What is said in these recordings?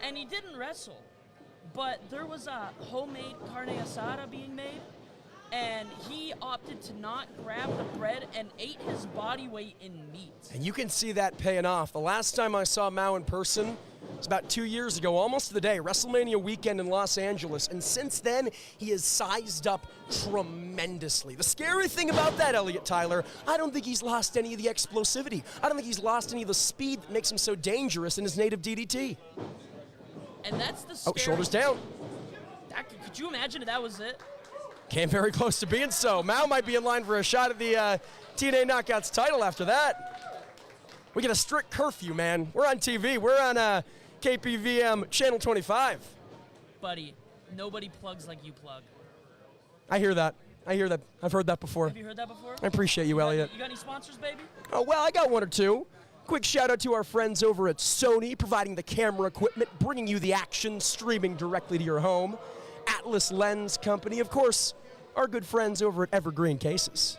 And he didn't wrestle, but there was a homemade carne asada being made, and he opted to not grab the bread and ate his body weight in meat. And you can see that paying off. The last time I saw Mao in person was about 2 years ago, almost to the day, WrestleMania weekend in Los Angeles. And since then, he has sized up tremendously. The scary thing about that, Elliot Tyler, I don't think he's lost any of the explosivity. I don't think he's lost any of the speed that makes him so dangerous in his native DDT. And that's the scary. Oh, shoulders down. Could you imagine if that was it? Came very close to being so. Mao might be in line for a shot at the TNA Knockouts title after that. We get a strict curfew, man. We're on TV. We're on KPVM Channel 25. Buddy, nobody plugs like you plug. I hear that. I hear that. I've heard that before. Have you heard that before? I appreciate you, Elliot. You got any sponsors, baby? Oh, well, I got one or two. Quick shout out to our friends over at Sony, providing the camera equipment, bringing you the action, streaming directly to your home. Atlas Lens Company, of course, our good friends over at Evergreen Cases.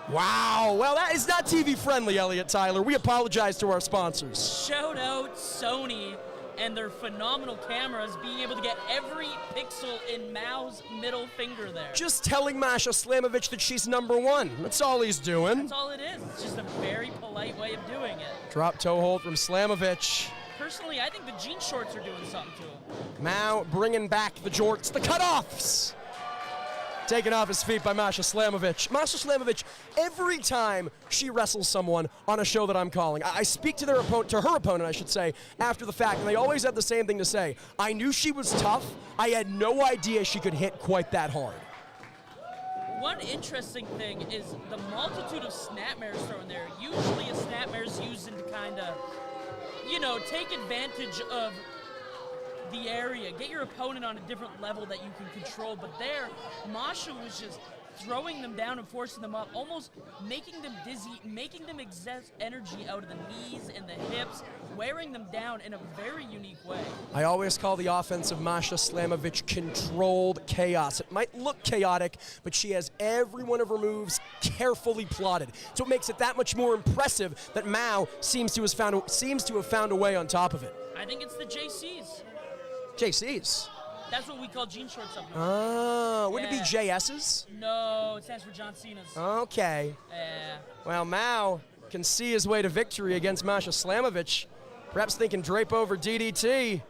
Wow, well, that is not TV friendly, Elliot Tyler. We apologize to our sponsors. Shout out Sony and their phenomenal cameras being able to get every pixel in Mao's middle finger there. Just telling Masha Slamovich that she's #1. That's all he's doing. That's all it is. It's just a very polite way of doing it. Drop toe hold from Slamovich. Personally, I think the jean shorts are doing something to him. Mao bringing back the jorts, the cutoffs. Taken off his feet by Masha Slamovich. Masha Slamovich, every time she wrestles someone on a show that I'm calling, I speak to her opponent, I should say, after the fact, and they always have the same thing to say. I knew she was tough. I had no idea she could hit quite that hard. One interesting thing is the multitude of snapmares thrown there. Usually a snapmare is used to kind of, take advantage of the area, get your opponent on a different level that you can control. But there, Masha was just throwing them down and forcing them up, almost making them dizzy, making them exert energy out of the knees and the hips, wearing them down in a very unique way. I always call the offense of Masha Slamovich controlled chaos. It might look chaotic, but she has every one of her moves carefully plotted. So it makes it that much more impressive that Mao seems to have found a way on top of it. I think it's the JCs. JCs? That's what we call jean shorts up here. Oh, wouldn't it be JS's? No, it stands for John Cena's. Okay. Yeah. Well, Mao can see his way to victory against Masha Slamovich. Perhaps thinking drape over DDT.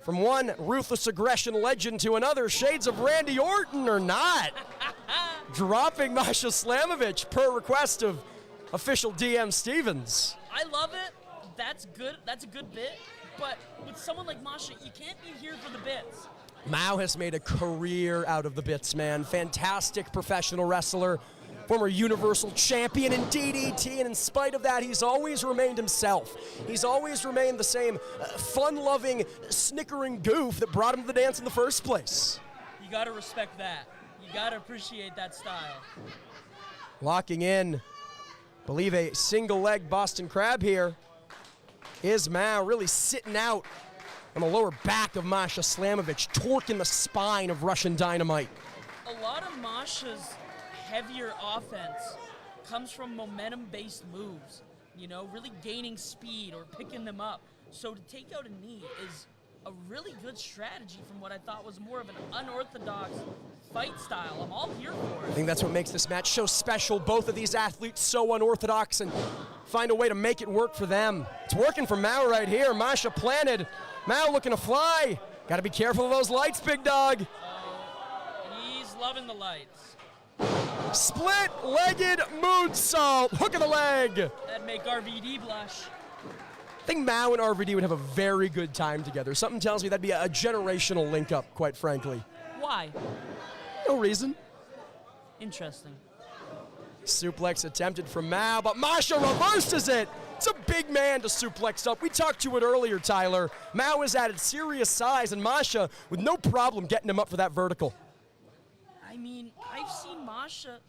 From one ruthless aggression legend to another, shades of Randy Orton or not. Dropping Masha Slamovich per request of official DM Stevens. I love it. That's good. That's a good bit. But with someone like Masha, you can't be here for the bits. Mao has made a career out of the bits, man. Fantastic professional wrestler, former Universal Champion in DDT, and in spite of that, he's always remained himself. He's always remained the same fun-loving, snickering goof that brought him to the dance in the first place. You gotta respect that. You gotta appreciate that style. Locking in, believe a single-leg Boston Crab here. Is Mao really sitting out on the lower back of Masha Slamovich, torquing the spine of Russian Dynamite. A lot of Masha's heavier offense comes from momentum-based moves, really gaining speed or picking them up. So to take out a knee is a really good strategy from what I thought was more of an unorthodox fight style. I'm all here for it. I think that's what makes this match so special. Both of these athletes so unorthodox and find a way to make it work for them. It's working for Mao right here. Masha planted. Mao looking to fly. Got to be careful of those lights, big dog. He's loving the lights. Split-legged moonsault. Hook of the leg. That'd make RVD blush. I think Mao and RVD would have a very good time together. Something tells me that'd be a generational link-up, quite frankly. Why? No reason. Interesting. Suplex attempted from Mao, but Masha reverses it. It's a big man to suplex up. We talked to it earlier, Tyler. Mao has added serious size, and Masha with no problem getting him up for that vertical. I mean, I've seen Masha,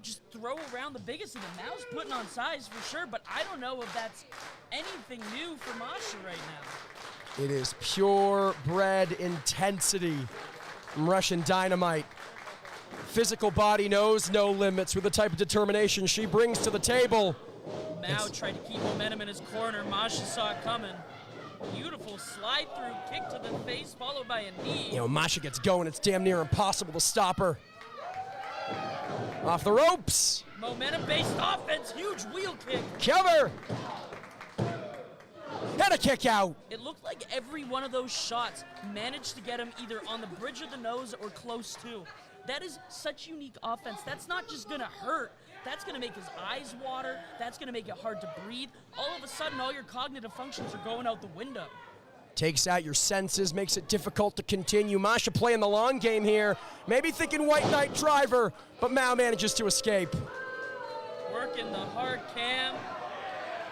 just throw around the biggest of them. Mao's putting on size for sure, but I don't know if that's anything new for Masha right now. It is purebred intensity from Russian Dynamite. Physical body knows no limits with the type of determination she brings to the table. Mao tried to keep momentum in his corner. Masha saw it coming. Beautiful slide-through kick to the face, followed by a knee. You know, Masha gets going. It's damn near impossible to stop her. Off the ropes. Momentum-based offense, huge wheel kick. Cover. And a kick out. It looked like every one of those shots managed to get him either on the bridge of the nose or close to. That is such unique offense. That's not just gonna hurt. That's gonna make his eyes water. That's gonna make it hard to breathe. All of a sudden, all your cognitive functions are going out the window. Takes out your senses, makes it difficult to continue. Masha playing the long game here. Maybe thinking White Knight driver, but Mao manages to escape. Working the hard cam.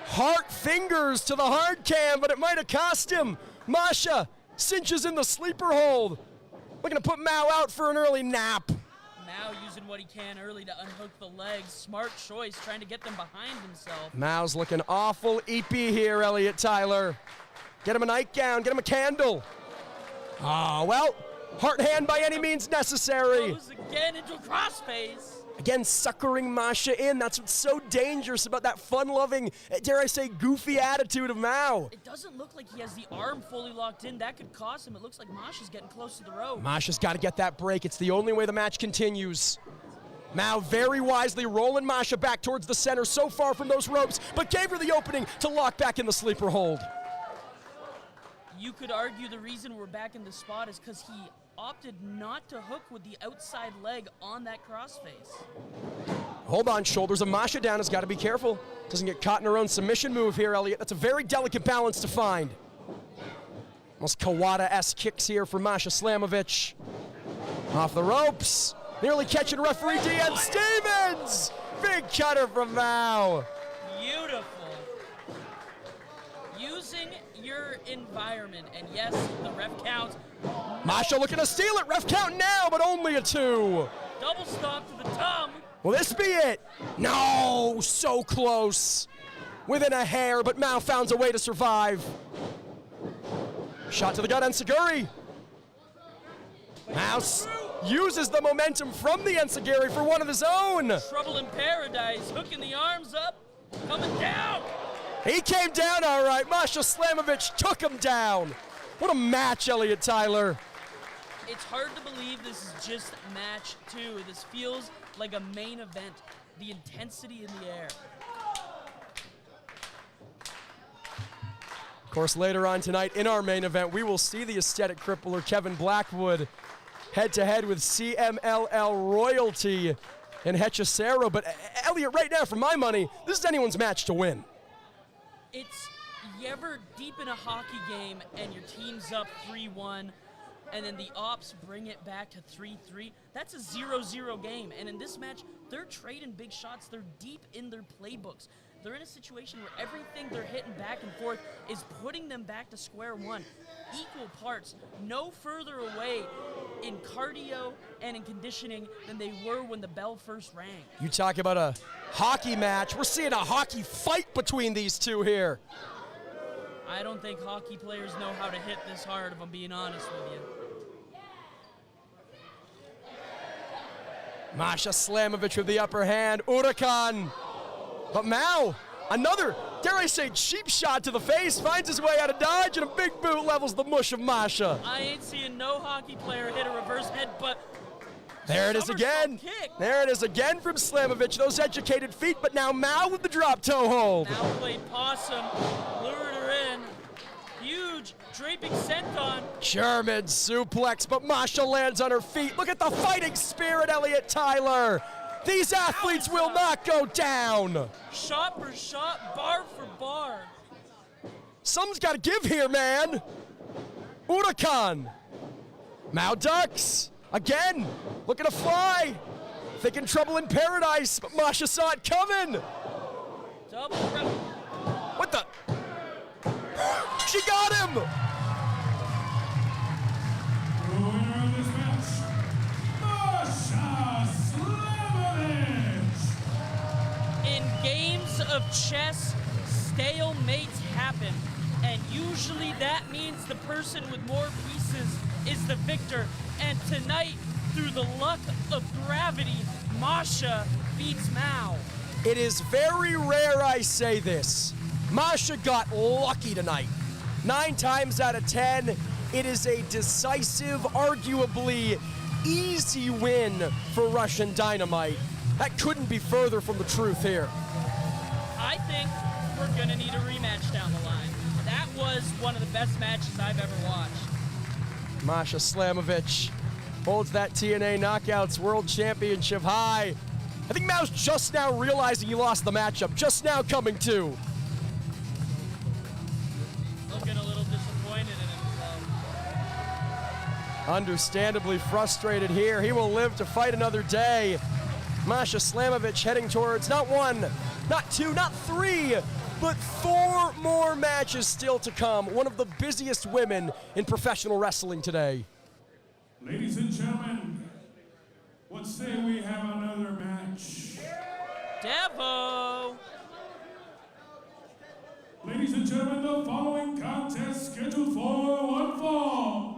Heart fingers to the hard cam, but it might have cost him. Masha cinches in the sleeper hold. Looking to put Mao out for an early nap. Mao using what he can early to unhook the legs. Smart choice, trying to get them behind himself. Mao's looking awful eepy here, Elliot Tyler. Get him a nightgown, get him a candle. Ah, well, heart hand by any means necessary. Goes again into a crossface. Again, suckering Masha in. That's what's so dangerous about that fun-loving, dare I say, goofy attitude of Mao. It doesn't look like he has the arm fully locked in. That could cost him. It looks like Masha's getting close to the rope. Masha's got to get that break. It's the only way the match continues. Mao very wisely rolling Masha back towards the center, so far from those ropes, but gave her the opening to lock back in the sleeper hold. You could argue the reason we're back in the spot is because he opted not to hook with the outside leg on that crossface. Hold on, shoulders of Masha down, has got to be careful. Doesn't get caught in her own submission move here, Elliot. That's a very delicate balance to find. Almost Kawada-esque kicks here for Masha Slamovich. Off the ropes, nearly catching referee Deanne Stevens! Big cutter from Mao. Beautiful. Using your environment, and yes, the ref count. Masha looking to steal it, ref count now, but only a 2. Double stop to the tongue. Will this be it? No, so close. Within a hair, but Mao found a way to survive. Shot to the gut, Enziguri. Mao uses the momentum from the Enziguri for one of his own. Trouble in paradise, hooking the arms up, coming down. He came down all right. Masha Slamovich took him down. What a match, Elliot Tyler. It's hard to believe this is just match 2. This feels like a main event. The intensity in the air. Of course, later on tonight in our main event, we will see the aesthetic crippler Kevin Blackwood head-to-head with CMLL Royalty and Hechicero. But Elliot, right now, for my money, this is anyone's match to win. It's, you ever deep in a hockey game and your team's up 3-1, and then the Ops bring it back to 3-3? That's a 0-0 game. And in this match, they're trading big shots. They're deep in their playbooks. They're in a situation where everything they're hitting back and forth is putting them back to square one. Equal parts, no further away in cardio and in conditioning than they were when the bell first rang. You talk about a hockey match. We're seeing a hockey fight between these two here. I don't think hockey players know how to hit this hard, if I'm being honest with you. Masha Slamovich with the upper hand. Huracan. But Mao, another, dare I say, cheap shot to the face, finds his way out of dodge, and a big boot levels the mush of Masha. I ain't seeing no hockey player hit a reverse headbutt. There it is again. Kick. There it is again from Slamovich. Those educated feet, but now Mao with the drop toe hold. Now played possum, lured her in. Huge draping senton. German suplex, but Masha lands on her feet. Look at the fighting spirit, Elliot Tyler. These athletes will not go down. Shot for shot, bar for bar. Something's got to give here, man. Huracan. Mao ducks. Again, looking to fly. Thinking trouble in paradise, but Masha saw it coming. Double rep. What the? She got him. In games of chess, stalemates happen, and usually that means the person with more pieces is the victor. And tonight, through the luck of gravity, Masha beats Mao. It is very rare I say this. Masha got lucky tonight. 9 times out of 10, it is a decisive, arguably easy win for Russian Dynamite. That couldn't be further from the truth here. I think we're going to need a rematch down the line. That was one of the best matches I've ever watched. Masha Slamovich holds that TNA Knockouts World Championship high. I think Mao's just now realizing he lost the matchup, just now coming to. Looking a little disappointed in himself. Understandably frustrated here. He will live to fight another day. Masha Slamovich heading towards not 1, not 2, not 3, but 4 more matches still to come. One of the busiest women in professional wrestling today. Ladies and gentlemen, what say we have another match? Devo! Ladies and gentlemen, the following contest scheduled for one fall.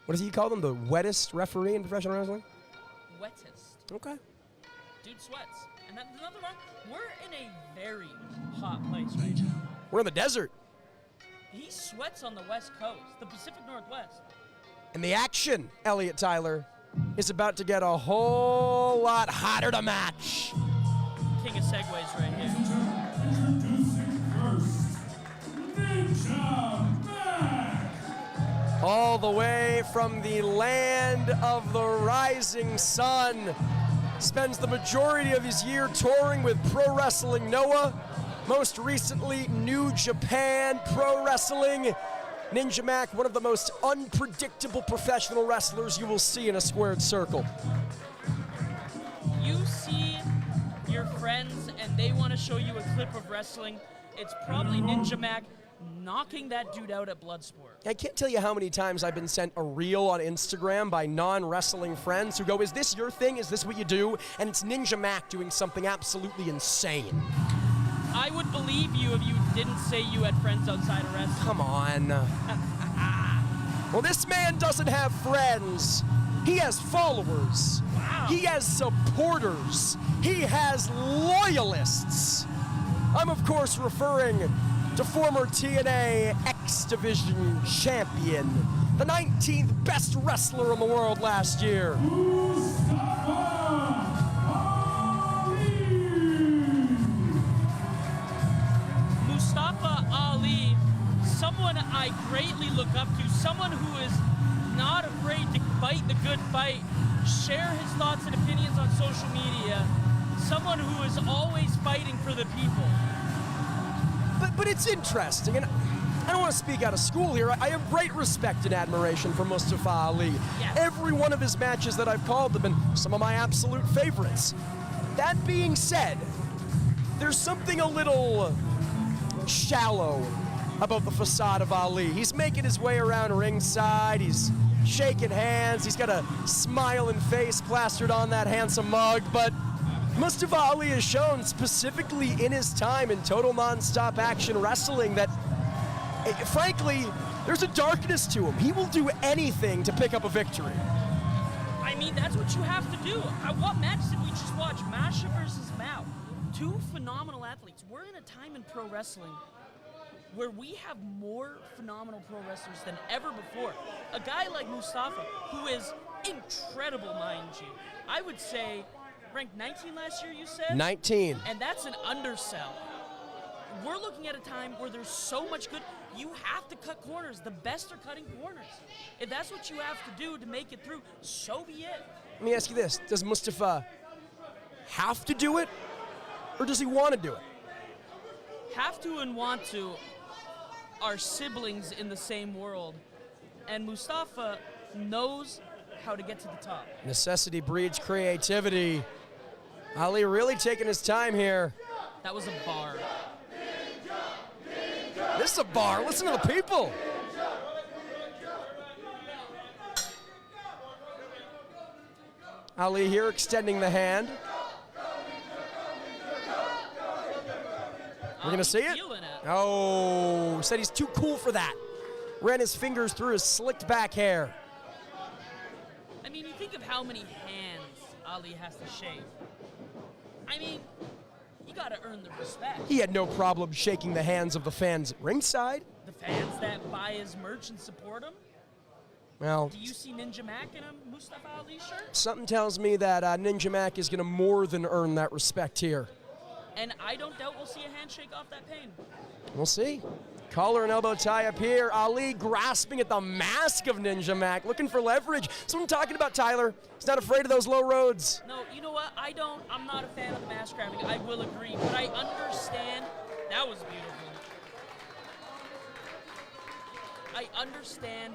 What does he call them? The wettest referee in professional wrestling? Wettest. Okay. Dude sweats. And that's another one. We're in a very hot place right now. We're in the desert. He sweats on the West Coast, the Pacific Northwest. And the action, Elliot Tyler, is about to get a whole lot hotter to match. King of segues right here. Introducing first, Ninja Mac. All the way from the land of the rising sun. Spends the majority of his year touring with Pro Wrestling Noah. Most recently, New Japan Pro Wrestling. Ninja Mac, one of the most unpredictable professional wrestlers you will see in a squared circle. You see your friends and they want to show you a clip of wrestling, it's probably Ninja Mac knocking that dude out at Bloodsport. I can't tell you how many times I've been sent a reel on Instagram by non-wrestling friends who go, is this your thing? Is this what you do? And it's Ninja Mac doing something absolutely insane. I would believe you if you didn't say you had friends outside of wrestling. Come on. Well, this man doesn't have friends. He has followers. Wow. He has supporters. He has loyalists. I'm, of course, referring to former TNA X Division champion, the 19th best wrestler in the world last year. Mustafa Ali, someone I greatly look up to, someone who is not afraid to fight the good fight, share his thoughts and opinions on social media, someone who is always fighting for the people. But it's interesting, and I don't want to speak out of school here. I have great respect and admiration for Mustafa Ali. Yes. Every one of his matches that I've called have been some of my absolute favorites. That being said, there's something a little shallow about the facade of Ali. He's making his way around ringside, he's shaking hands, he's got a smiling face plastered on that handsome mug, but Mustafa Ali has shown, specifically in his time in total non-stop action wrestling, that frankly, there's a darkness to him. He will do anything to pick up a victory. I mean, that's what you have to do. What match did we just watch? Masha versus Mao. Two phenomenal athletes. We're in a time in pro wrestling where we have more phenomenal pro wrestlers than ever before. A guy like Mustafa, who is incredible, mind you. I would say ranked 19 last year, you said? 19. And that's an undersell. We're looking at a time where there's so much good. You have to cut corners. The best are cutting corners. If that's what you have to do to make it through, so be it. Let me ask you this. Does Mustafa have to do it, or does he want to do it? Have to and want to are siblings in the same world. And Mustafa knows how to get to the top. Necessity breeds creativity. Ali really taking his time here. That was a bar. This is a bar. Listen to the people. Ali here extending the hand. We're gonna see it? Feeling it. Oh, said he's too cool for that. Ran his fingers through his slicked back hair. I mean, you think of how many hands Ali has to shave. I mean, you gotta earn the respect. He had no problem shaking the hands of the fans at ringside. The fans that buy his merch and support him. Well, Do you see Ninja Mac in a Mustafa Ali shirt? something tells me that Ninja Mac is going to more than earn that respect here. And I don't doubt we'll see a handshake off that pain. We'll see. Collar and elbow tie up here. Ali grasping at the mask of Ninja Mac, looking for leverage. That's what I'm talking about, Tyler. He's not afraid of those low roads. No, you know what? I'm not a fan of the mask grabbing. I will agree, but I understand. That was beautiful. I understand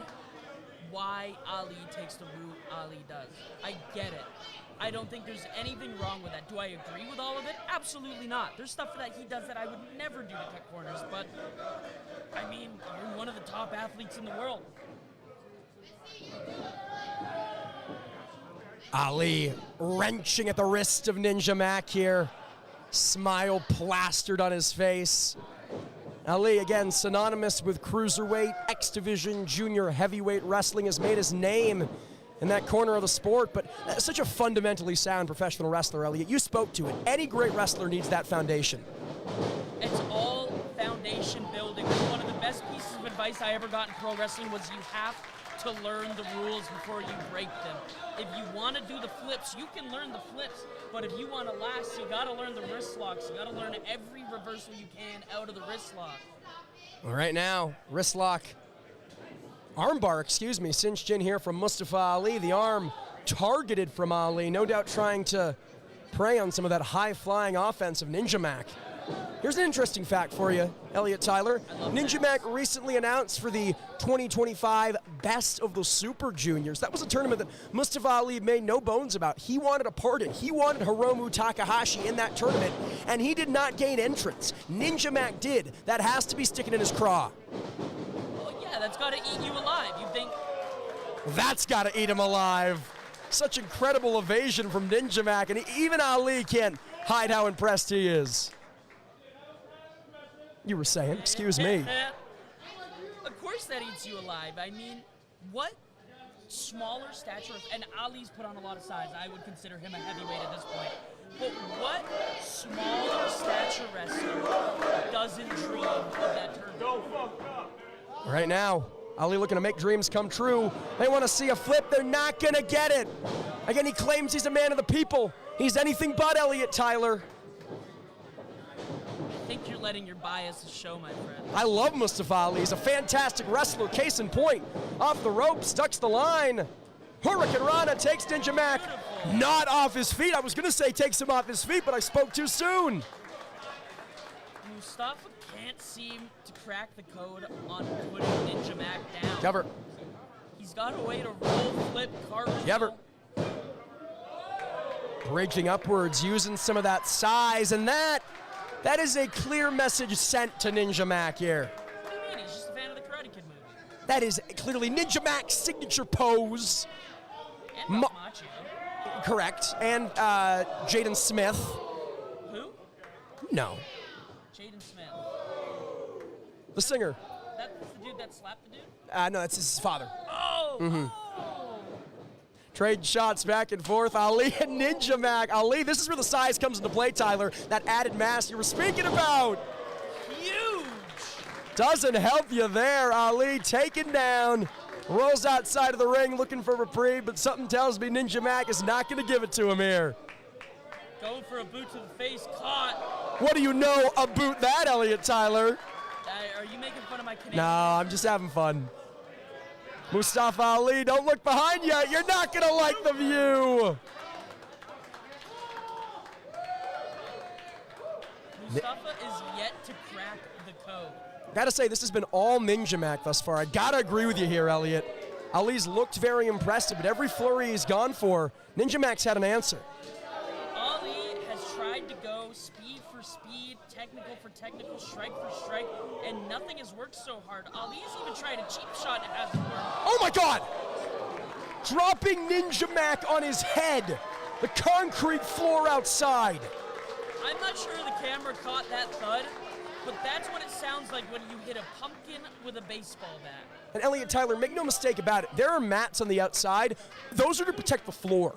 why Ali takes the route Ali does. I get it. I don't think there's anything wrong with that. Do I agree with all of it? Absolutely not. There's stuff that he does that I would never do to cut corners, but I mean, you're one of the top athletes in the world. Ali wrenching at the wrist of Ninja Mac here. Smile plastered on his face. Ali, again, synonymous with cruiserweight, X-Division, junior heavyweight wrestling, has made his name in that corner of the sport, but such a fundamentally sound professional wrestler, Elliot. You spoke to it. Any great wrestler needs that foundation. It's all foundation building. One of the best pieces of advice I ever got in pro wrestling was you have to learn the rules before you break them. If you want to do the flips, you can learn the flips, but if you want to last, you got to learn the wrist locks. You got to learn every reversal you can out of the wrist lock. All right now, wrist lock. Armbar, cinched in here from Mustafa Ali. The arm targeted from Ali, no doubt trying to prey on some of that high-flying offense of Ninja Mac. Here's an interesting fact for you, Elliot Tyler. Ninja Mac recently announced for the 2025 Best of the Super Juniors. That was a tournament that Mustafa Ali made no bones about. He wanted a part in. He wanted Hiromu Takahashi in that tournament, and he did not gain entrance. Ninja Mac did. That has to be sticking in his craw. Well, yeah, that's got to eat you alive. You think... That's got to eat him alive. Such incredible evasion from Ninja Mac, and even Ali can't hide how impressed he is. You were saying, excuse me. Of course that eats you alive. I mean, what smaller stature, and Ali's put on a lot of size. I would consider him a heavyweight at this point. But what smaller stature wrestler doesn't dream of that tournament? Right now, Ali looking to make dreams come true. They want to see a flip. They're not going to get it. Again, he claims he's a man of the people. He's anything but Elliot Tyler. I think you're letting your biases show, my friend. I love Mustafa Ali. He's a fantastic wrestler. Case in point. Off the ropes, ducks the line. Hurricane Rana takes Ninja Mac. Beautiful. Not off his feet. I was going to say takes him off his feet, but I spoke too soon. Mustafa can't seem to crack the code on putting Ninja Mac down. Cover. He's got a way to roll, flip, cartwheel. Cover. Bridging upwards, using some of that size, and that is a clear message sent to Ninja Mac here. What do you mean? He's just a fan of the Karate Kid movie. That is clearly Ninja Mac's signature pose. And Ralph Macchio. Correct. And Jaden Smith. Who? No. Jaden Smith. The singer. That's the dude that slapped the dude? No, that's his father. Oh! Oh! Trade shots back and forth. Ali and Ninja Mac. Ali, this is where the size comes into play, Tyler. That added mass you were speaking about. Huge! Doesn't help you there. Ali taken down. Rolls outside of the ring looking for reprieve, but something tells me Ninja Mac is not going to give it to him here. Going for a boot to the face, caught. What do you know about that, Elliot Tyler? Are you making fun of my Canadian? No, I'm just having fun. Mustafa Ali, don't look behind you. You're not going to like the view. Mustafa is yet to crack the code. Gotta say, this has been all Ninja Mac thus far. I gotta agree with you here, Elliot. Ali's looked very impressive, but every flurry he's gone for, Ninja Mac's had an answer. Ali has tried to go speed for speed, technical for technical, strike for strike, and nothing has worked so hard. Ali's even tried a cheap shot and it hasn't worked. Oh my God! Dropping Ninja Mac on his head. The concrete floor outside. I'm not sure the camera caught that thud, but that's what it sounds like when you hit a pumpkin with a baseball bat. And Elliot Tyler, make no mistake about it, there are mats on the outside. Those are to protect the floor.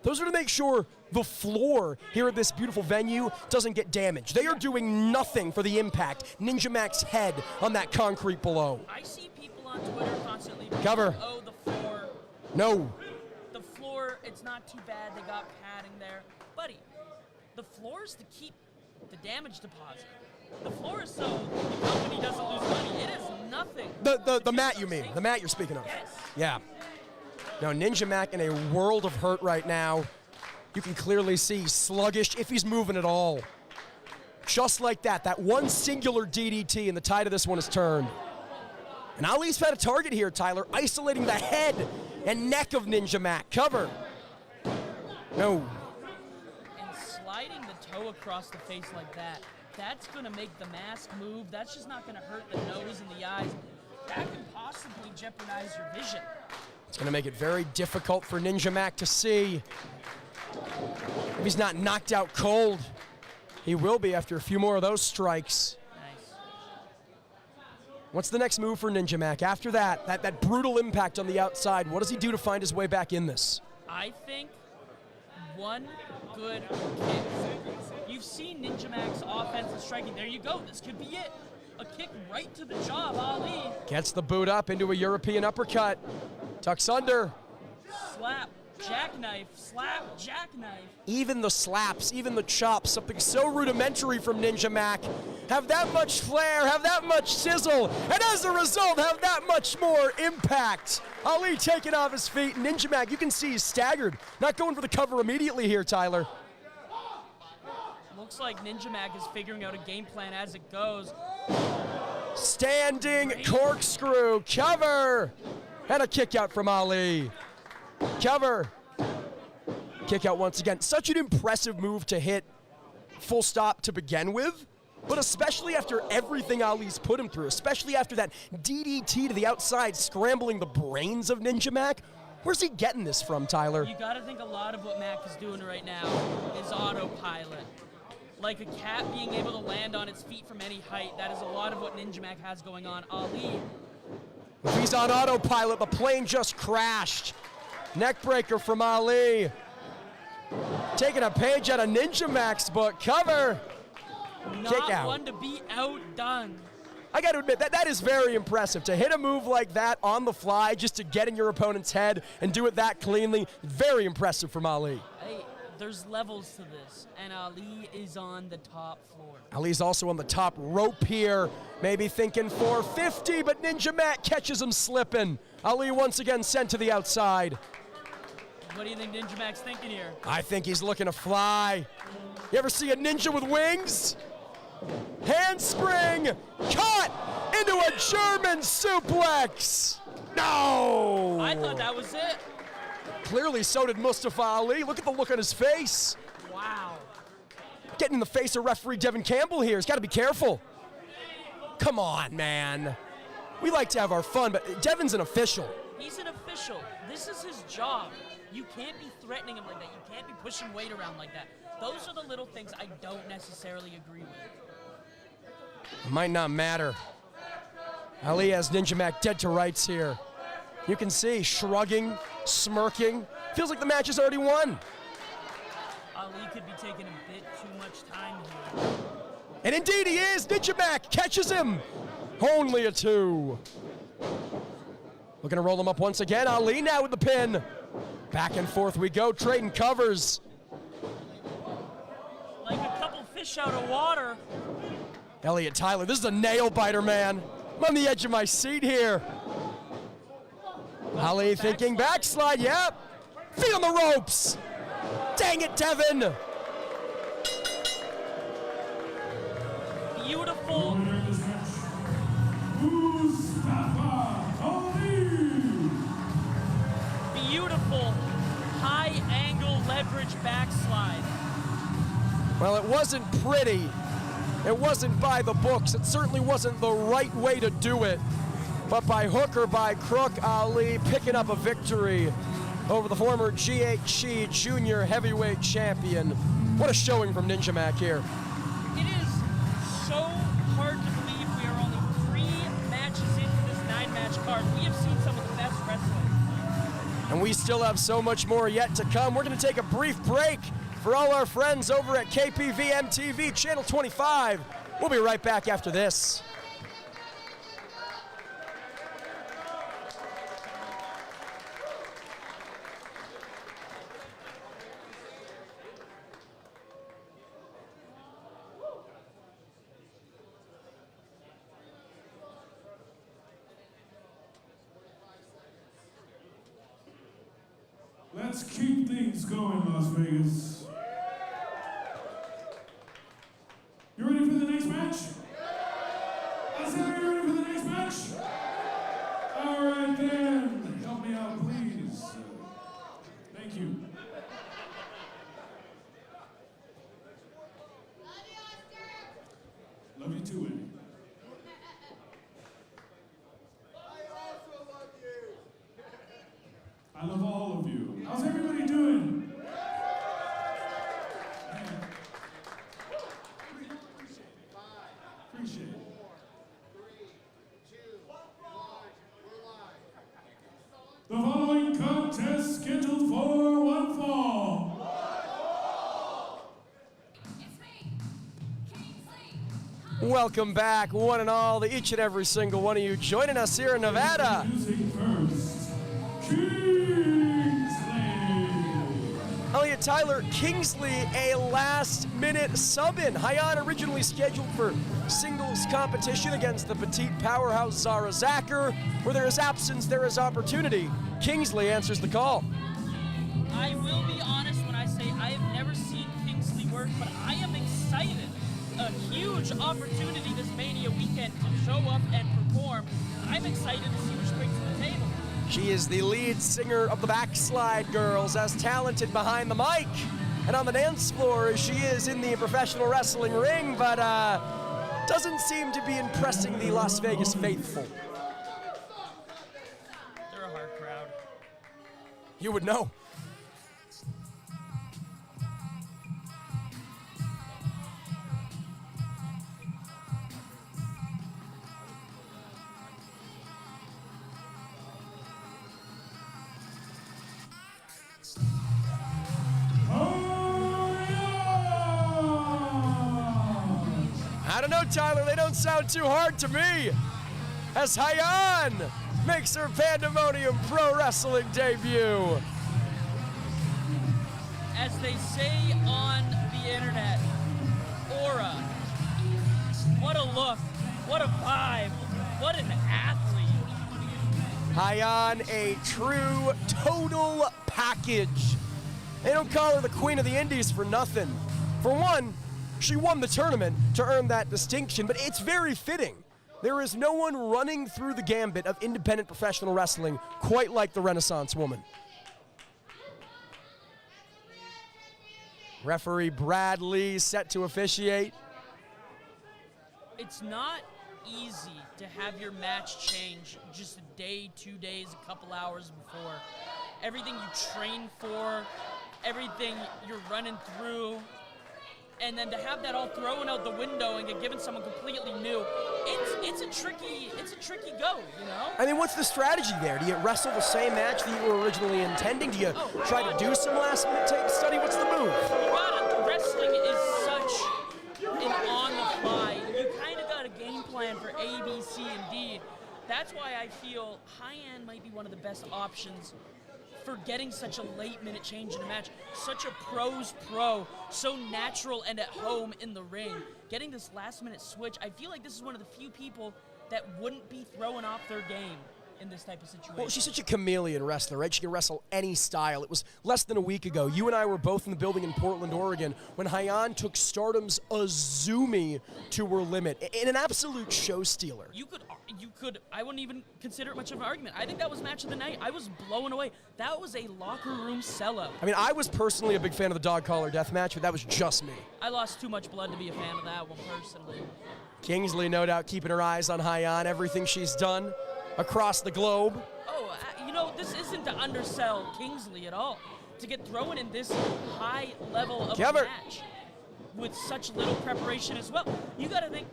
Those are to make sure the floor here at this beautiful venue doesn't get damaged. They are doing nothing for the impact. Ninja Mac's head on that concrete below. I see people on Twitter constantly Cover. Oh, the floor. No. The floor, it's not too bad. They got padding there. Buddy, the floor is to keep the damage deposit. The floor is so the company doesn't lose money. It is nothing. The mat you mean. The mat you're speaking of. Yes. Yeah. Now, Ninja Mac in a world of hurt right now. You can clearly see he's sluggish if he's moving at all. Just like that. That one singular DDT and the tide of this one is turned. And Ali's had a target here, Tyler, isolating the head and neck of Ninja Mac. Cover. No. And sliding the toe across the face like that, that's going to make the mask move. That's just not going to hurt the nose and the eyes. That can possibly jeopardize your vision. It's going to make it very difficult for Ninja Mac to see. If he's not knocked out cold, he will be after a few more of those strikes. Nice. What's the next move for Ninja Mac? After that brutal impact on the outside, what does he do to find his way back in this? I think one good kick. You've seen Ninja Mac's offensive striking. There you go. This could be it. A kick right to the jaw of Ali. Gets the boot up into a European uppercut. Tucks under. Slap, jackknife, slap, jackknife. Even the slaps, even the chops, something so rudimentary from Ninja Mac, have that much flair, have that much sizzle, and as a result, have that much more impact. Ali taken off his feet. Ninja Mac, you can see he's staggered. Not going for the cover immediately here, Tyler. Looks like Ninja Mac is figuring out a game plan as it goes. Standing corkscrew, cover, and a kick out from Ali. Cover. Kick out once again. Such an impressive move to hit full stop to begin with, but especially after everything Ali's put him through, especially after that DDT to the outside scrambling the brains of Ninja Mac. Where's he getting this from, Tyler? You gotta think a lot of what Mac is doing right now is autopilot. Like a cat being able to land on its feet from any height. That is a lot of what Ninja Mac has going on. Ali. If he's on autopilot, the plane just crashed. Neckbreaker from Ali. Taking a page out of Ninja Mac's book. Cover. Kick Not out. one to be outdone. I got to admit, that is very impressive. To hit a move like that on the fly, just to get in your opponent's head and do it that cleanly, very impressive from Ali. Hey, there's levels to this, and Ali is on the top floor. Ali's also on the top rope here. Maybe thinking 450, but Ninja Mac catches him slipping. Ali once again sent to the outside. What do you think Ninja Mac's thinking here? I think he's looking to fly. You ever see a ninja with wings? Handspring, cut into a German suplex. No! I thought that was it. Clearly so did Mustafa Ali. Look at the look on his face. Wow. Getting in the face of referee Devin Campbell here. He's got to be careful. Come on, man. We like to have our fun, but Devin's an official. He's an official. This is his job. You can't be threatening him like that. You can't be pushing weight around like that. Those are the little things I don't necessarily agree with. It might not matter. Ali has Ninja Mac dead to rights here. You can see shrugging, smirking. Feels like the match is already won. Ali could be taking a bit too much time here. And indeed he is. Ninja Mac catches him. Only a 2. Looking to roll him up once again. Ali now with the pin. Back and forth we go, trading covers. Like a couple fish out of water. Elliot Tyler, this is a nail biter, man. I'm on the edge of my seat here. Ali thinking backslide, yep. Feet on the ropes. Dang it, Devin. Beautiful. Beautiful high angle leverage backslide. Well, it wasn't pretty. It wasn't by the books. It certainly wasn't the right way to do it. But by hook or by crook, Ali picking up a victory over the former GHC Junior Heavyweight Champion. What a showing from Ninja Mac here. It is so hard to believe we are only 3 matches into this 9-match card. We have seen some of the best wrestling. And we still have so much more yet to come. We're going to take a brief break for all our friends over at KPVM TV, Channel 25. We'll be right back after this. Let's keep things going, Las Vegas. You ready for the next match? I said, are you ready for the next match? All right then, help me out, please. Thank you. Love you too, Eddie. I love all of you. How's everybody doing? Appreciate it. The following contest scheduled for one fall. Welcome back, one and all, to each and every single one of you joining us here in Nevada. Introducing first, Kingsley. Elliot Tyler, Kingsley, a last-minute sub-in. Hyan originally scheduled for singles competition against the petite powerhouse Zara Zacher. Where there is absence, there is opportunity. Kingsley answers the call. I will be honest when I say I have never seen Kingsley work, but I am excited. A huge opportunity this Mania weekend to show up and perform. I'm excited to see what she brings to the table. She is the lead singer of the Backslide Girls, as talented behind the mic and on the dance floor as she is in the professional wrestling ring, but doesn't seem to be impressing the Las Vegas faithful. They're a hard crowd. You would know. I don't know, Tyler, they don't sound too hard to me. As Hyan makes her Pandemonium Pro Wrestling debut. As they say on the internet, aura. What a look, what a vibe, what an athlete. Hyan, a true total package. They don't call her the Queen of the Indies for nothing. For one, she won the tournament to earn that distinction, but it's very fitting. There is no one running through the gambit of independent professional wrestling quite like the Renaissance woman. Referee Brad Lee set to officiate. It's not easy to have your match change just a day, 2 days, a couple hours before. Everything you train for, everything you're running through, and then to have that all thrown out the window and get given someone completely new, it's a tricky go, you know? I mean, what's the strategy there? Do you wrestle the same match that you were originally intending? Do you try to do some last-minute tape study? What's the move? Wrestling is such an on-the-fly. You kind of got a game plan for A, B, C, and D. That's why I feel Hyan might be one of the best options for getting such a late-minute change in a match. Such a pro's pro, so natural and at home in the ring. Getting this last-minute switch, I feel like this is one of the few people that wouldn't be throwing off their game in this type of situation. Well, she's such a chameleon wrestler, right? She can wrestle any style. It was less than a week ago. You and I were both in the building in Portland, Oregon, when Hyan took Stardom's Azumi to her limit in an absolute show stealer. You could, I wouldn't even consider it much of an argument. I think that was match of the night. I was blown away. That was a locker room sellout. I mean, I was personally a big fan of the dog collar death match, but that was just me. I lost too much blood to be a fan of that one personally. Kingsley, no doubt, keeping her eyes on Hyan, everything she's done across the globe. Oh, this isn't to undersell Kingsley at all. To get thrown in this high level of a match with such little preparation as well. You got to think,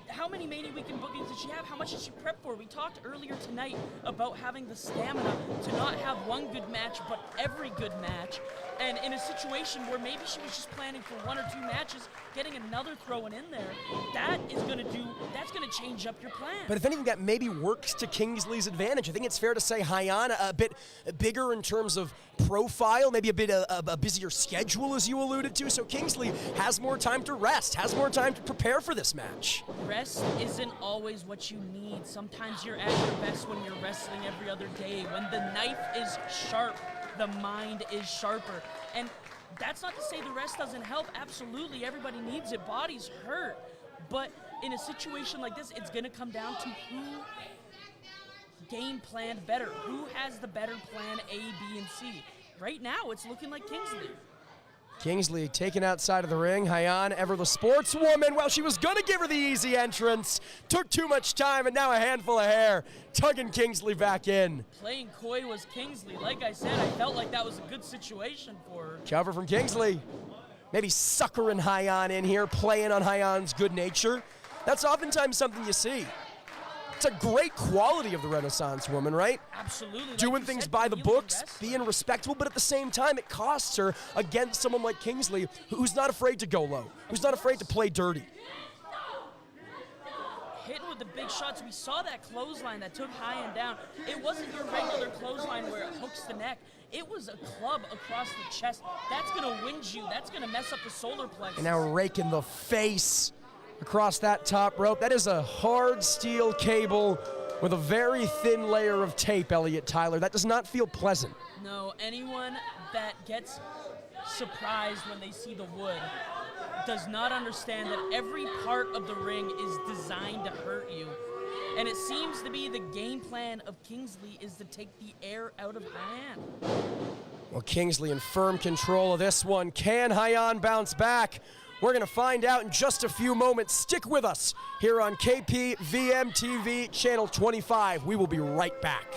How many Mania Weekend bookings did she have? How much did she prep for? We talked earlier tonight about having the stamina to not have one good match, but every good match. And in a situation where maybe she was just planning for 1 or 2 matches, getting another throw-in in there, that's gonna change up your plan. But if anything, that maybe works to Kingsley's advantage. I think it's fair to say Hyan a bit bigger in terms of profile, maybe a bit a busier schedule, as you alluded to. So Kingsley has more time to rest, has more time to prepare for this match. Rest isn't always what you need. Sometimes you're at your best when you're wrestling every other day. When the knife is sharp, the mind is sharper. And that's not to say the rest doesn't help. Absolutely, everybody needs it. Bodies hurt. But in a situation like this, it's going to come down to who game planned better. Who has the better plan A, B, and C? Right now, it's looking like Kingsley. Kingsley taken outside of the ring. Hyan, ever the sportswoman. Well, she was going to give her the easy entrance. Took too much time, and now a handful of hair. Tugging Kingsley back in. Playing coy was Kingsley. Like I said, I felt like that was a good situation for her. Cover from Kingsley. Maybe suckering Hyan in here, playing on Hyan's good nature. That's oftentimes something you see. It's a great quality of the Renaissance woman, right? Absolutely. Doing things by the books, being respectable, but at the same time, it costs her against someone like Kingsley, who's not afraid to go low, who's not afraid to play dirty. Hitting with the big shots. We saw that clothesline that took Hyan down. It wasn't your regular clothesline where it hooks the neck. It was a club across the chest. That's going to wind you. That's going to mess up the solar plexus. And now raking the face across that top rope. That is a hard steel cable with a very thin layer of tape, Elliot Tyler. That does not feel pleasant. No, anyone that gets surprised when they see the wood does not understand that every part of the ring is designed to hurt you. And it seems to be the game plan of Kingsley is to take the air out of Hyan. Well, Kingsley in firm control of this one. Can Hyan bounce back? We're going to find out in just a few moments. Stick with us here on KPVM TV, Channel 25. We will be right back.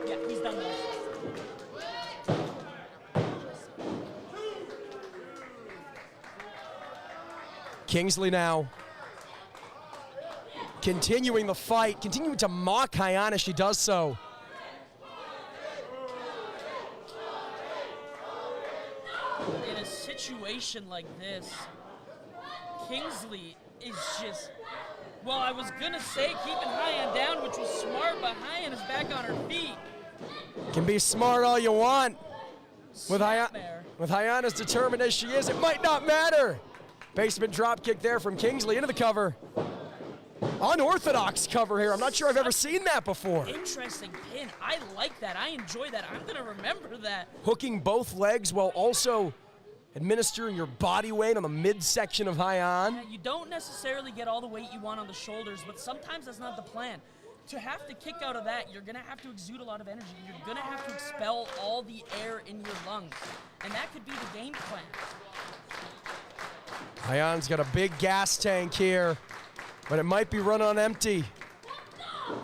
Yeah, he's done that. Kingsley now continuing the fight, continuing to mock Hyan as she does so. In a situation like this, Kingsley is just, well, I was gonna say keeping Hyan down, which was smart, but Hyan is back on her feet. Can be smart all you want. With Snapmare. Hyan as determined as she is, it might not matter. Basement drop kick there from Kingsley into the cover. Unorthodox cover here. I'm not sure I've ever seen that before. Interesting pin. I like that. I enjoy that. I'm going to remember that. Hooking both legs while also administering your body weight on the midsection of Hyan. Yeah, you don't necessarily get all the weight you want on the shoulders, but sometimes that's not the plan. To have to kick out of that, you're going to have to exude a lot of energy. You're going to have to expel all the air in your lungs. And that could be the game plan. Hyan's got a big gas tank here, but it might be run on empty.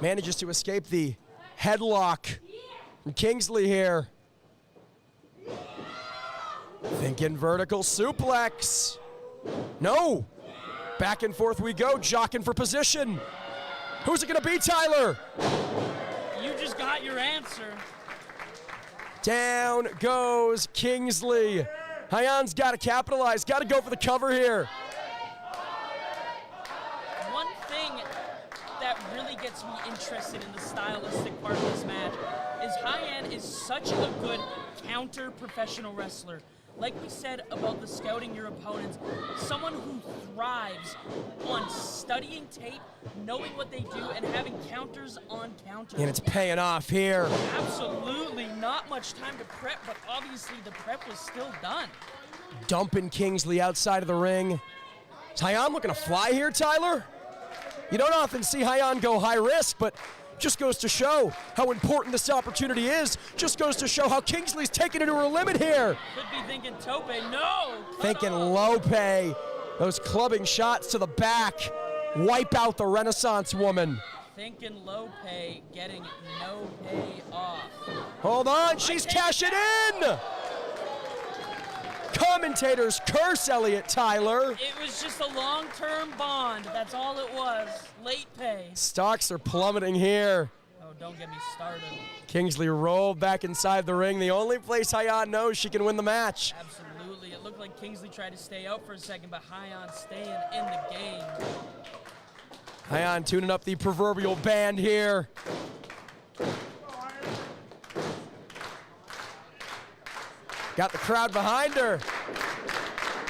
Manages to escape the headlock from Kingsley here. Thinking vertical suplex. No. Back and forth we go, jockeying for position. Who's it gonna be, Tyler? You just got your answer. Down goes Kingsley. Hyan's got to capitalize, got to go for the cover here. One thing that really gets me interested in the stylistic part of this match is Hyan is such a good counter-professional wrestler. Like we said about the scouting your opponents, someone who thrives on studying tape, knowing what they do, and having counters on counters. And it's paying off here. Absolutely not much time to prep, but obviously the prep was still done. Dumping Kingsley outside of the ring. Is Hyan looking to fly here, Tyler? You don't often see Hyan go high risk, but just goes to show how important this opportunity is. Just goes to show how Kingsley's taking it to her limit here. Could be thinking Tope, no! Thinking Lope. Those clubbing shots to the back. wipe out the Renaissance woman. Thinking low pay, getting no pay off. Hold on, she's cashing in! Commentators curse Elliott Tyler. It was just a long-term bond. That's all it was. Late pay. Stocks are plummeting here. Oh, don't get me started. Kingsley rolled back inside the ring. The only place Hyan knows she can win the match. Absolutely. It looked like Kingsley tried to stay out for a second, but Hyan staying in the game. Hyan tuning up the proverbial band here. Got the crowd behind her.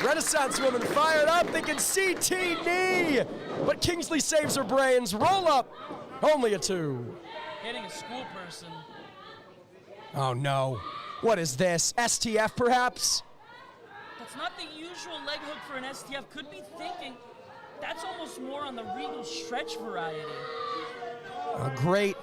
Renaissance woman fired up, thinking CT knee. But Kingsley saves her brains. Roll up. Only a 2. Hitting a school person. Oh no. What is this? STF perhaps? That's not the usual leg hook for an STF. Could be thinking that's almost more on the Regal stretch variety. A great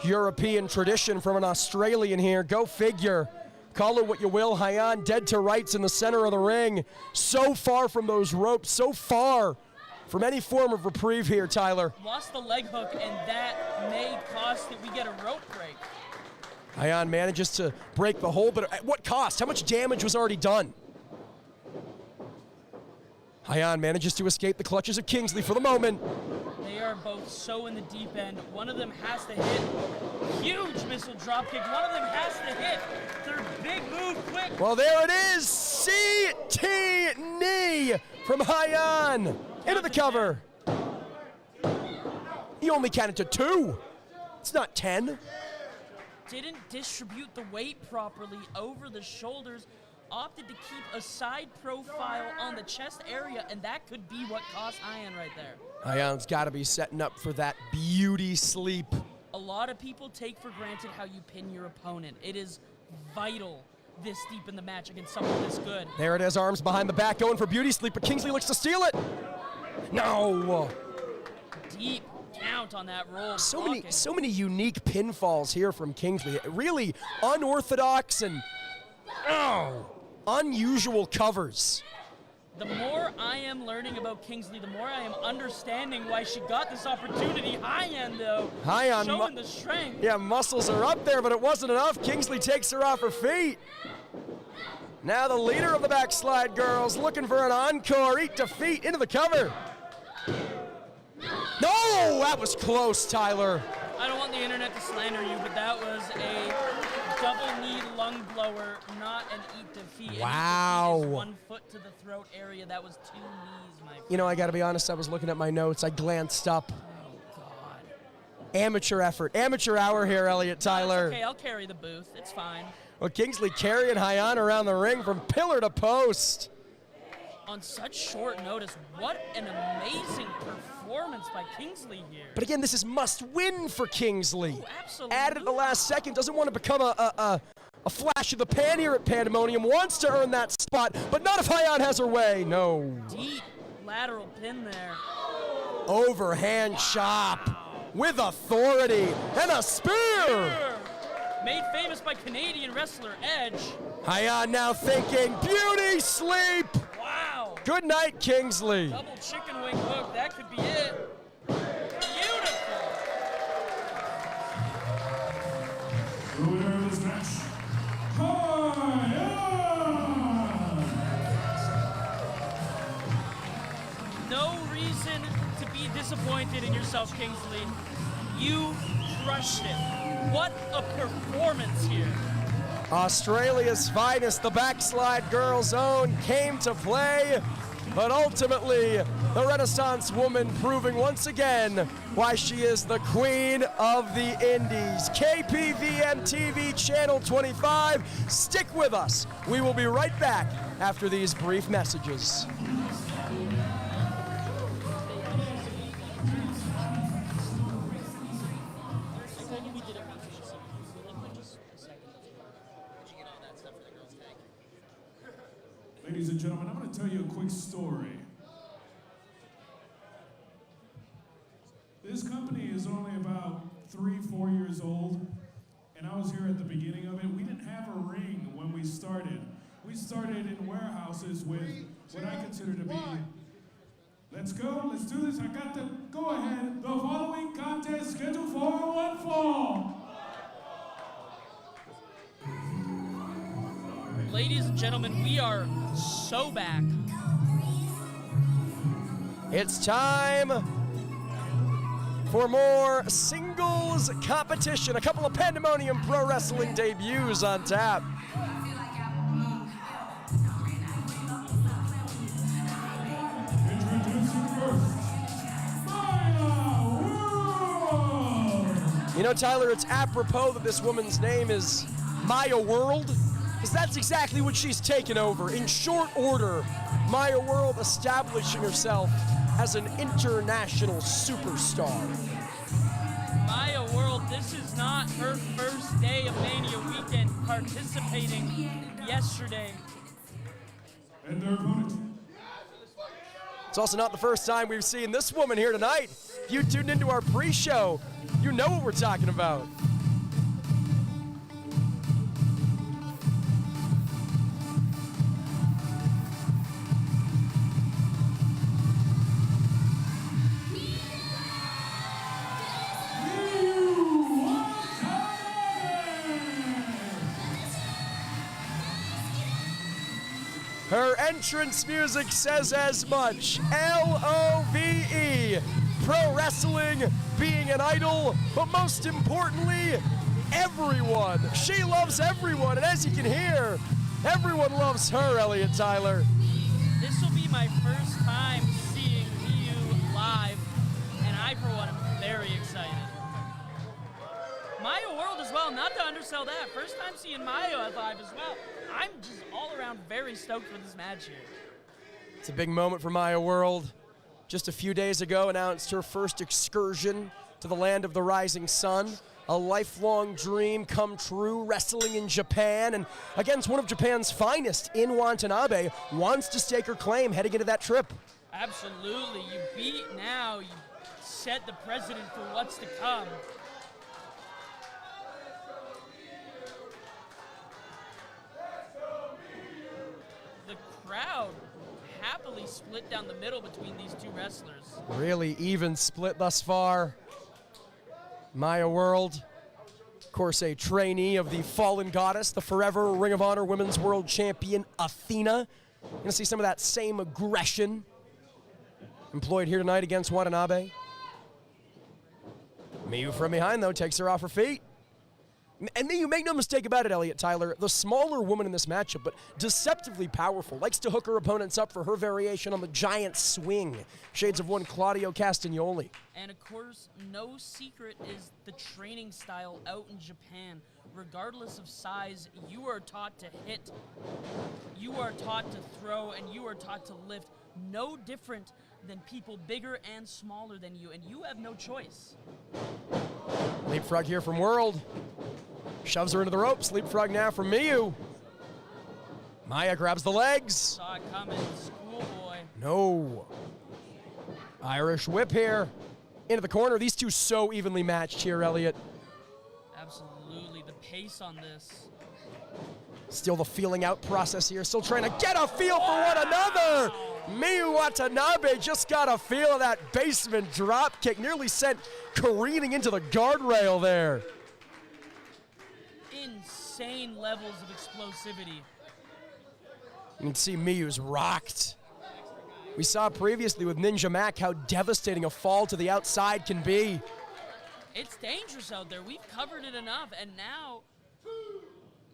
European tradition from an Australian here. Go figure. Call it what you will. Hyan dead to rights in the center of the ring. So far from those ropes, so far from any form of reprieve here, Tyler. Lost the leg hook, and that may cost that we get a rope break. Hyan manages to break the hold, but at what cost? How much damage was already done? Hyan manages to escape the clutches of Kingsley for the moment. They are both so in the deep end. One of them has to hit. Huge missile dropkick. One of them has to hit their big move quick. Well, there it is. CT knee from Hyan. Into the cover. He only counted to 2. It's not 10. Didn't distribute the weight properly over the shoulders. Opted to keep a side profile on the chest area, and that could be what cost Hyan right there. Hyan's got to be setting up for that beauty sleep. A lot of people take for granted how you pin your opponent. It is vital this deep in the match against someone this good. There it is, arms behind the back, going for beauty sleep, but Kingsley looks to steal it. No. Deep count on that roll. So many unique pinfalls here from Kingsley. Really unorthodox and unusual covers. The more I am learning about Kingsley, the more I am understanding why she got this opportunity. Hyan, though, showing the strength. Yeah, muscles are up there, but it wasn't enough. Kingsley takes her off her feet. Now the leader of the backslide girls looking for an encore. Eat defeat into the cover. No, that was close, Tyler. I don't want the internet to slander you, but that was a double knee lung blower, not an eat defeat. Wow. An eat defeat is 1 foot to the throat area. That was 2 knees, my friend. You know, I got to be honest, I was looking at my notes. I glanced up. Oh, God. Amateur effort. Amateur hour here, Elliott Tyler. Okay, I'll carry the booth. It's fine. Well, Kingsley carrying Hyan around the ring from pillar to post. On such short notice, what an amazing performance by Kingsley here. But again, this is must-win for Kingsley. Oh, absolutely. Added at the last second, doesn't want to become a flash of the pan here at Pandemonium, wants to earn that spot, but not if Hyan has her way, no. Deep lateral pin there. Overhand chop with authority and a spear. Made famous by Canadian wrestler Edge. Hyan now thinking, beauty sleep. Wow. Good night, Kingsley. Double chicken wing hook, that could be it. Beautiful. The winner of this match, Hyan! No reason to be disappointed in yourself, Kingsley. You crushed it. What a performance here. Australia's finest, the backslide girls' own, came to play, but ultimately the Renaissance woman proving once again why she is the queen of the indies. KPVM TV Channel 25, stick with us. We will be right back after these brief messages. Ladies and gentlemen, I'm going to tell you a quick story. This company is only about 3-4 years old, and I was here at the beginning of it. We didn't have a ring when we started. We started in warehouses with what I consider to be Let's go. Let's do this. I got the go-ahead. The following contest scheduled for one fall. Ladies and gentlemen, we are so back. It's time for more singles competition. A couple of Pandemonium Pro Wrestling debuts on tap. Introducing first, Maya World. You know, Tyler, it's apropos that this woman's name is Maya World, because that's exactly what she's taken over. In short order, Maya World establishing herself as an international superstar. Maya World, this is not her first day of Mania Weekend participating yesterday. And their opponent. It's also not the first time we've seen this woman here tonight. If you tuned into our pre-show, you know what we're talking about. Her entrance music says as much. L-O-V-E. Pro wrestling, being an idol, but most importantly, everyone. She loves everyone, and as you can hear, everyone loves her, Elliot Tyler. This will be my first time seeing Miyu live, and I, for one, am very excited. Maya World as well, not to undersell that. First time seeing Maya live as well. I'm just all around very stoked for this match here. It's a big moment for Maya World. Just a few days ago, announced her first excursion to the land of the rising sun. A lifelong dream come true, wrestling in Japan, and against one of Japan's finest in Watanabe, wants to stake her claim heading into that trip. Absolutely, you beat now, you set the precedent for what's to come. The crowd happily split down the middle between these two wrestlers. Really even split thus far. Maya World, of course, a trainee of the fallen goddess, the forever Ring of Honor Women's World Champion, Athena. You're gonna see some of that same aggression employed here tonight against Watanabe. Miyu from behind, though, takes her off her feet. And Miyu, make no mistake about it, Elliot Tyler, the smaller woman in this matchup, but deceptively powerful, likes to hook her opponents up for her variation on the giant swing. Shades of one Claudio Castagnoli. And of course, no secret is the training style out in Japan. Regardless of size, you are taught to hit, you are taught to throw, and you are taught to lift. No different than people bigger and smaller than you, and you have no choice. Leapfrog here from World. Shoves her into the ropes. Leapfrog now from Miyu. Maya grabs the legs. Saw it coming, schoolboy. No. Irish whip here. Into the corner. These two so evenly matched here, Elliot. Absolutely, the pace on this. Still the feeling out process here. Still trying to get a feel for one another. Miyu Watanabe just got a feel of that basement drop kick. Nearly sent careening into the guardrail there. Insane levels of explosivity. You can see Miyu's rocked. We saw previously with Ninja Mac how devastating a fall to the outside can be. It's dangerous out there. We've covered it enough, and now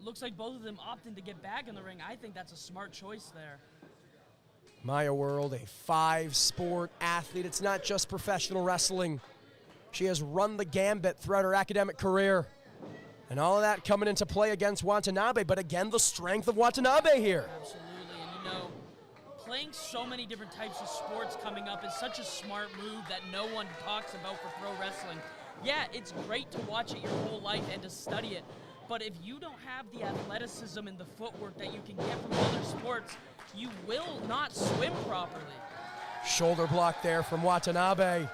looks like both of them opting to get back in the ring. I think that's a smart choice there. Maya World, a 5-sport athlete. It's not just professional wrestling. She has run the gambit throughout her academic career. And all of that coming into play against Watanabe, but again, the strength of Watanabe here. Absolutely, and you know, playing so many different types of sports coming up is such a smart move that no one talks about for pro wrestling. Yeah, it's great to watch it your whole life and to study it, but if you don't have the athleticism and the footwork that you can get from other sports, you will not swim properly. Shoulder block there from Watanabe.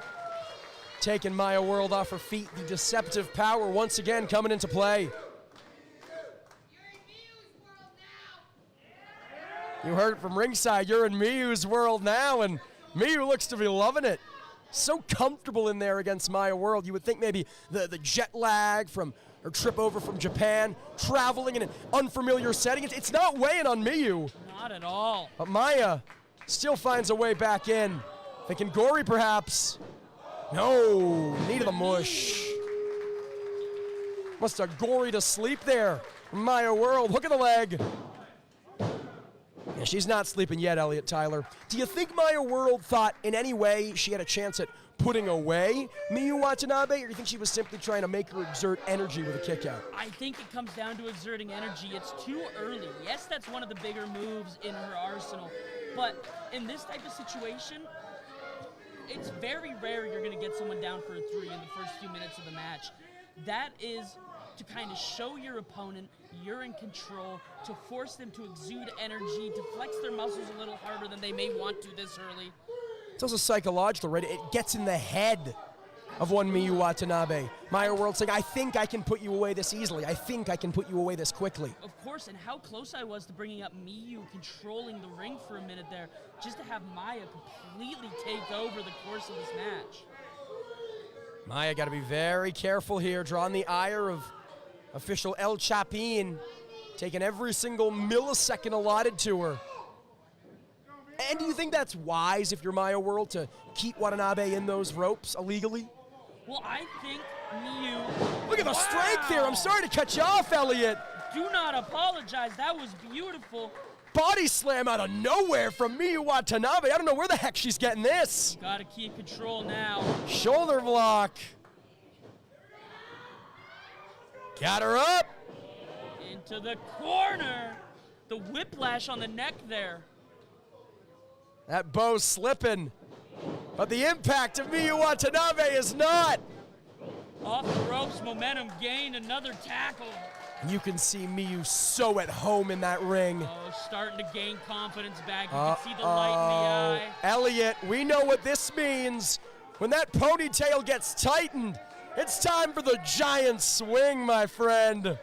Taking Maya World off her feet. The deceptive power once again coming into play. You heard it from ringside. You're in Miyu's world now, and Miyu looks to be loving it. So comfortable in there against Maya World. You would think maybe the jet lag from her trip over from Japan, traveling in an unfamiliar setting. It's not weighing on Miyu. Not at all. But Maya still finds a way back in. Thinking Gory perhaps. No, knee to the mush. Must have Gory to sleep there. Maya World, hook of the leg. Yeah, she's not sleeping yet, Elliot Tyler. Do you think Maya World thought in any way she had a chance at putting away Miyu Watanabe, or do you think she was simply trying to make her exert energy with a kick out? I think it comes down to exerting energy. It's too early. Yes, that's one of the bigger moves in her arsenal, but in this type of situation, it's very rare you're going to get someone down for a 3 in the first few minutes of the match. That is to kind of show your opponent you're in control, to force them to exude energy, to flex their muscles a little harder than they may want to this early. It's also psychological, right? It gets in the head of one Miyu Watanabe. Maya World saying, I think I can put you away this easily. I think I can put you away this quickly. Of course, and how close I was to bringing up Miyu controlling the ring for a minute there, just to have Maya completely take over the course of this match. Maya got to be very careful here, drawing the ire of official El Chapin, taking every single millisecond allotted to her. And do you think that's wise if you're Maya World to keep Watanabe in those ropes illegally? Well, I think Miyu... Look at the strength here. I'm sorry to cut you off, Elliot. Do not apologize. That was beautiful. Body slam out of nowhere from Miyu Watanabe. I don't know where the heck she's getting this. Gotta keep control now. Shoulder block. Got her up. Into the corner. The whiplash on the neck there. That bow's slipping. But the impact of Miyu Watanabe is not. Off the ropes, momentum gained, another tackle. And you can see Miyu so at home in that ring. Oh, starting to gain confidence back. You can see the light in the eye. Elliot, we know what this means. When that ponytail gets tightened, it's time for the giant swing, my friend.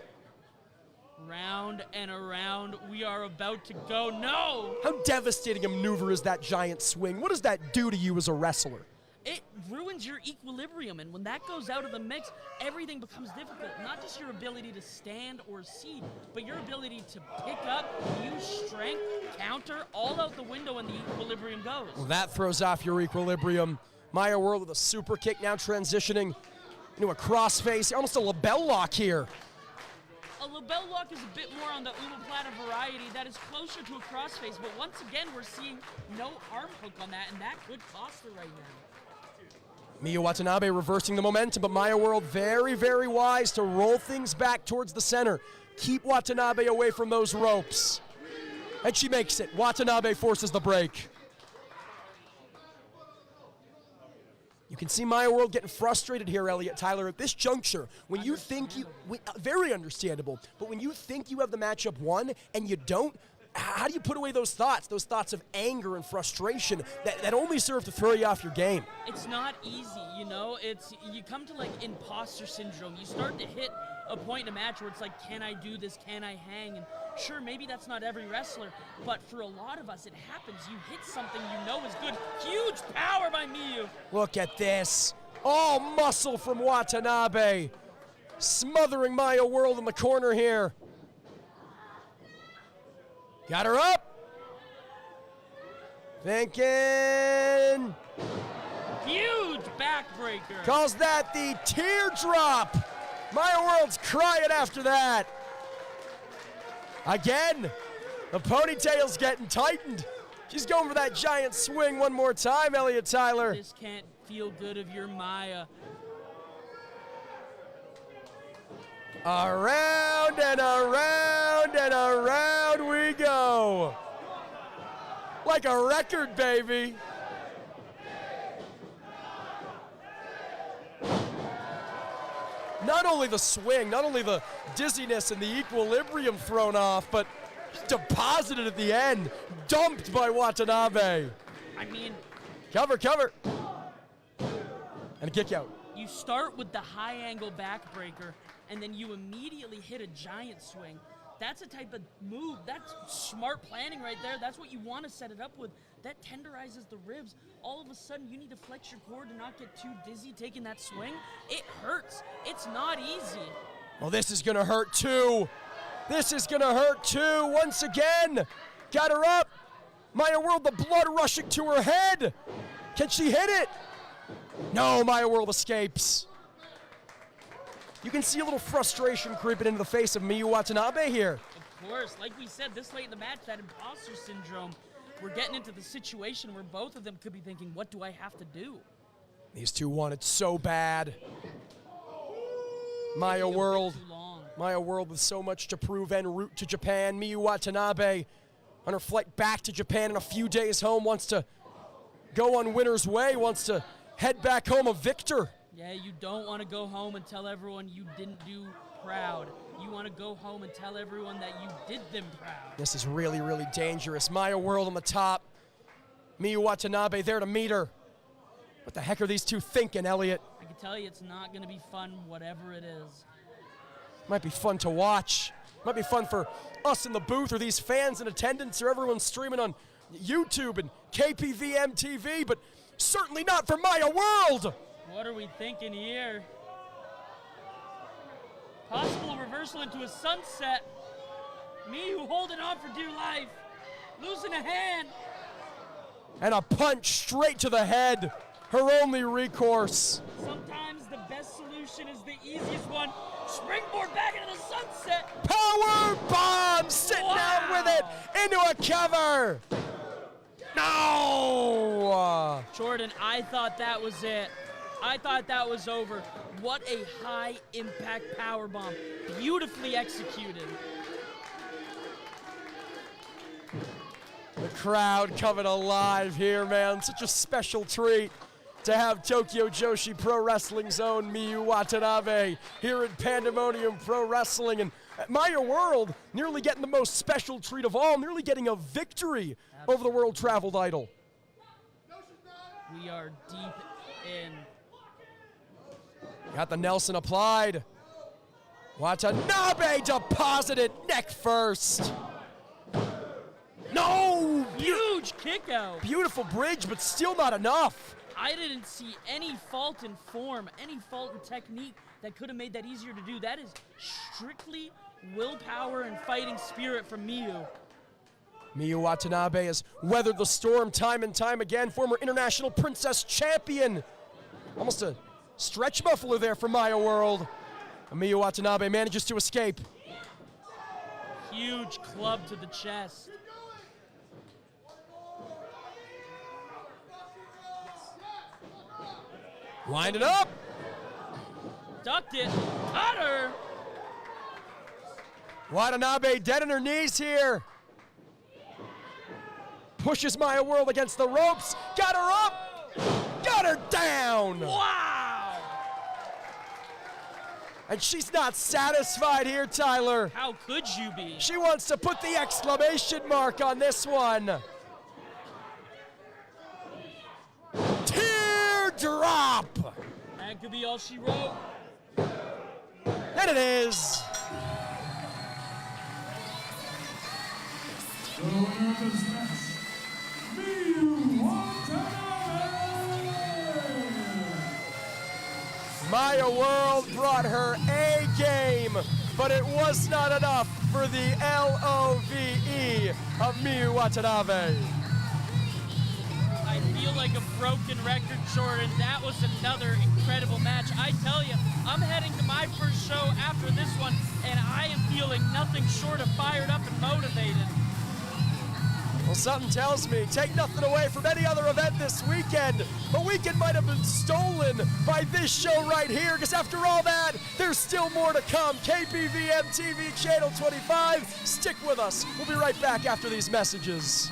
Round and around, we are about to go. No! How devastating a maneuver is that giant swing? What does that do to you as a wrestler? It ruins your equilibrium, and when that goes out of the mix, everything becomes difficult. Not just your ability to stand or seat, but your ability to pick up, use strength, counter, all out the window when the equilibrium goes. Well, that throws off your equilibrium. Maya World with a super kick, now transitioning into a crossface, almost a label lock here. A label lock is a bit more on the omoplata variety. That is closer to a crossface, but once again, we're seeing no arm hook on that, and that could cost her right now. Miyu Watanabe reversing the momentum, but Maya World very, very wise to roll things back towards the center. Keep Watanabe away from those ropes. And she makes it. Watanabe forces the break. You can see Maya World getting frustrated here, Elliot Tyler, at this juncture. When you think very understandable, but when you think you have the matchup won and you don't, how do you put away those thoughts of anger and frustration that only serve to throw you off your game? It's not easy, you know? You come to like imposter syndrome. You start to hit a point in a match where it's like, can I do this? Can I hang? And sure, maybe that's not every wrestler, but for a lot of us, it happens. You hit something you know is good. Huge power by Miyu. Look at this. All muscle from Watanabe. Smothering Maya World in the corner here. Got her up. Thinking. Huge backbreaker. Calls that the teardrop. Maya World's crying after that. Again, the ponytail's getting tightened. She's going for that giant swing one more time, Elliot Tyler. This can't feel good of your Maya. Around and around and around we go. Like a record, baby. Not only the swing, not only the dizziness and the equilibrium thrown off, but deposited at the end, dumped by Watanabe. I mean, cover. And a kick out. You start with the high angle backbreaker, and then you immediately hit a giant swing. That's a type of move. That's smart planning right there. That's what you want to set it up with. That tenderizes the ribs. All of a sudden, you need to flex your core to not get too dizzy taking that swing. It hurts. It's not easy. Well, this is going to hurt too. This is going to hurt too. Once again, got her up. Maya World, the blood rushing to her head. Can she hit it? No, Maya World escapes. You can see a little frustration creeping into the face of Miyu Watanabe here. Of course, like we said, this late in the match, that imposter syndrome, we're getting into the situation where both of them could be thinking, what do I have to do? These two want it so bad. Maya World with so much to prove en route to Japan. Miyu Watanabe on her flight back to Japan in a few days home, wants to go on winner's way, wants to head back home a victor. Yeah, you don't want to go home and tell everyone you didn't do proud. You want to go home and tell everyone that you did them proud. This is really, really dangerous. Maya World on the top. Miyu Watanabe there to meet her. What the heck are these two thinking, Elliot? I can tell you it's not going to be fun, whatever it is. Might be fun to watch. Might be fun for us in the booth or these fans in attendance or everyone streaming on YouTube and KPVM TV, but certainly not for Maya World. What are we thinking here? Possible reversal into a sunset. Miyu holding on for dear life. Losing a hand. And a punch straight to the head. Her only recourse. Sometimes the best solution is the easiest one. Springboard back into the sunset. Power bomb! Sitting down with it into a cover. No! Jordan, I thought that was it. I thought that was over. What a high impact power bomb. Beautifully executed. The crowd coming alive here, man. Such a special treat to have Tokyo Joshi Pro Wrestling's own Miyu Watanabe here at Pandemonium Pro Wrestling. And Maya World nearly getting the most special treat of all, nearly getting a victory over the World Traveled Idol. We are deep in. Got the Nelson applied. Watanabe deposited neck first. No! Huge kick out. Beautiful bridge, but still not enough. I didn't see any fault in form, any fault in technique that could have made that easier to do. That is strictly willpower and fighting spirit from Miyu. Miyu Watanabe has weathered the storm time and time again. Former international princess champion. Almost a stretch muffler there for Maya World. And Miyu Watanabe manages to escape. Huge club to the chest. Winding up. Ducked it. Caught her. Watanabe dead on her knees here. Pushes Maya World against the ropes. Got her up. Got her down. Wow. And she's not satisfied here, Tyler. How could you be? She wants to put the exclamation mark on this one. Teardrop. That could be all she wrote. And it is. The winner of this match, Miyu Watanabe! Maya World brought her A game, but it was not enough for the LOVE of Miyu Watanabe. I feel like a broken record, Jordan. That was another incredible match. I tell you, I'm heading to my first show after this one, and I am feeling nothing short of fired up and motivated. Well, something tells me, take nothing away from any other event this weekend. The weekend might have been stolen by this show right here, because after all that, there's still more to come. KPVM TV Channel 25. Stick with us. We'll be right back after these messages.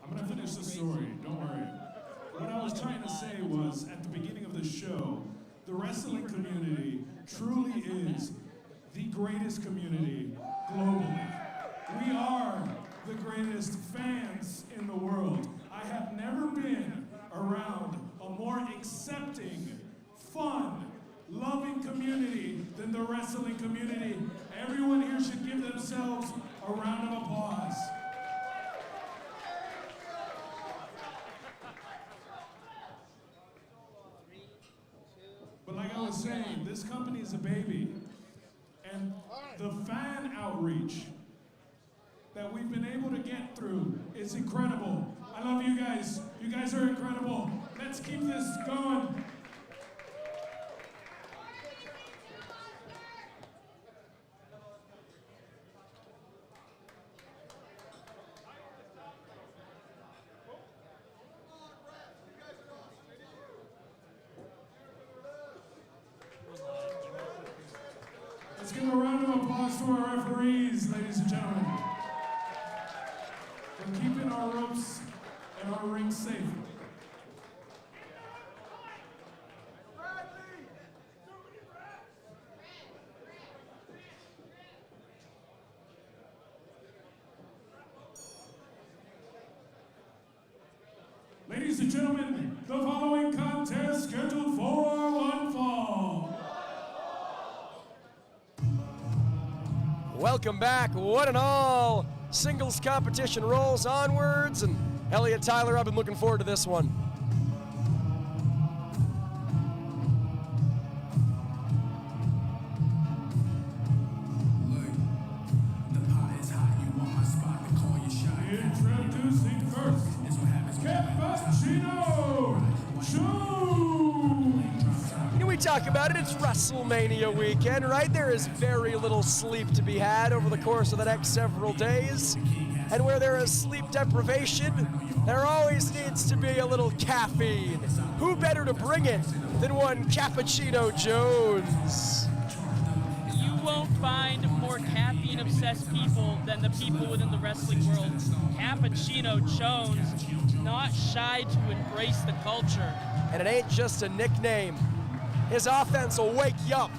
I'm going to finish this story. Don't worry. What I was trying to say was, at the beginning of the show, the wrestling community truly is the greatest community globally. We are the greatest fans in the world. I have never been around a more accepting, fun, loving community than the wrestling community. Everyone here should give themselves a round of applause. But like I was saying, this company is a baby. And the fan outreach that we've been able to get through is incredible. I love you guys. You guys are incredible. Let's keep this going. Let's give a round of applause to our referees, ladies and gentlemen, for keeping our ropes and our rings safe. Ladies and gentlemen, the following contest scheduled for one fall. Welcome back, one and all. Singles competition rolls onwards, and Elliot Tyler, I've been looking forward to this one. Introducing first, Pandemonium. You know, we talk about it, it's WrestleMania weekend, right? There is very little sleep to be had over the course of the next several days. And where there is sleep deprivation, there always needs to be a little caffeine. Who better to bring it than one Cappuccino Jones? You won't find more caffeine-obsessed people than the people within the wrestling world. Cappuccino Jones, not shy to embrace the culture. And it ain't just a nickname. His offense will wake you up.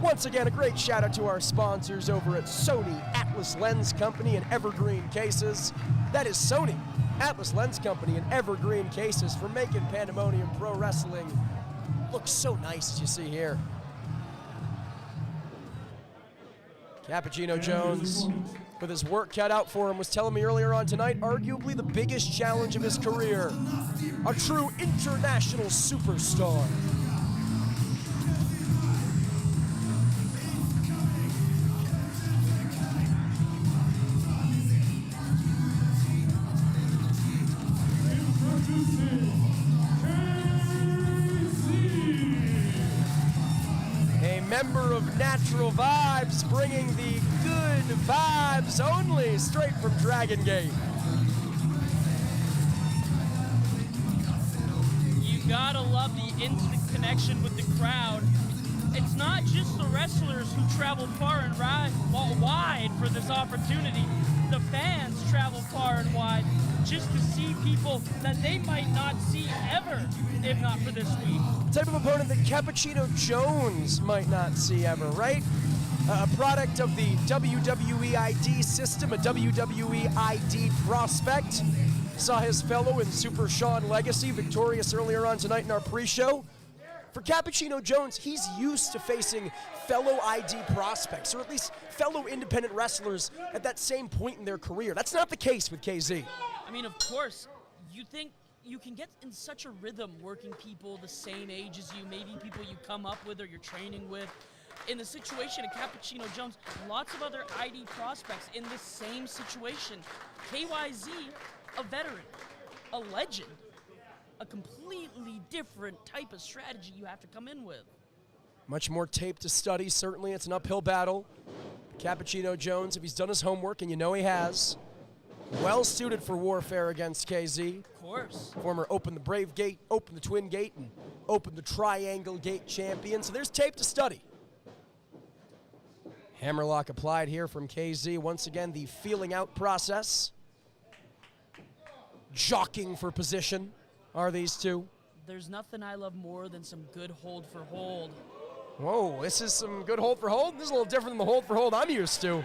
Once again, a great shout out to our sponsors over at Sony Atlas Lens Company and Evergreen Cases. That is Sony Atlas Lens Company and Evergreen Cases for making Pandemonium Pro Wrestling look so nice, as you see here. Cappuccino Jones, with his work cut out for him, was telling me earlier on tonight, arguably the biggest challenge of his career. A true international superstar. A member of Natural Vibes, bringing the good vibes only, straight from Dragon Gate. You gotta love the instant connection with the crowd. It's not just the wrestlers who travel far and wide for this opportunity. The fans travel far and wide just to see people that they might not see ever, if not for this week. Type of opponent that Cappuccino Jones might not see ever, right? A product of the WWE ID system, a WWE ID prospect. Saw his fellow in Super Sean Legacy victorious earlier on tonight in our pre-show. For Cappuccino Jones, he's used to facing fellow ID prospects, or at least fellow independent wrestlers at that same point in their career. That's not the case with KZ. I mean, of course, you think you can get in such a rhythm working people the same age as you, maybe people you come up with or you're training with. In the situation of Cappuccino Jones, lots of other ID prospects in the same situation. KYZ, a veteran, a legend, a completely different type of strategy you have to come in with. Much more tape to study. Certainly, it's an uphill battle. Cappuccino Jones, if he's done his homework, and you know he has, well suited for warfare against KZ. Of course. Former Open the Brave Gate, Open the Twin Gate, and Open the Triangle Gate champion. So there's tape to study. Hammerlock applied here from KZ. Once again, the feeling out process. jockeying for position are these two. There's nothing I love more than some good hold for hold. Whoa, this is some good hold for hold. This is a little different than the hold for hold I'm used to.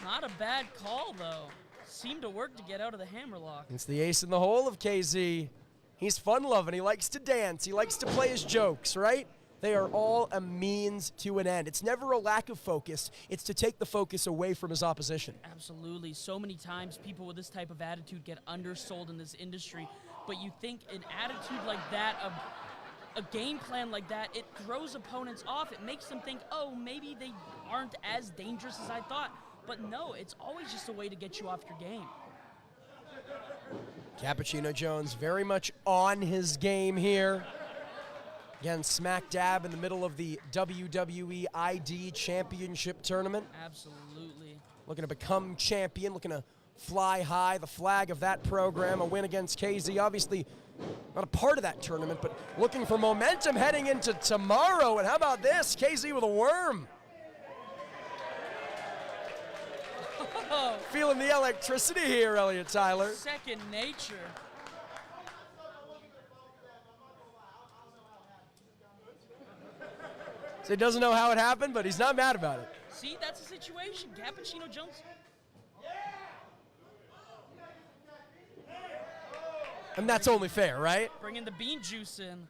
Not a bad call, though. Seemed to work to get out of the hammerlock. It's the ace in the hole of KZ. He's fun-loving. He likes to dance. He likes to play his jokes, right? They are all a means to an end. It's never a lack of focus. It's to take the focus away from his opposition. Absolutely. So many times people with this type of attitude get undersold in this industry. But you think an attitude like that, a game plan like that, it throws opponents off. It makes them think, oh, maybe they aren't as dangerous as I thought. But no, it's always just a way to get you off your game. Cappuccino Jones very much on his game here. Again, smack dab in the middle of the WWE ID Championship Tournament. Absolutely. Looking to become champion, looking to fly high, the flag of that program, a win against KZ. Obviously not a part of that tournament, but looking for momentum heading into tomorrow. And how about this? KZ with a worm. Feeling the electricity here, Elliot Tyler. Second nature. So he doesn't know how it happened, but he's not mad about it. See, that's the situation. Cappuccino Jones. And that's only fair, right? Bringing the bean juice in.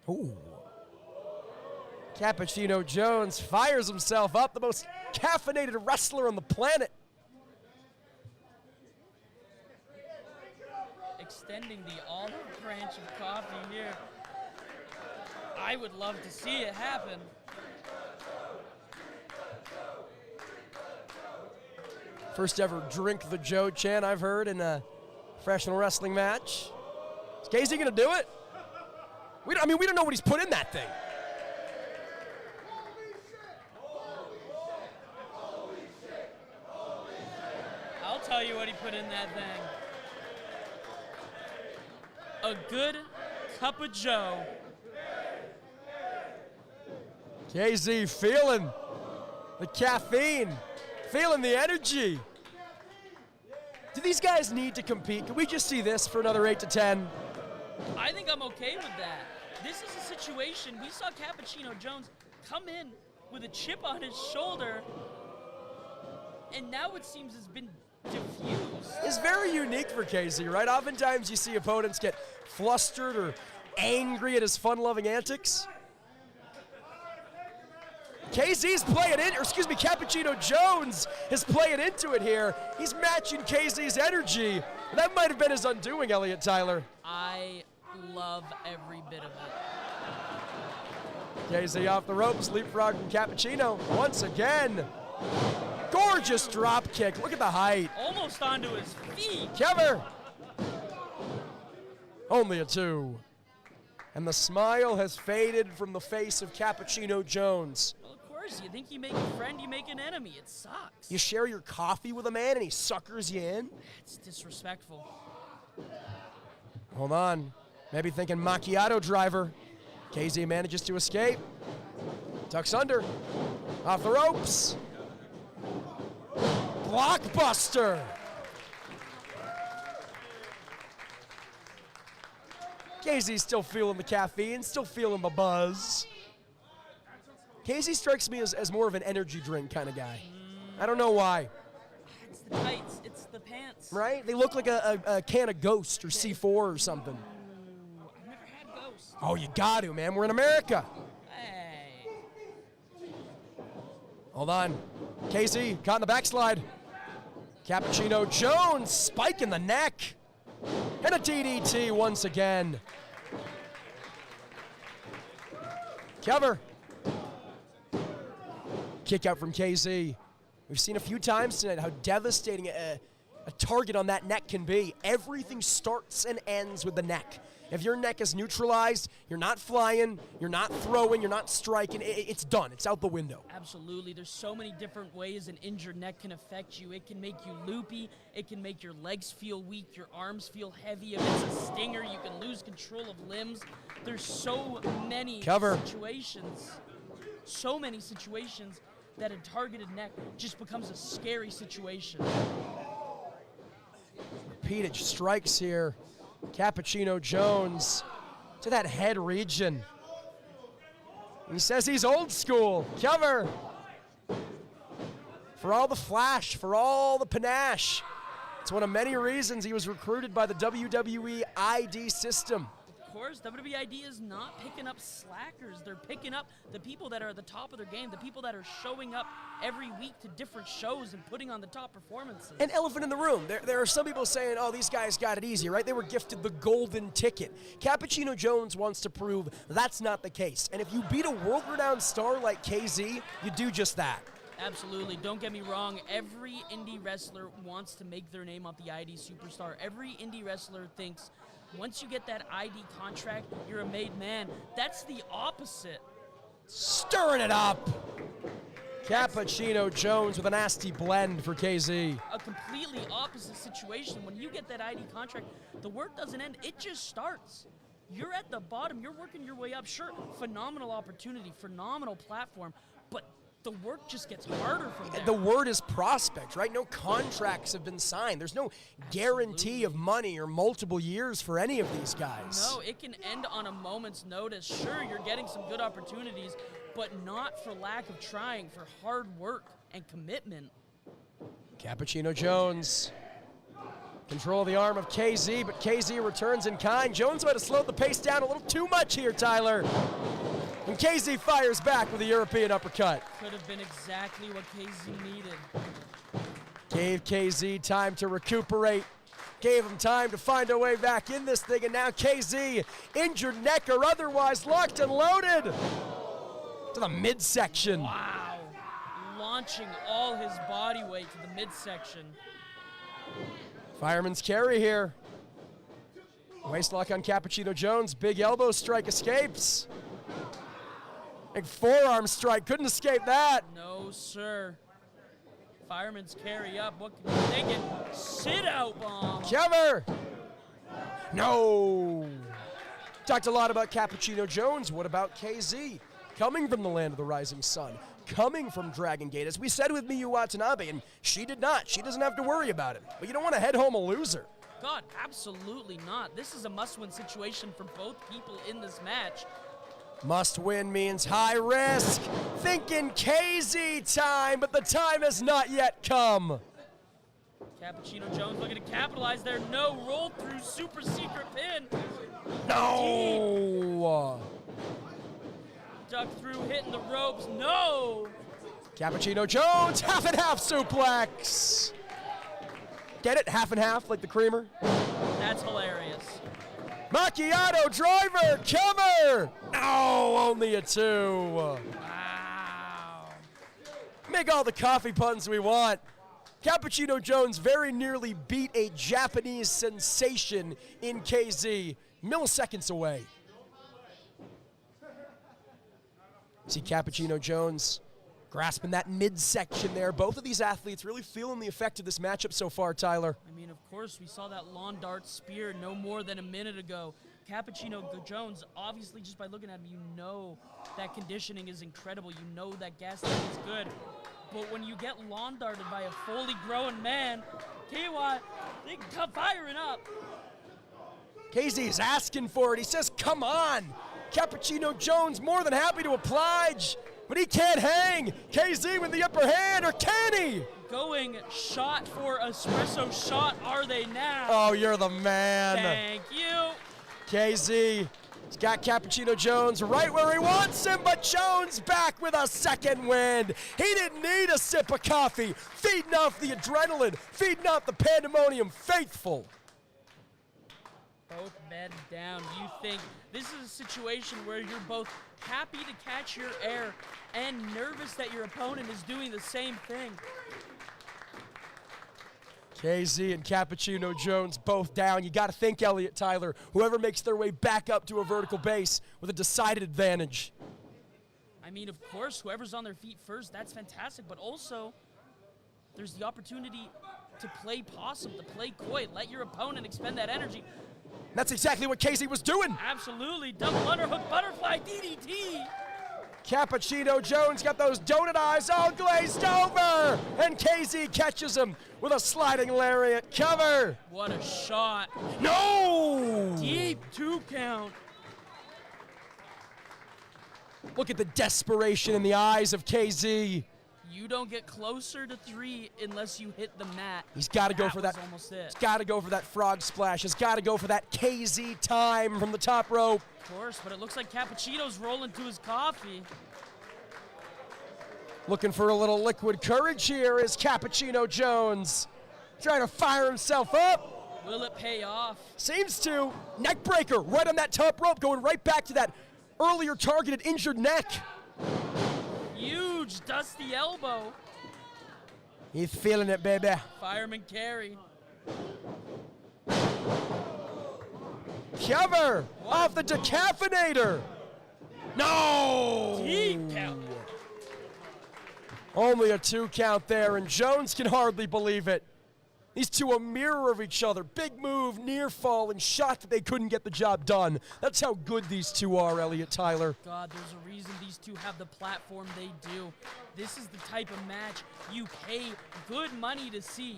Ooh. Cappuccino Jones fires himself up, the most caffeinated wrestler on the planet. Extending the olive branch of coffee here. I would love to see it happen. First ever drink the Joe chant I've heard in a professional wrestling match. Is Casey gonna do it? We don't know what he's put in that thing. I'll tell you what he put in that thing. A good cup of Joe. KZ feeling the caffeine, feeling the energy. Do these guys need to compete? Can we just see this for another 8 to 10? I think I'm okay with that. This is a situation, we saw Cappuccino Jones come in with a chip on his shoulder, and now it seems has been diffused. It's very unique for KZ, right? Oftentimes you see opponents get flustered or angry at his fun-loving antics. Cappuccino Jones is playing into it here. He's matching KZ's energy. That might have been his undoing, Elliot Tyler. I love every bit of it. KZ off the ropes, leapfrog from Cappuccino once again. Gorgeous drop kick. Look at the height. Almost onto his feet. Cover. Only a 2. And the smile has faded from the face of Cappuccino Jones. Well, of course, you think you make a friend, you make an enemy. It sucks. You share your coffee with a man and he suckers you in? It's disrespectful. Hold on. Maybe thinking macchiato driver. KZ manages to escape. Tucks under. Off the ropes. Blockbuster. KZ's still feeling the caffeine, still feeling the buzz. KZ strikes me as more of an energy drink kind of guy. I don't know why. It's the tights, it's the pants. Right? They look like a can of Ghost or C4 or something. I've never had Ghost. Oh, you got to, man. We're in America. Hey. Hold on. KZ caught in the backslide. Cappuccino Jones spike in the neck. And a DDT once again. Cover. Kick out from KZ. We've seen a few times tonight how devastating a target on that neck can be. Everything starts and ends with the neck. If your neck is neutralized, you're not flying, you're not throwing, you're not striking, it's done. It's out the window. Absolutely. There's so many different ways an injured neck can affect you. It can make you loopy. It can make your legs feel weak, your arms feel heavy. If it's a stinger, you can lose control of limbs. There's so many situations. So many situations that a targeted neck just becomes a scary situation. Repeated strikes here. Cappuccino Jones to that head region. He says he's old school. Cover. For all the flash, for all the panache. It's one of many reasons he was recruited by the WWE ID system. Of course, WWE ID is not picking up slackers. They're picking up the people that are at the top of their game, the people that are showing up every week to different shows and putting on the top performances. An elephant in the room. There are some people saying, oh, these guys got it easy, right? They were gifted the golden ticket. Cappuccino Jones wants to prove that's not the case. And if you beat a world-renowned star like KZ, you do just that. Absolutely. Don't get me wrong. Every indie wrestler wants to make their name off the ID superstar. Every indie wrestler thinks once you get that ID contract, you're a made man. That's the opposite. Stirring it up. Cappuccino Jones with a nasty blend for KZ. A completely opposite situation. When you get that ID contract, the work doesn't end. It just starts. You're at the bottom. You're working your way up. Sure, phenomenal opportunity, phenomenal platform, but the work just gets harder from there. The word is prospect, right? No contracts have been signed. There's no guarantee of money or multiple years for any of these guys. No, it can end on a moment's notice. Sure, you're getting some good opportunities, but not for lack of trying, for hard work and commitment. Cappuccino Jones. Control the arm of KZ, but KZ returns in kind. Jones might have slowed the pace down a little too much here, Tyler. And KZ fires back with a European uppercut. Could have been exactly what KZ needed. Gave KZ time to recuperate. Gave him time to find a way back in this thing. And now KZ, injured neck or otherwise, locked and loaded to the midsection. Wow. Launching all his body weight to the midsection. Fireman's carry here. Waist lock on Cappuccino Jones. Big elbow strike escapes. Big forearm strike, couldn't escape that. No, sir. Fireman's carry up. What can you think? Sit out bomb. Cover. No. Talked a lot about Cappuccino Jones. What about KZ? Coming from the land of the rising sun. Coming from Dragon Gate. As we said with Miyu Watanabe, and she did not. She doesn't have to worry about it. But you don't want to head home a loser. God, absolutely not. This is a must-win situation for both people in this match. Must win means high risk. Thinking KZ time, but the time has not yet come. Cappuccino Jones looking to capitalize there. No, roll through super secret pin. No. Duck through, hitting the ropes. No. Cappuccino Jones, half and half suplex. Get it? Half and half, like the creamer? That's hilarious. Macchiato driver, cover! No, only a 2. Wow. Make all the coffee puns we want. Cappuccino Jones very nearly beat a Japanese sensation in KZ, milliseconds away. See Cappuccino Jones grasping that midsection there. Both of these athletes really feeling the effect of this matchup so far, Tyler. I mean, of course, we saw that lawn dart spear no more than a minute ago. Cappuccino Jones, obviously, just by looking at him, you know that conditioning is incredible. You know that gas tank is good. But when you get lawn darted by a fully grown man, tell you what, they come firing up. KZ is asking for it. He says, come on. Cappuccino Jones more than happy to oblige, but he can't hang. KZ with the upper hand, or can he? Going shot for espresso shot, are they now? Oh, you're the man. Thank you. KZ has got Cappuccino Jones right where he wants him, but Jones back with a second wind. He didn't need a sip of coffee. Feeding off the adrenaline, feeding off the Pandemonium faithful. Both men down. You think this is a situation where you're both happy to catch your air and nervous that your opponent is doing the same thing. KZ and Cappuccino Jones both down. You got to think, Elliott Tyler, whoever makes their way back up to a vertical base with a decided advantage. I mean, of course, whoever's on their feet first, that's fantastic. But also, there's the opportunity to play possum, to play coy. Let your opponent expend that energy. That's exactly what KZ was doing. Absolutely. Double underhook butterfly DDT. Cappuccino Jones got those donut eyes all glazed over, and KZ catches him with a sliding lariat. Cover. What a shot. No! Deep 2 count. Look at the desperation in the eyes of KZ. You don't get closer to 3 unless you hit the mat. He's got to go for that. Was almost it. He's got to go for that frog splash. He's got to go for that KZ time from the top rope. Of course, but it looks like Cappuccino's rolling to his coffee. Looking for a little liquid courage here is Cappuccino Jones. Trying to fire himself up. Will it pay off? Seems to. Neck breaker right on that top rope, going right back to that earlier targeted injured neck. Huge dusty elbow. He's feeling it, baby. Fireman carry. Cover off the decaffeinator. No! Deep count. Only a 2 count there, and Jones can hardly believe it. These two a mirror of each other. Big move, near fall, and shocked that they couldn't get the job done. That's how good these two are, Elliot Tyler. God, there's a reason these two have the platform they do. This is the type of match you pay good money to see.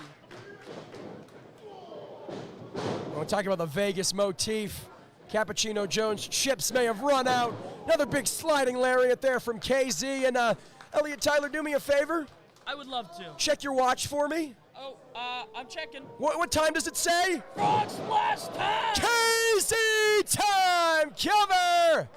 We're talking about the Vegas motif. Cappuccino Jones' chips may have run out. Another big sliding lariat there from KZ. And Elliot Tyler, do me a favor. I would love to. Check your watch for me. Oh, I'm checking. What time does it say? Frog splash time! KZ time! Cover!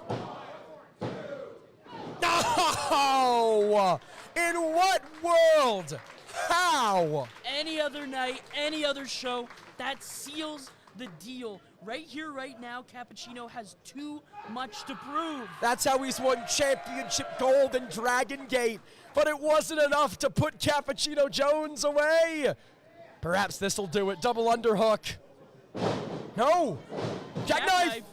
No! In what world? How? Any other night, any other show, that seals the deal. Right here, right now, Cappuccino has too much to prove. That's how he's won championship gold in Dragon Gate. But it wasn't enough to put Cappuccino Jones away. Perhaps this'll do it. Double underhook. No. Jackknife.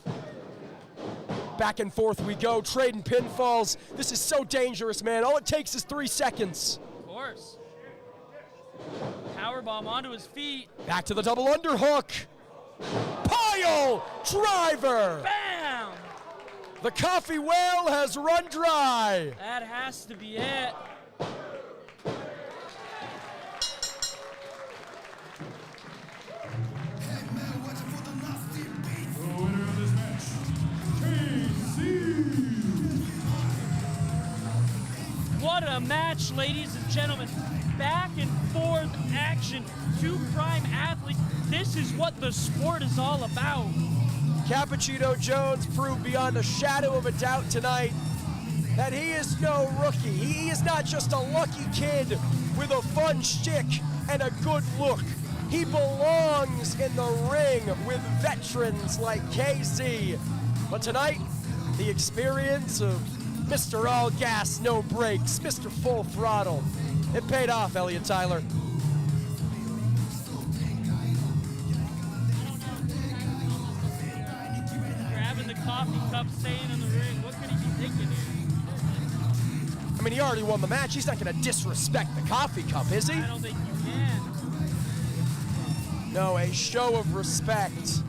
Back and forth we go, trading pinfalls. This is so dangerous, man. All it takes is 3 seconds. Of course. Powerbomb onto his feet. Back to the double underhook. Pile driver. Bam! The coffee well has run dry. That has to be it. The winner of this match, KC. What a match, ladies and gentlemen. Back and forth action. 2 prime athletes. This is what the sport is all about. Cappuccino Jones proved beyond a shadow of a doubt tonight that he is no rookie. He is not just a lucky kid with a fun shtick and a good look. He belongs in the ring with veterans like KZ. But tonight, the experience of Mr. All Gas, No Brakes, Mr. Full Throttle, it paid off, Elliot Tyler. Grabbing the coffee cup, staying in the ring. What could he be thinking here? I mean, he already won the match. He's not going to disrespect the coffee cup, is he? I don't think you can. No, a show of respect.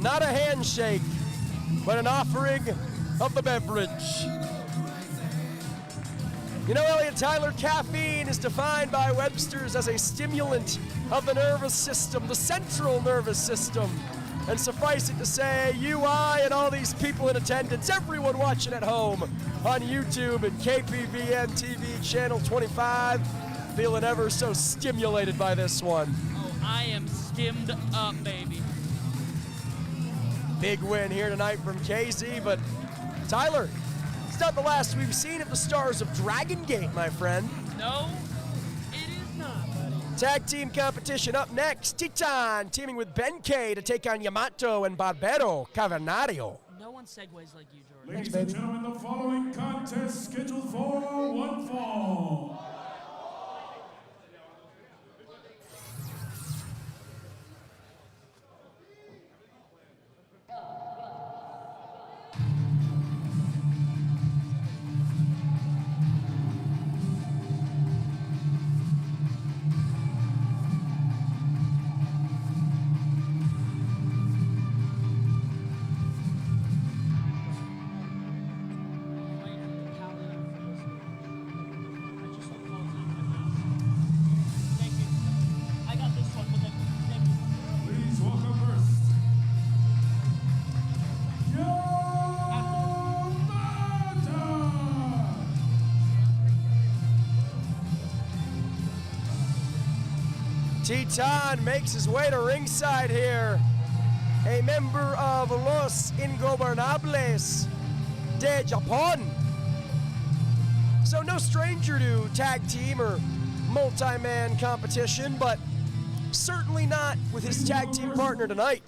Not a handshake, but an offering of the beverage. You know, Elliot Tyler, caffeine is defined by Webster's as a stimulant of the nervous system, the central nervous system. And suffice it to say, you, I, and all these people in attendance, everyone watching at home on YouTube and KPVN TV channel 25, feeling ever so stimulated by this one. Oh, I am stimmed up, baby. Big win here tonight from KZ, but Tyler, it's not the last we've seen of the stars of Dragon Gate, my friend. No, it is not, buddy. Tag team competition up next. Titan teaming with Ben K to take on Yamato and Barbero Cavernario. No one segues like you, Jordan. Ladies and gentlemen, the following contest scheduled for one fall. Titan makes his way to ringside here. A member of Los Ingobernables de Japón. So no stranger to tag team or multi-man competition, but certainly not with his tag team partner tonight.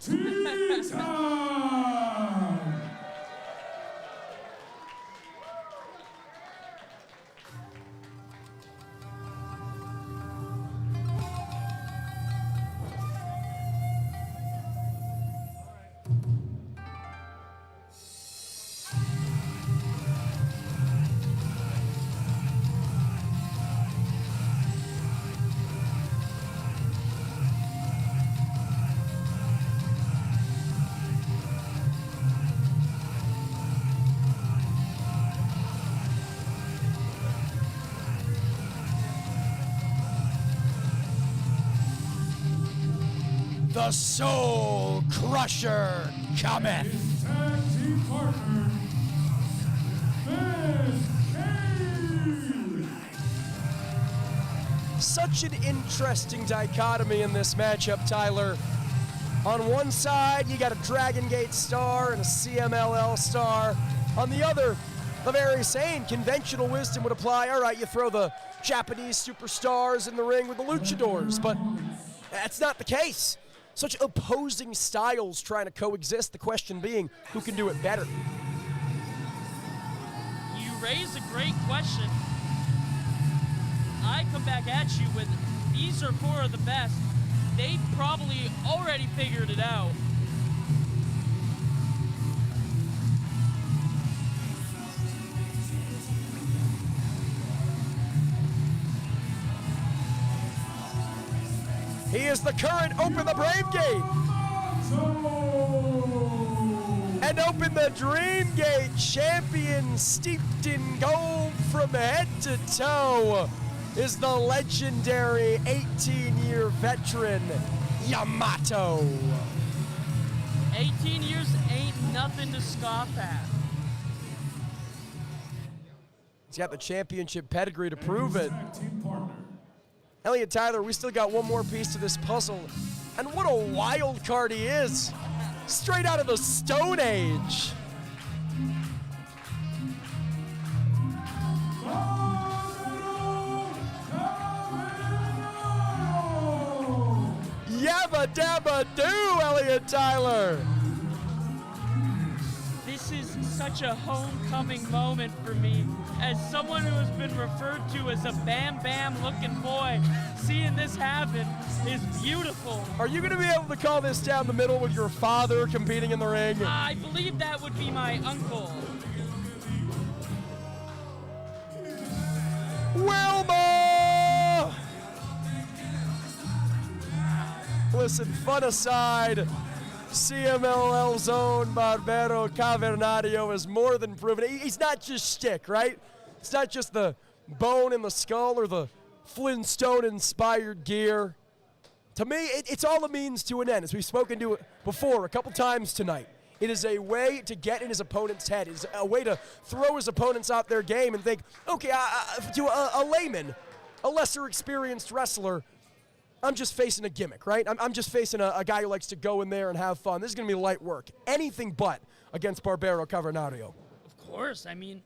The Soul Crusher cometh. His tag team partner, Such an interesting dichotomy in this matchup, Tyler. On one side, you got a Dragon Gate star and a CMLL star. On the other, the very same conventional wisdom would apply. All right, you throw the Japanese superstars in the ring with the luchadors, but that's not the case. Such opposing styles trying to coexist, the question being, who can do it better? You raise a great question. I come back at you with, these are four of the best. They probably already figured it out. He is the current Open the Brave Gate. And Open the Dream Gate champion, steeped in gold from head to toe, is the legendary 18-year veteran, Yamato. 18 years ain't nothing to scoff at. He's got the championship pedigree to prove it. tag team partner, Elliot Tyler, we still got one more piece to this puzzle. And what a wild card he is. Straight out of the Stone Age. Yabba dabba doo, Elliot Tyler. This is such a homecoming moment for me. As someone who has been referred to as a Bam Bam looking boy, seeing this happen is beautiful. Are you going to be able to call this down the middle with your father competing in the ring? I believe that would be my uncle. Wilma! Listen, fun aside, CMLL's own Barbero Cavernario is more than proven. He's not just shtick, right? It's not just the bone in the skull or the Flintstone-inspired gear. To me, it's all a means to an end, as we've spoken to it before a couple times tonight. It is a way to get in his opponent's head. It is a way to throw his opponents out their game and think, okay, to a layman, a lesser experienced wrestler, I'm just facing a gimmick, right? I'm just facing a guy who likes to go in there and have fun. This is going to be light work. Anything but against Barbero Cavernario. Of course, I mean,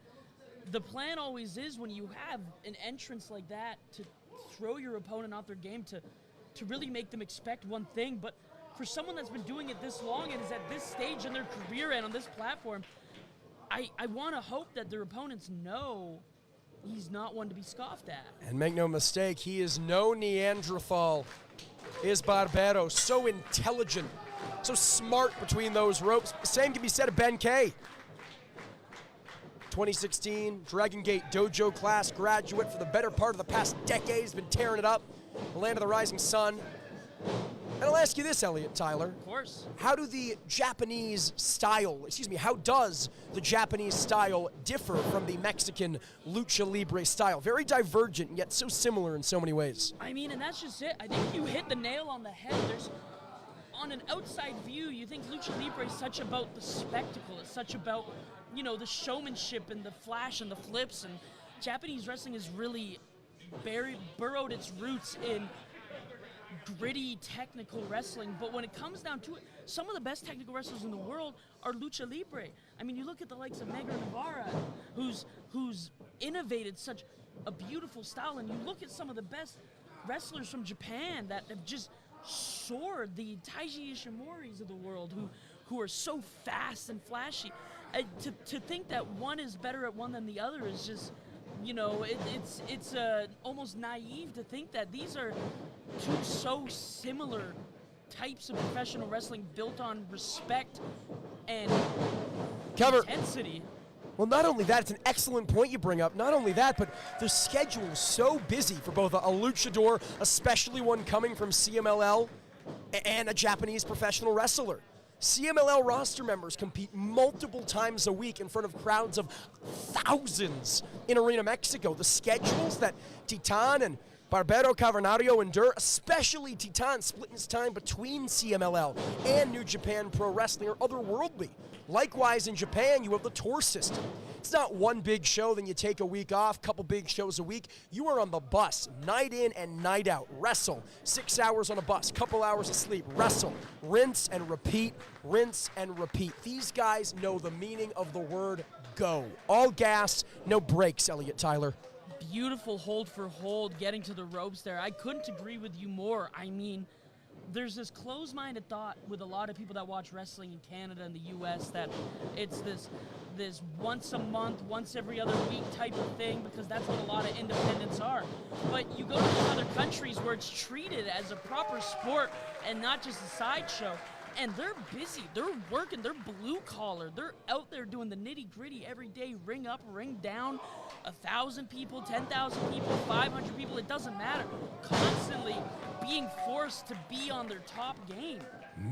the plan always is when you have an entrance like that to throw your opponent out their game, to really make them expect one thing. But for someone that's been doing it this long and is at this stage in their career and on this platform, I want to hope that their opponents know he's not one to be scoffed at. And make no mistake, he is no Neanderthal, is Barbero. So intelligent, so smart between those ropes. Same can be said of Ben Kay. 2016 Dragon Gate Dojo class graduate for the better part of the past decade. He's been tearing it up. The land of the rising sun. And I'll ask you this, Elliot Tyler. Of course. How does the Japanese style differ from the Mexican lucha libre style? Very divergent, yet so similar in so many ways. I mean, and that's just it. I think you hit the nail on the head. There's, on an outside view, you think lucha libre is such about the spectacle. It's such about, the showmanship and the flash and the flips. And Japanese wrestling has really burrowed its roots in gritty, technical wrestling. But when it comes down to it, some of the best technical wrestlers in the world are lucha libre. I mean, you look at the likes of Mega Navarra, who's innovated such a beautiful style, and you look at some of the best wrestlers from Japan that have just soared, the Taiji Ishimoris of the world, who are so fast and flashy. To think that one is better at one than the other is just, it's almost naive to think that these are two so similar types of professional wrestling built on respect and intensity. Well, not only that, it's an excellent point you bring up. Not only that, but the schedule is so busy for both a luchador, especially one coming from CMLL, and a Japanese professional wrestler. CMLL roster members compete multiple times a week in front of crowds of thousands in Arena Mexico. The schedules that Titan and Barbero Cavernario endure, especially Titan splitting his time between CMLL and New Japan Pro Wrestling, are otherworldly. Likewise, in Japan, you have the tour system. It's not one big show, then you take a week off, couple big shows a week. You are on the bus, night in and night out. Wrestle, 6 hours on a bus, couple hours of sleep. Wrestle, rinse and repeat, rinse and repeat. These guys know the meaning of the word go. All gas, no brakes, Elliot Tyler. Beautiful hold for hold, getting to the ropes there. I couldn't agree with you more. I mean, there's this closed-minded thought with a lot of people that watch wrestling in Canada and the U.S. that it's this once a month, once every other week type of thing, because that's what a lot of independents are. But you go to these other countries where it's treated as a proper sport and not just a sideshow, and they're busy, they're working, they're blue collar, they're out there doing the nitty-gritty every day, ring up, ring down, 1,000 people, 10,000 people, 500 people, it doesn't matter. Constantly being forced to be on their top game.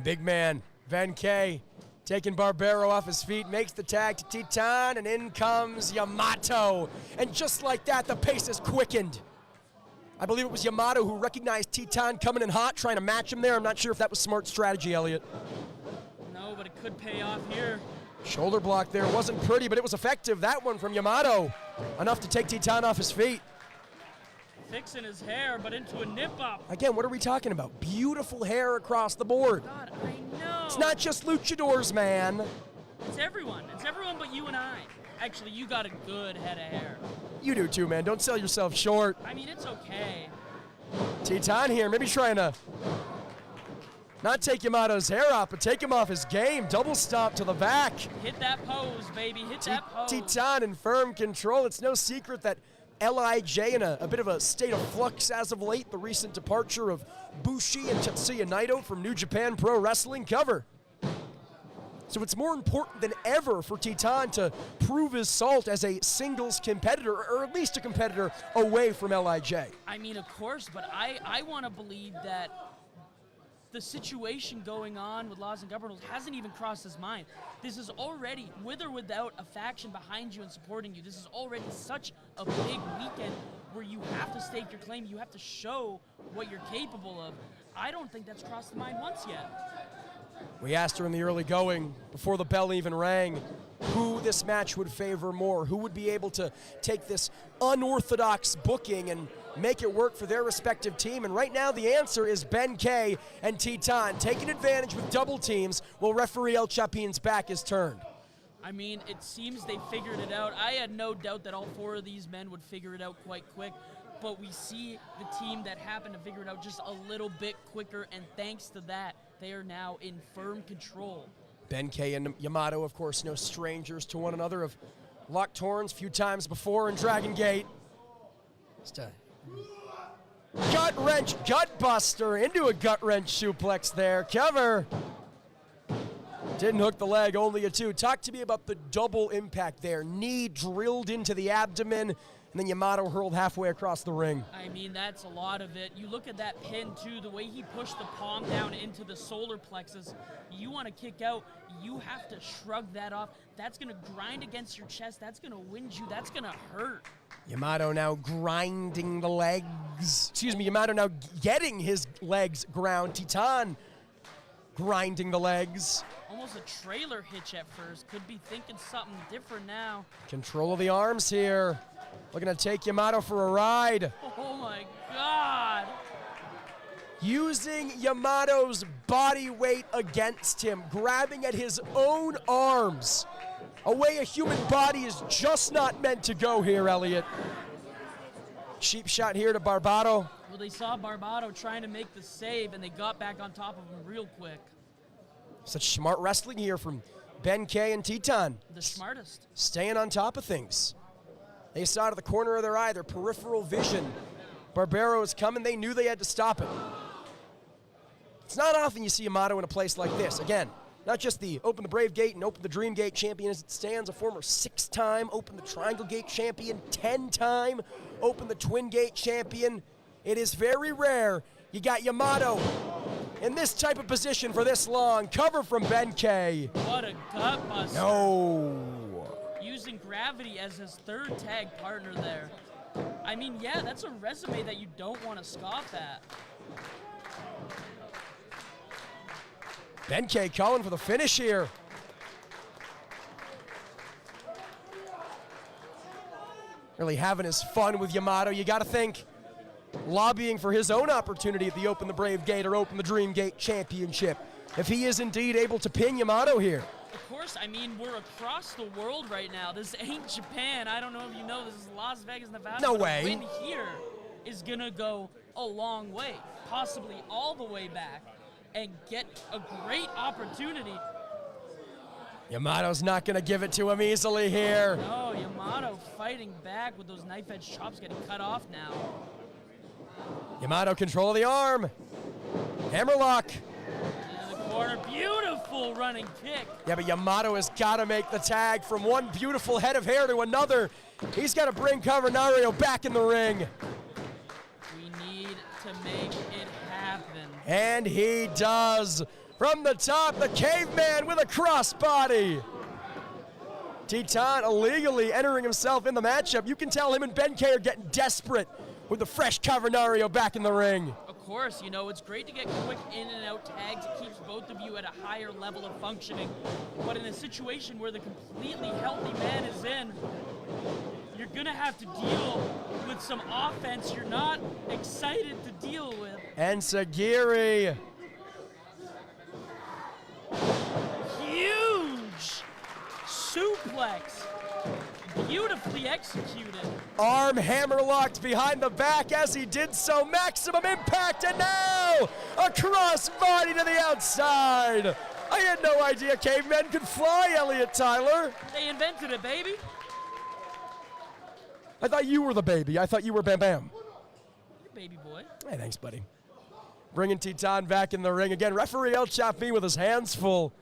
Big man, Van Kay, taking Barbero off his feet, makes the tag to Titan, and in comes Yamato. And just like that, the pace is quickened. I believe it was Yamato who recognized Titan coming in hot, trying to match him there. I'm not sure if that was smart strategy, Elliot. No, but it could pay off here. Shoulder block there, wasn't pretty, but it was effective. That one from Yamato, enough to take Titan off his feet. Fixing his hair, but into a nip-up. Again, what are we talking about? Beautiful hair across the board. God, I know. It's not just luchadors, man. It's everyone. It's everyone but you and I. Actually, you got a good head of hair. You do too, man. Don't sell yourself short. I mean, it's okay. Titan here, maybe trying to not take Yamato's hair off, but take him off his game. Double stomp to the back. Hit that pose, baby. Hit that pose. Titan in firm control. It's no secret that LIJ in a bit of a state of flux as of late. The recent departure of Bushi and Tetsuya Naito from New Japan Pro Wrestling cover. So it's more important than ever for Titan to prove his salt as a singles competitor, or at least a competitor away from LIJ. I mean, of course, but I want to believe that the situation going on with Laws and Governors hasn't even crossed his mind. This is already, with or without a faction behind you and supporting you, this is already such a big weekend where you have to stake your claim, you have to show what you're capable of. I don't think that's crossed the mind once yet. We asked her in the early going, before the bell even rang, who this match would favor more, who would be able to take this unorthodox booking and make it work for their respective team. And right now the answer is Ben K and Titan taking advantage with double teams while referee El Chapin's back is turned. I mean, it seems they figured it out. I had no doubt that all four of these men would figure it out quite quick, but we see the team that happened to figure it out just a little bit quicker, and thanks to that, they are now in firm control. Ben K and Yamato, of course, no strangers to one another, have locked horns a few times before in Dragon Gate. Just a gut wrench, gut buster into a gut wrench suplex there. Cover. Didn't hook the leg, only a two. Talk to me about the double impact there. Knee drilled into the abdomen, and then Yamato hurled halfway across the ring. I mean, that's a lot of it. You look at that pin, too, the way he pushed the palm down into the solar plexus. You want to kick out, you have to shrug that off. That's going to grind against your chest. That's going to wind you. That's going to hurt. Yamato now grinding the legs. Excuse me, Yamato now getting his legs ground. Titan grinding the legs. Almost a trailer hitch at first. Could be thinking something different now. Control of the arms here. Looking to take Yamato for a ride. Oh my God. using Yamato's body weight against him, grabbing at his own arms. A way a human body is just not meant to go here, Elliot. Cheap shot here to Barbado. Well, they saw Barbado trying to make the save, and they got back on top of him real quick. Such smart wrestling here from Ben K and Teton. The smartest. Staying on top of things. They saw out of the corner of their eye, their peripheral vision. Barbaro is coming. They knew they had to stop it. It's not often you see Yamato in a place like this. Again, not just the Open the Brave Gate and Open the Dream Gate champion as it stands, a former 6-time Open the Triangle Gate champion, 10-time Open the Twin Gate champion. It is very rare you got Yamato in this type of position for this long. Cover from Ben K. What a gut buster. No. Using gravity as his third tag partner there. I mean, yeah, that's a resume that you don't want to scoff at. Ben K calling for the finish here. Really having his fun with Yamato. You got to think lobbying for his own opportunity at the Open the Brave Gate or Open the Dream Gate Championship. If he is indeed able to pin Yamato here. Of course, I mean, we're across the world right now. This ain't Japan. I don't know if you know, this is Las Vegas, Nevada. No but way. A win here is going to go a long way, possibly all the way back, and get a great opportunity. Yamato's not going to give it to him easily here. No, Yamato fighting back with those knife-edge chops getting cut off now. Yamato control of the arm. Hammerlock. In the corner, beautiful running kick. Yeah, but Yamato has got to make the tag from one beautiful head of hair to another. He's got to bring Cavernario back in the ring. We need to make it happen. And he does. From the top, the caveman with a crossbody. Teton illegally entering himself in the matchup. You can tell him and Ben K are getting desperate with the fresh Cavernario back in the ring. Of course, you know, it's great to get quick in and out tags. It keeps both of you at a higher level of functioning. But in a situation where the completely healthy man is in, you're going to have to deal with some offense you're not excited to deal with. And Sagiri. Huge suplex. Beautifully executed. Arm hammer locked behind the back as he did so. Maximum impact, and now a crossbody to the outside. I had no idea cavemen could fly, Elliot Tyler. They invented it, baby. I thought you were the baby. I thought you were Bam Bam. You're baby boy. Hey, thanks, buddy. Bringing Teton back in the ring again. Referee El Chapi with his hands full.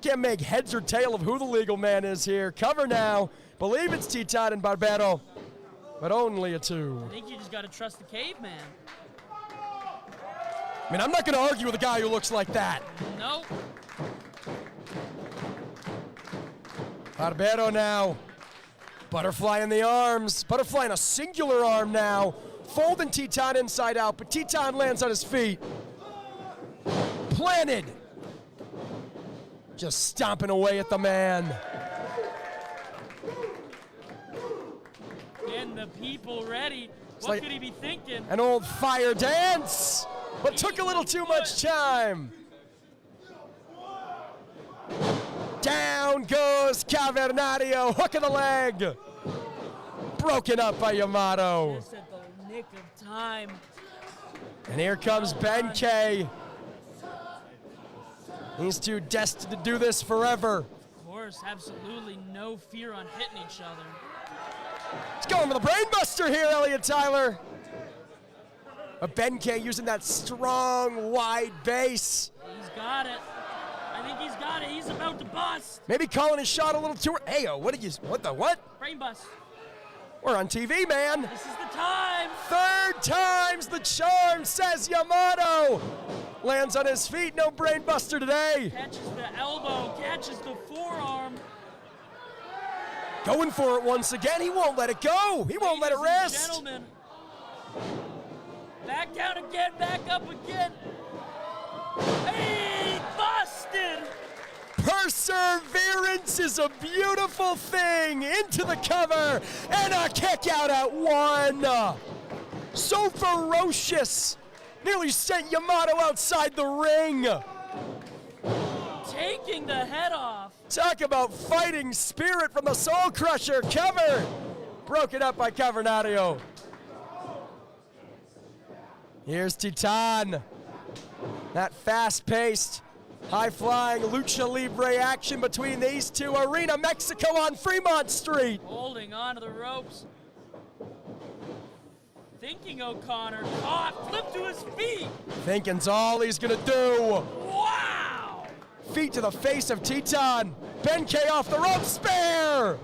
Can't make heads or tail of who the legal man is here. Cover now. Believe it's Teton and Barbado, but only a 2. I think you just got to trust the caveman. I mean, I'm not going to argue with a guy who looks like that. Nope. Barbado now. Butterfly in the arms. Butterfly in a singular arm now. Folding Teton inside out, but Teton lands on his feet. Planted. Just stomping away at the man. Getting the people ready. What like could he be thinking? An old fire dance, but took a little too much time. Down goes Cavernario, hook of the leg. Broken up by Yamato. Just at the nick of time. And here comes Ben K. These two destined to do this forever. Of course, absolutely no fear on hitting each other. He's going for the brainbuster here, Elliot Tyler. But Ben K using that strong, wide base. He's got it. I think he's got it. He's about to bust. Maybe calling his shot a little too. Hey, what? Brain bust. We're on TV, man. This is the time. Third time's the charm, says Yamato. Lands on his feet, no brainbuster today. Catches the elbow, catches the forearm. Going for it once again. He won't let it go. He won't let it Ladies and rest. Gentlemen. Back down again, back up again. Hey, busted. Perseverance is a beautiful thing. Into the cover and a kick out at 1. So ferocious Nearly sent Yamato outside the ring. Taking the head off. Talk about fighting spirit from the Soul Crusher. Cover. Broken up by Cavernario. Here's Titan. That fast-paced, high-flying lucha libre action between these two. Arena Mexico on Fremont Street. Holding on to the ropes. Thinking O'Connor. Caught. Flip to his feet. Thinking's all he's gonna do. Wow. Feet to the face of Titan. Benkei off the rope. Spare.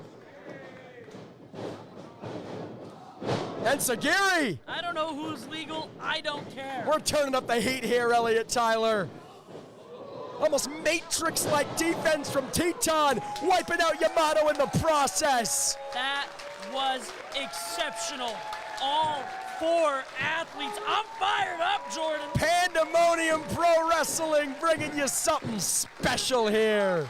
And Sagiri. I don't know who's legal. I don't care. We're turning up the heat here, Elliot Tyler. Almost Matrix-like defense from Titan, wiping out Yamato in the process. That was exceptional. All 4 athletes. I'm fired up, Jordan. Pandemonium Pro Wrestling bringing you something special here.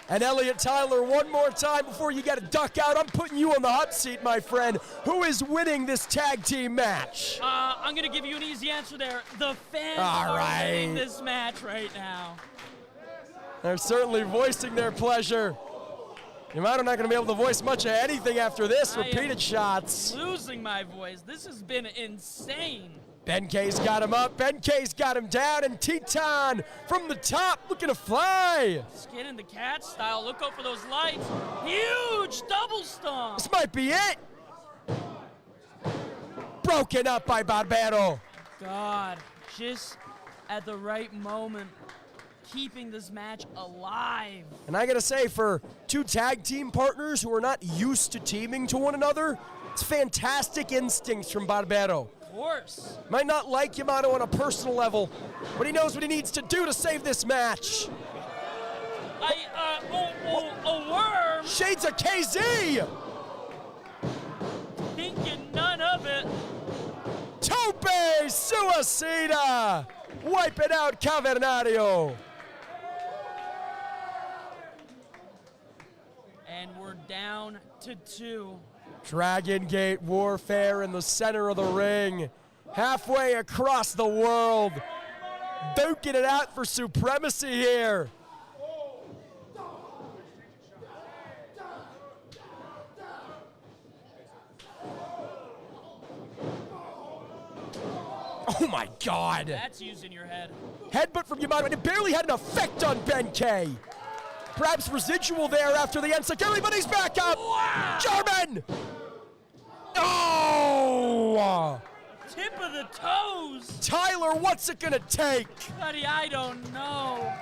And Elliot Tyler, one more time before you got to duck out, I'm putting you on the hot seat, my friend. Who is winning this tag team match? I'm going to give you an easy answer there. The fans All are right. winning this match right now. They're certainly voicing their pleasure. Yamato not going to be able to voice much of anything after this. I am Repeated shots. Losing my voice. This has been insane. Benkei's got him up, Benkei's got him down, and Titan from the top looking to fly. Skin in the cat style. Look out for those lights. Huge double stomp. This might be it. Broken up by Barbero. God, just at the right moment, keeping this match alive. And I gotta say, for two tag team partners who are not used to teaming to one another, it's fantastic instincts from Barbero. Of course. Might not like Yamato on a personal level, but he knows what he needs to do to save this match. A worm. Shades of KZ! Thinking none of it. Tope Suicida! Wiping out Cavernario. And we're down to 2. Dragon Gate warfare in the center of the ring. Halfway across the world. Duking it out for supremacy here. Oh my God. That's using your head. Headbutt from Yamato, and it barely had an effect on Benkei. Perhaps residual there after the Ensek. Everybody's back up. Wow. German! Oh! Tip of the toes. Tyler, what's it gonna take? Buddy, I don't know.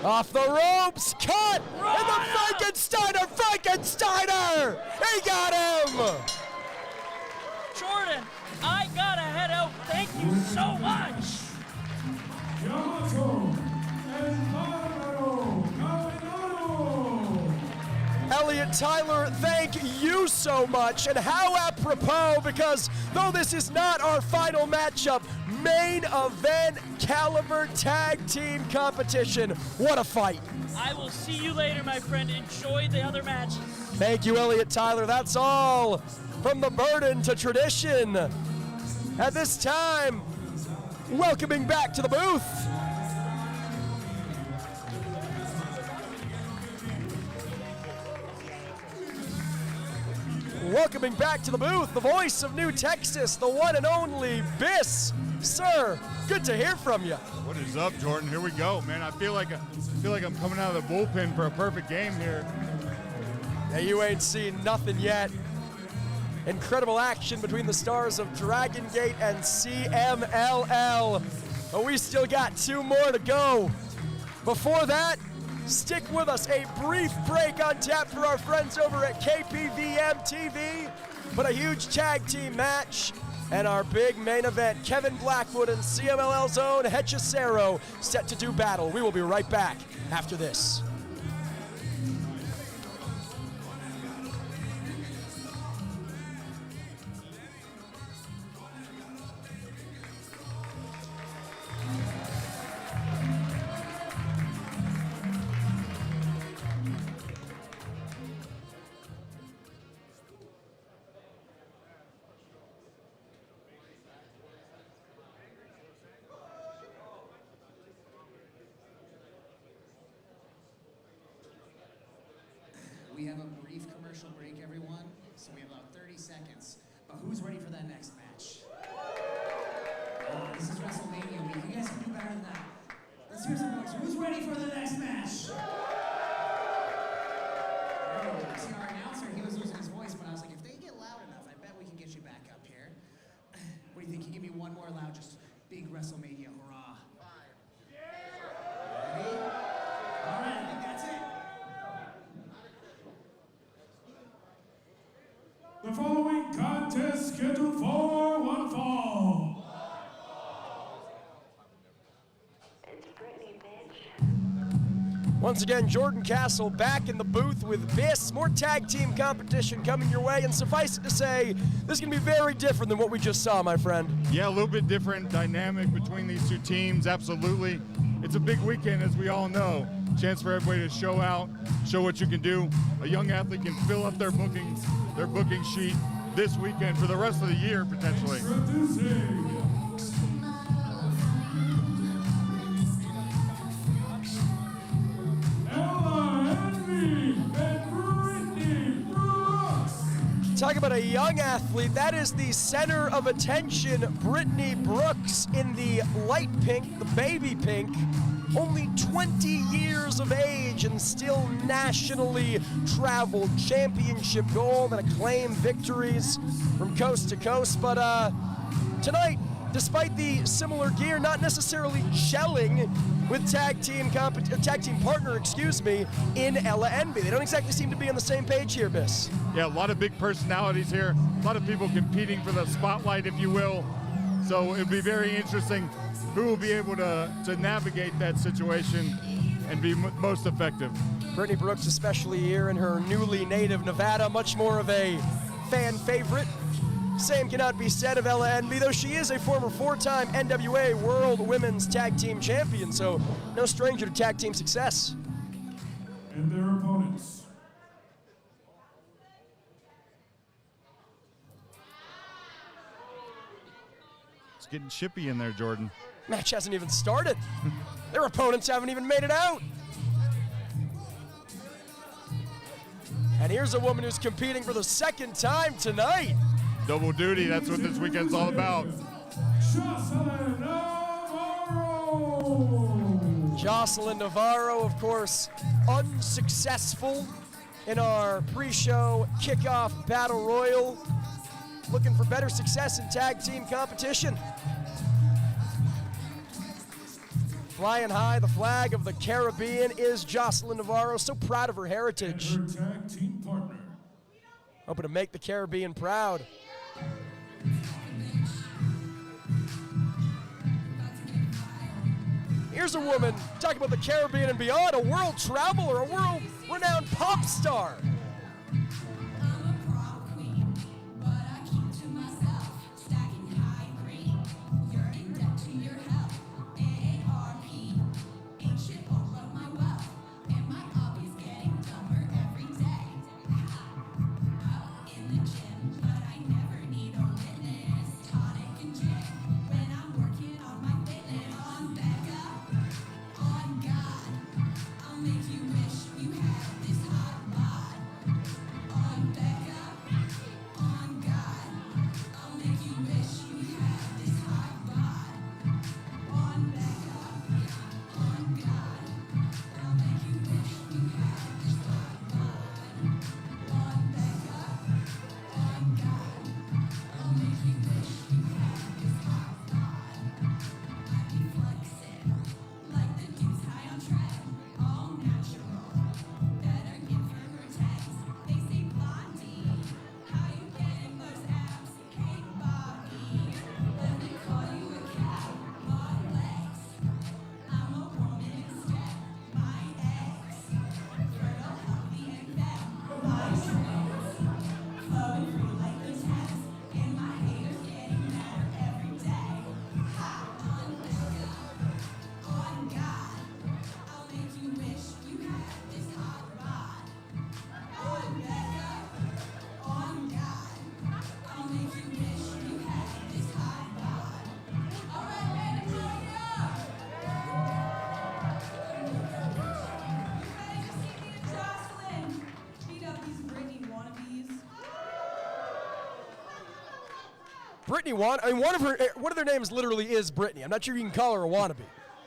Off the ropes, cut! Run And the up! Frankensteiner! He got him! Jordan, I gotta head out. Thank you so much. Yamato and Barbaro Cavernario. Elliot Tyler, thank you so much. And how apropos, because though this is not our final matchup, main event caliber tag team competition. What a fight. I will see you later, my friend. Enjoy the other matches. Thank you, Elliot Tyler. That's all from the burden to tradition. At this time, welcoming back to the booth, welcoming back to the booth, the voice of New Texas, the one and only Biss. Sir, good to hear from you. What is up, Jordan? Here we go, man. I feel like I'm coming out of the bullpen for a perfect game here. Now you ain't seen nothing yet. Incredible action between the stars of Dragon Gate and CMLL. But we still got 2 more to go. Before that, stick with us. A brief break on tap for our friends over at KPVM TV. But a huge tag team match. And our big main event, Kevin Blackwood and CMLL's own Hechicero set to do battle. We will be right back after this. We have a brief commercial break, everyone. So we have about 30 seconds. But who's ready for that next match? This is WrestleMania week. You guys can do better than that. Let's hear some noise. Who's ready for the next match? See, our announcer, he was losing his voice, but I was like, if they get loud enough, I bet we can get you back up here. What do you think? Can you give me one more loud, just big WrestleMania hurrah? Ready? All right, I think that's it. The following contest scheduled for one fall. Once again, Jordan Castle back in the booth with Biss. More tag team competition coming your way, and suffice it to say, this is going to be very different than what we just saw, my friend. Yeah, a little bit different dynamic between these two teams, absolutely. It's a big weekend, as we all know. Chance for everybody to show out, show what you can do. A young athlete can fill up their booking sheet this weekend for the rest of the year, potentially. Introducing Ella Envy and Brittany Brooks. Talk about a young athlete. That is the center of attention, Brittany Brooks, in the light pink, the baby pink. Only 20 years of age and still nationally traveled. Championship gold and acclaimed victories from coast to coast. But tonight, despite the similar gear, not necessarily gelling with tag team partner, in Ella Envy. They don't exactly seem to be on the same page here, Biss. Yeah, a lot of big personalities here. A lot of people competing for the spotlight, if you will. So it'd be very interesting who will be able to navigate that situation and be most effective. Brittany Brooks, especially here in her newly native Nevada, much more of a fan favorite. Same cannot be said of Ella Envy, though she is a former 4-time NWA World Women's Tag Team Champion, so no stranger to tag team success. And their opponents. It's getting chippy in there, Jordan. Match hasn't even started. Their opponents haven't even made it out. And here's a woman who's competing for the second time tonight. Double duty, that's what this weekend's all about. Jocelyn Navarro. Jocelyn Navarro, of course, unsuccessful in our pre-show kickoff battle royal. Looking for better success in tag team competition. Flying high, the flag of the Caribbean is Jocelyn Navarro. So proud of her heritage. And her tag team partner. Hoping to make the Caribbean proud. Here's a woman talking about the Caribbean and beyond, a world traveler, a world-renowned pop star. Brittany one of their names literally is Brittany. I'm not sure you can call her a wannabe.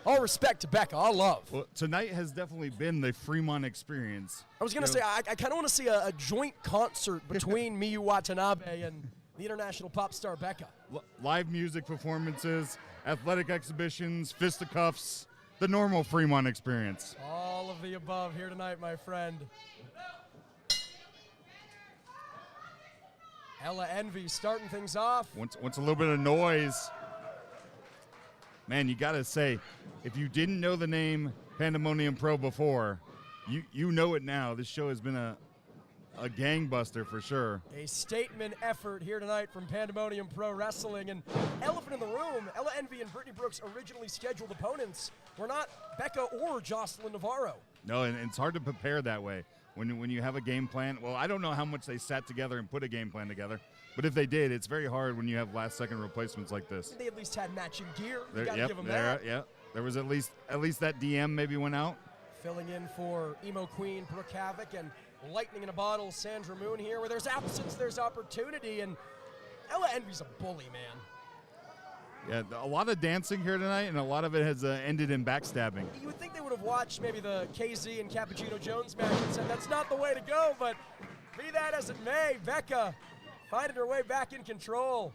All respect to Becca, all love. Well, tonight has definitely been the Fremont experience. I was going to say, I kind of want to see a joint concert between Miyu Watanabe and the international pop star Becca. Live music performances, athletic exhibitions, fisticuffs, the normal Fremont experience. All of the above here tonight, my friend. Ella Envy starting things off. Once a little bit of noise. Man, you got to say, if you didn't know the name Pandemonium Pro before, you know it now. This show has been a gangbuster for sure. A statement effort here tonight from Pandemonium Pro Wrestling. And elephant in the room, Ella Envy and Brittany Brooks' originally scheduled opponents were not Becca or Jocelyn Navarro. No, and it's hard to prepare that way. When you have a game plan, well, I don't know how much they sat together and put a game plan together, but if they did, it's very hard when you have last-second replacements like this. They at least had matching gear. You gotta give them that. that. Yeah, there was at least that DM maybe went out. Filling in for Emo Queen, Brooke Havoc, and lightning in a bottle, Sandra Moon here. Where there's absence, there's opportunity, and Ella Envy's a bully, man. Yeah, a lot of dancing here tonight, and a lot of it has ended in backstabbing. You would think they would have watched maybe the KZ and Cappuccino Jones match and said, that's not the way to go, but be that as it may, Becca finding her way back in control.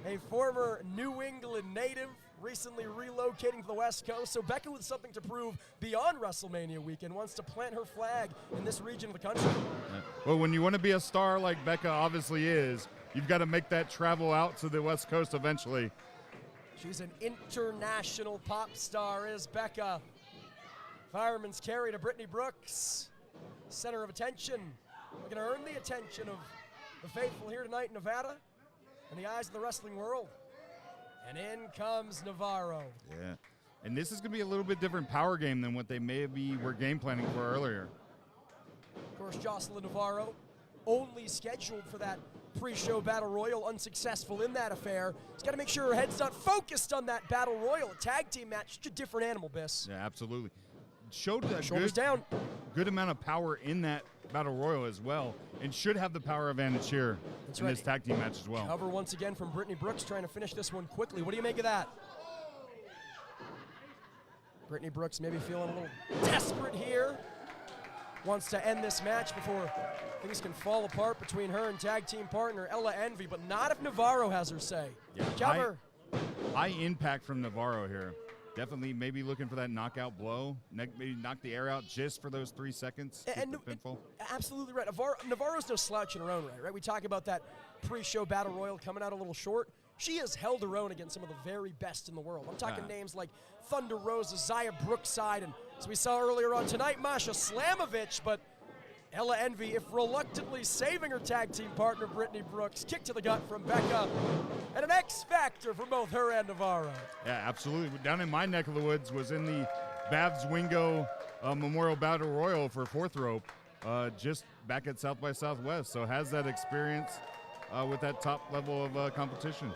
A former New England native, recently relocating to the West Coast, so Becca with something to prove beyond WrestleMania weekend, wants to plant her flag in this region of the country. Well, when you want to be a star like Becca obviously is, you've got to make that travel out to the West Coast eventually. She's an international pop star, is Becca. Fireman's carry to Brittany Brooks. Center of attention. Looking to earn the attention of the faithful here tonight in Nevada and the eyes of the wrestling world. And in comes Navarro. Yeah. And this is going to be a little bit different power game than what they maybe were game planning for earlier. Of course, Jocelyn Navarro, only scheduled for that pre-show battle royal, unsuccessful in that affair. She's got to make sure her head's not focused on that battle royal. A tag team match, such a different animal, Biss. Yeah, absolutely. Showed a Shoulders down. Good amount of power in that battle royal as well, and should have the power advantage here in this tag team match as well. Cover once again from Brittany Brooks, trying to finish this one quickly. What do you make of that? Brittany Brooks maybe feeling a little desperate here. Wants to end this match before things can fall apart between her and tag team partner Ella Envy, but not if Navarro has her say. Yeah, Cover. High impact from Navarro here. Definitely maybe looking for that knockout blow. Maybe knock the air out just for those 3 seconds. And the pinfall. Absolutely right. Navarro's no slouch in her own right? We talk about that pre-show battle royal coming out a little short. She has held her own against some of the very best in the world. I'm talking names like Thunder Rosa, Zaya Brookside, and as we saw earlier on tonight, Masha Slamovich, but Ella Envy, if reluctantly saving her tag team partner, Brittany Brooks. Kick to the gut from Becca, and an X Factor for both her and Navarro. Yeah, absolutely. Down in my neck of the woods was in the Babs Wingo Memorial Battle Royal for fourth rope, just back at South by Southwest, so has that experience with that top level of competition.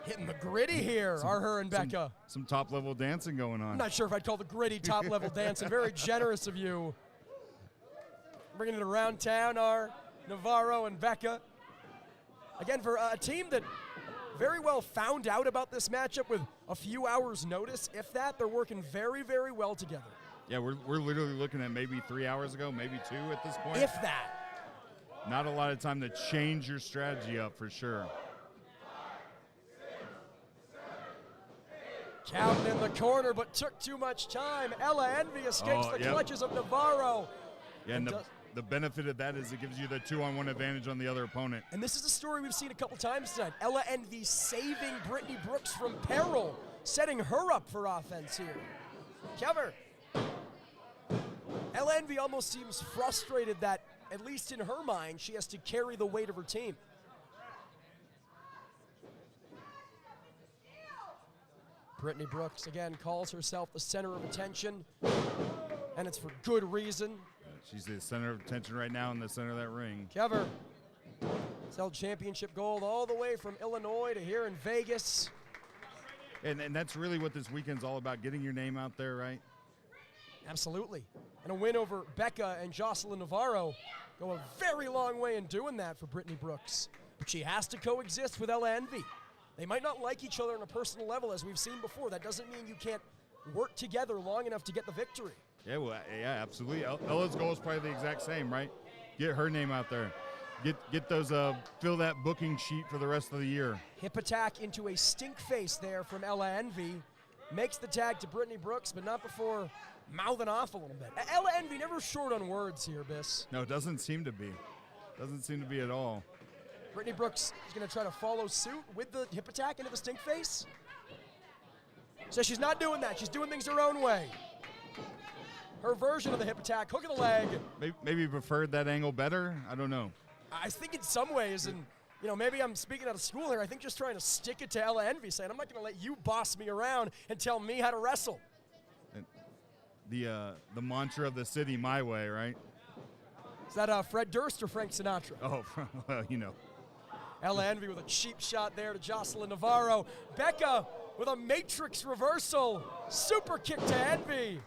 Hitting the gritty here are her and Becca. Some top level dancing going on. I'm not sure if I'd call the gritty top level dancing. Very generous of you. Bringing it around town are Navarro and Becca. Again, for a team that very well found out about this matchup with a few hours notice, if that, they're working very, very well together. Yeah, we're literally looking at maybe 3 hours ago, maybe 2 at this point. If that. Not a lot of time to change your strategy up for sure. Counting in the corner, but took too much time. Ella Envy escapes the clutches of Navarro. Yeah, and the benefit of that is it gives you the 2-on-1 advantage on the other opponent. And this is a story we've seen a couple times tonight. Ella Envy saving Brittany Brooks from peril, setting her up for offense here. Cover. Ella Envy almost seems frustrated that, at least in her mind, she has to carry the weight of her team. Brittany Brooks, again, calls herself the center of attention, and it's for good reason. She's the center of attention right now in the center of that ring. Cover. It's held championship gold all the way from Illinois to here in Vegas. And that's really what this weekend's all about, getting your name out there, right? Absolutely. And a win over Becca and Jocelyn Navarro go a very long way in doing that for Brittany Brooks. but she has to coexist with Ella Envy. They might not like each other on a personal level, as we've seen before. That doesn't mean you can't work together long enough to get the victory. Yeah, well, yeah, absolutely. Ella's goal is probably the exact same, right? Get her name out there. Get those, fill that booking sheet for the rest of the year. Hip attack into a stink face there from Ella Envy. Makes the tag to Brittany Brooks, but not before mouthing off a little bit. Ella Envy never short on words here, Biss. No, it doesn't seem to be. Doesn't seem to be at all. Brittany Brooks is going to try to follow suit with the hip attack into the stink face. So she's not doing that. She's doing things her own way. Her version of the hip attack, hook of the leg. Maybe preferred that angle better. I don't know. I think in some ways, and maybe I'm speaking out of school here, I think just trying to stick it to Ella Envy, saying, I'm not going to let you boss me around and tell me how to wrestle. And the mantra of the city, my way, right? Is that Fred Durst or Frank Sinatra? Oh, well, Ella Envy with a cheap shot there to Jocelyn Navarro. Becca with a matrix reversal. Super kick to Envy.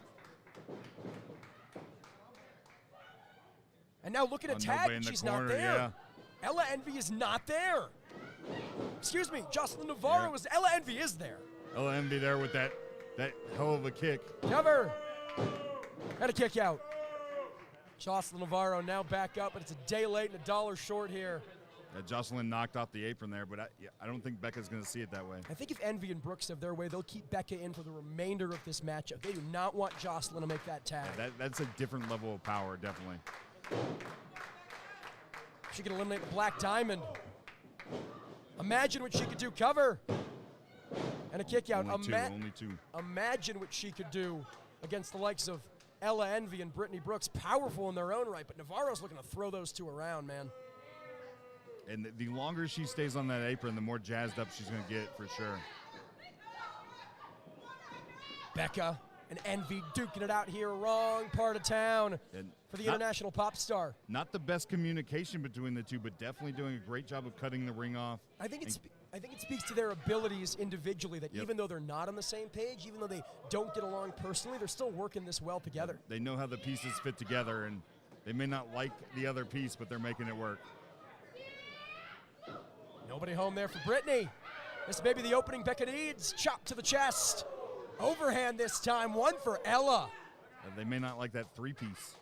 And now look at a tag, and she's not there. Yeah. Ella Envy is not there. Excuse me, Jocelyn Navarro is, Ella Envy is there. Ella Envy there with that hell of a kick. Cover. And a kick out. Jocelyn Navarro now back up, but it's a day late and $1 short here. Jocelyn knocked off the apron there, but I don't think Becca's going to see it that way. I think if Envy and Brooks have their way, they'll keep Becca in for the remainder of this matchup. They do not want Jocelyn to make that tag. Yeah, that's a different level of power, definitely. She can eliminate the Black Diamond. Imagine what she could do. Cover. And a kick out. Only two. Imagine what she could do against the likes of Ella Envy and Brittany Brooks. Powerful in their own right, but Navarro's looking to throw those two around, man. And the longer she stays on that apron, the more jazzed up she's going to get, for sure. Becca and Envy duking it out here, wrong part of town for the international pop star. Not the best communication between the two, but definitely doing a great job of cutting the ring off. I think it speaks to their abilities individually, that even though they're not on the same page, even though they don't get along personally, they're still working this well together. They know how the pieces fit together, and they may not like the other piece, but they're making it work. Nobody home there for Brittany. This may be the opening Becca needs. Chop to the chest. Overhand this time, one for Ella. They may not like that three-piece.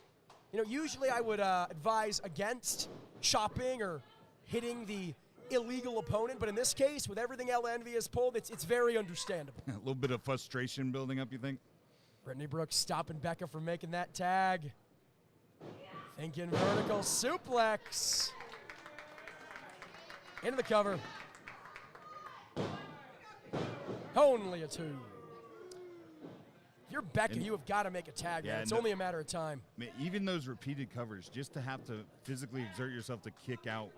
Usually I would advise against chopping or hitting the illegal opponent, but in this case, with everything Ella Envy has pulled, it's very understandable. A little bit of frustration building up, you think? Brittany Brooks stopping Becca from making that tag. Thinking vertical suplex. Into the cover. Only a 2. If you're Becca, you have got to make a tag, man. It's only a matter of time. Even those repeated covers, just to have to physically exert yourself to kick out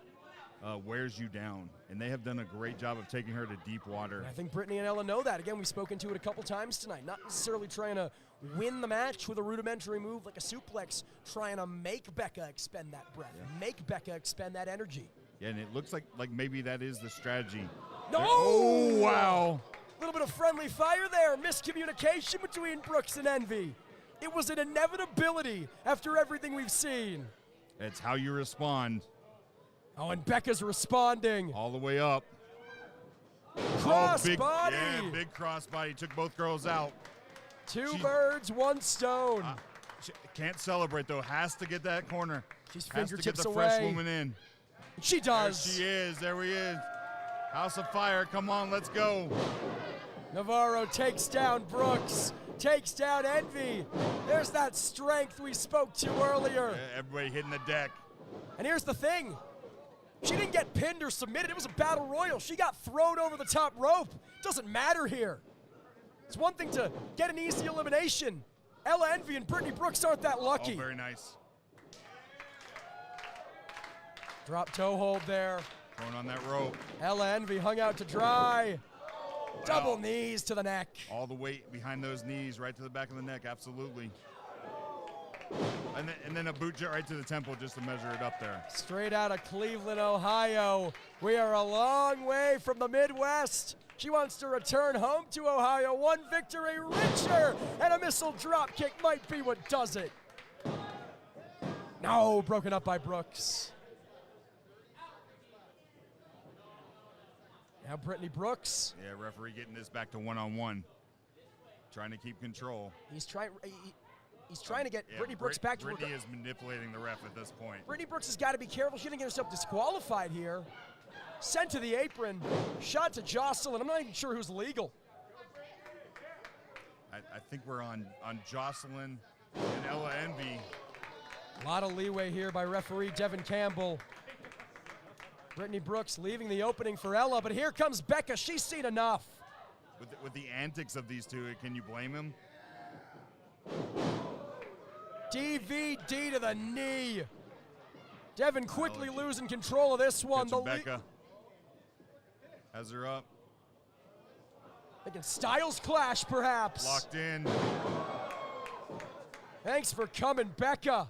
wears you down. And they have done a great job of taking her to deep water. And I think Brittany and Ella know that. Again, we've spoken to it a couple times tonight. Not necessarily trying to win the match with a rudimentary move like a suplex, trying to make Becca expend that breath, make Becca expend that energy. Yeah, and it looks like maybe that is the strategy. No! Oh, wow. A little bit of friendly fire there. Miscommunication between Brooks and Envy. It was an inevitability after everything we've seen. It's how you respond. Oh, and Becca's responding. All the way up. Cross big, body. Yeah, big cross body. Took both girls out. Two birds, one stone. Can't celebrate, though. Has to get that corner. She's has fingertips to get the away. fresh woman in. She does. There she is. There he is. House of Fire. Come on, let's go. Navarro takes down Brooks. Takes down Envy. There's that strength we spoke to earlier. Yeah, everybody hitting the deck. And here's the thing. She didn't get pinned or submitted. It was a battle royal. She got thrown over the top rope. Doesn't matter here. It's one thing to get an easy elimination. Ella Envy and Brittany Brooks aren't that lucky. Oh, very nice. Drop toe hold there. Going on that rope. Ella Envy hung out to dry. Wow. Double knees to the neck. All the weight behind those knees, right to the back of the neck, absolutely. And then a boot jet right to the temple just to measure it up there. Straight out of Cleveland, Ohio. We are a long way from the Midwest. She wants to return home to Ohio. One victory richer, and a missile drop kick might be what does it. No, broken up by Brooks. Now Brittany Brooks. Yeah, referee getting this back to one-on-one. Trying to keep control. He's trying to get Brittany Brooks back to her. Brittany is manipulating the ref at this point. Brittany Brooks has got to be careful. She didn't get herself disqualified here. Sent to the apron. Shot to Jocelyn. I'm not even sure who's legal. I think we're on Jocelyn and Ella Envy. A lot of leeway here by referee Devin Campbell. Brittany Brooks leaving the opening for Ella, but here comes Becca. She's seen enough. With the antics of these two, can you blame him? DVD to the knee. Devin quickly losing control of this one. Becca has her up. Thinking Styles clash, perhaps. Locked in. Thanks for coming, Becca.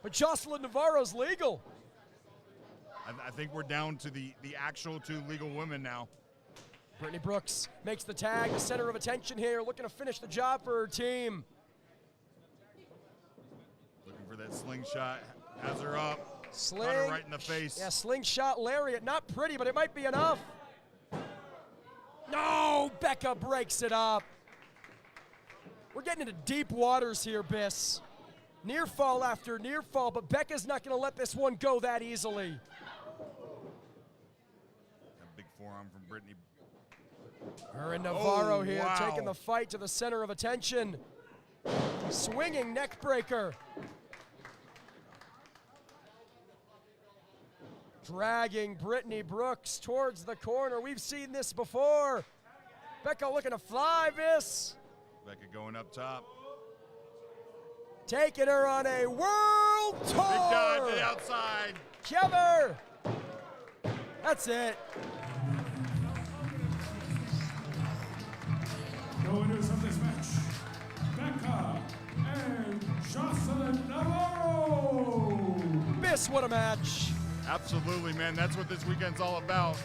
But Jocelyn Navarro's legal. I think we're down to the actual two legal women now. Brittany Brooks makes the tag, the center of attention here, looking to finish the job for her team. Looking for that slingshot. Has her up. Sling. Got her right in the face. Yeah, slingshot lariat. Not pretty, but it might be enough. No, Becca breaks it up. We're getting into deep waters here, Biss. Near fall after near fall, but Becca's not going to let this one go that easily. A big forearm from Brittany. Her and Navarro here, wow. taking the fight to the center of attention. Swinging neck breaker. Dragging Brittany Brooks towards the corner. We've seen this before. Becca looking to fly this. Becca going up top. Taking her on a world tour. Big dive to the outside. Cover. That's it. The winners of this match, Becca and Jocelyn Navarro. Biss, what a match. Absolutely, man. That's what this weekend's all about.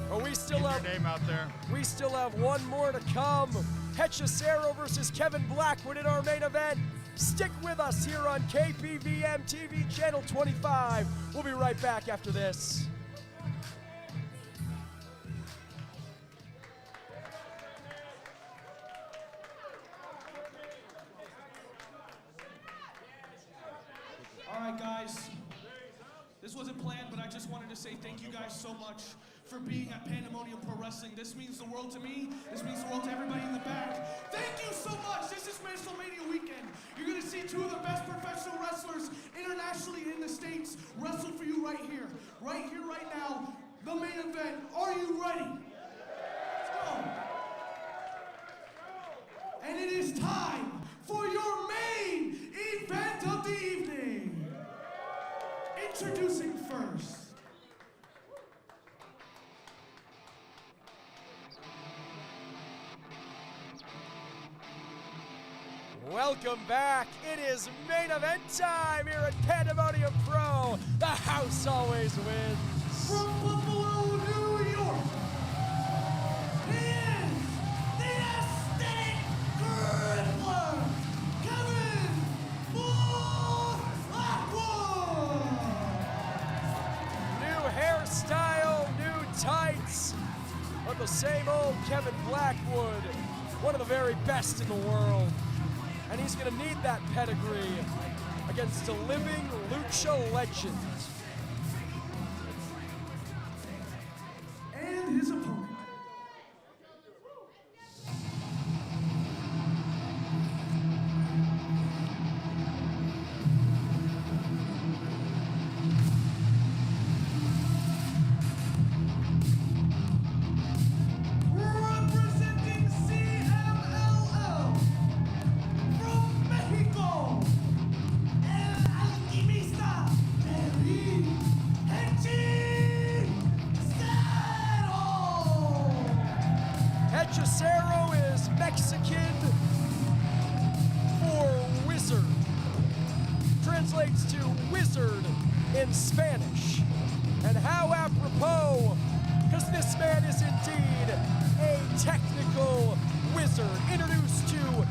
But we still Keep have your name out there. We still have one more to come. Hechicero versus Kevin Blackwood in our main event. Stick with us here on KPVM TV channel 25. We'll be right back after this. All right, guys. This wasn't planned, but I just wanted to say thank you guys so much for being at Pandemonium Pro Wrestling. This means the world to me. This means the world to everybody in the back. Thank you so much. This is WrestleMania weekend. You're going to see two of the best professional wrestlers internationally in the States wrestle for you right here, right now. The main event. Are you ready? Let's go. And it is time for your main event of the evening. Introducing first. Welcome back. It is main event time here at Pandemonium Pro. The house always wins. From Buffalo, New York, he is the aesthetic crippler, Kevin Blackwood. New hairstyle, new tights, but the same old Kevin Blackwood, one of the very best in the world. And he's gonna need that pedigree against a living lucha legend. And his opponent. Representing CMLL from Mexico, El Alquimista, Hechicero is Mexican for wizard. Translates to wizard in Spanish. And how apropos, because this man is indeed a technical wizard, introduced to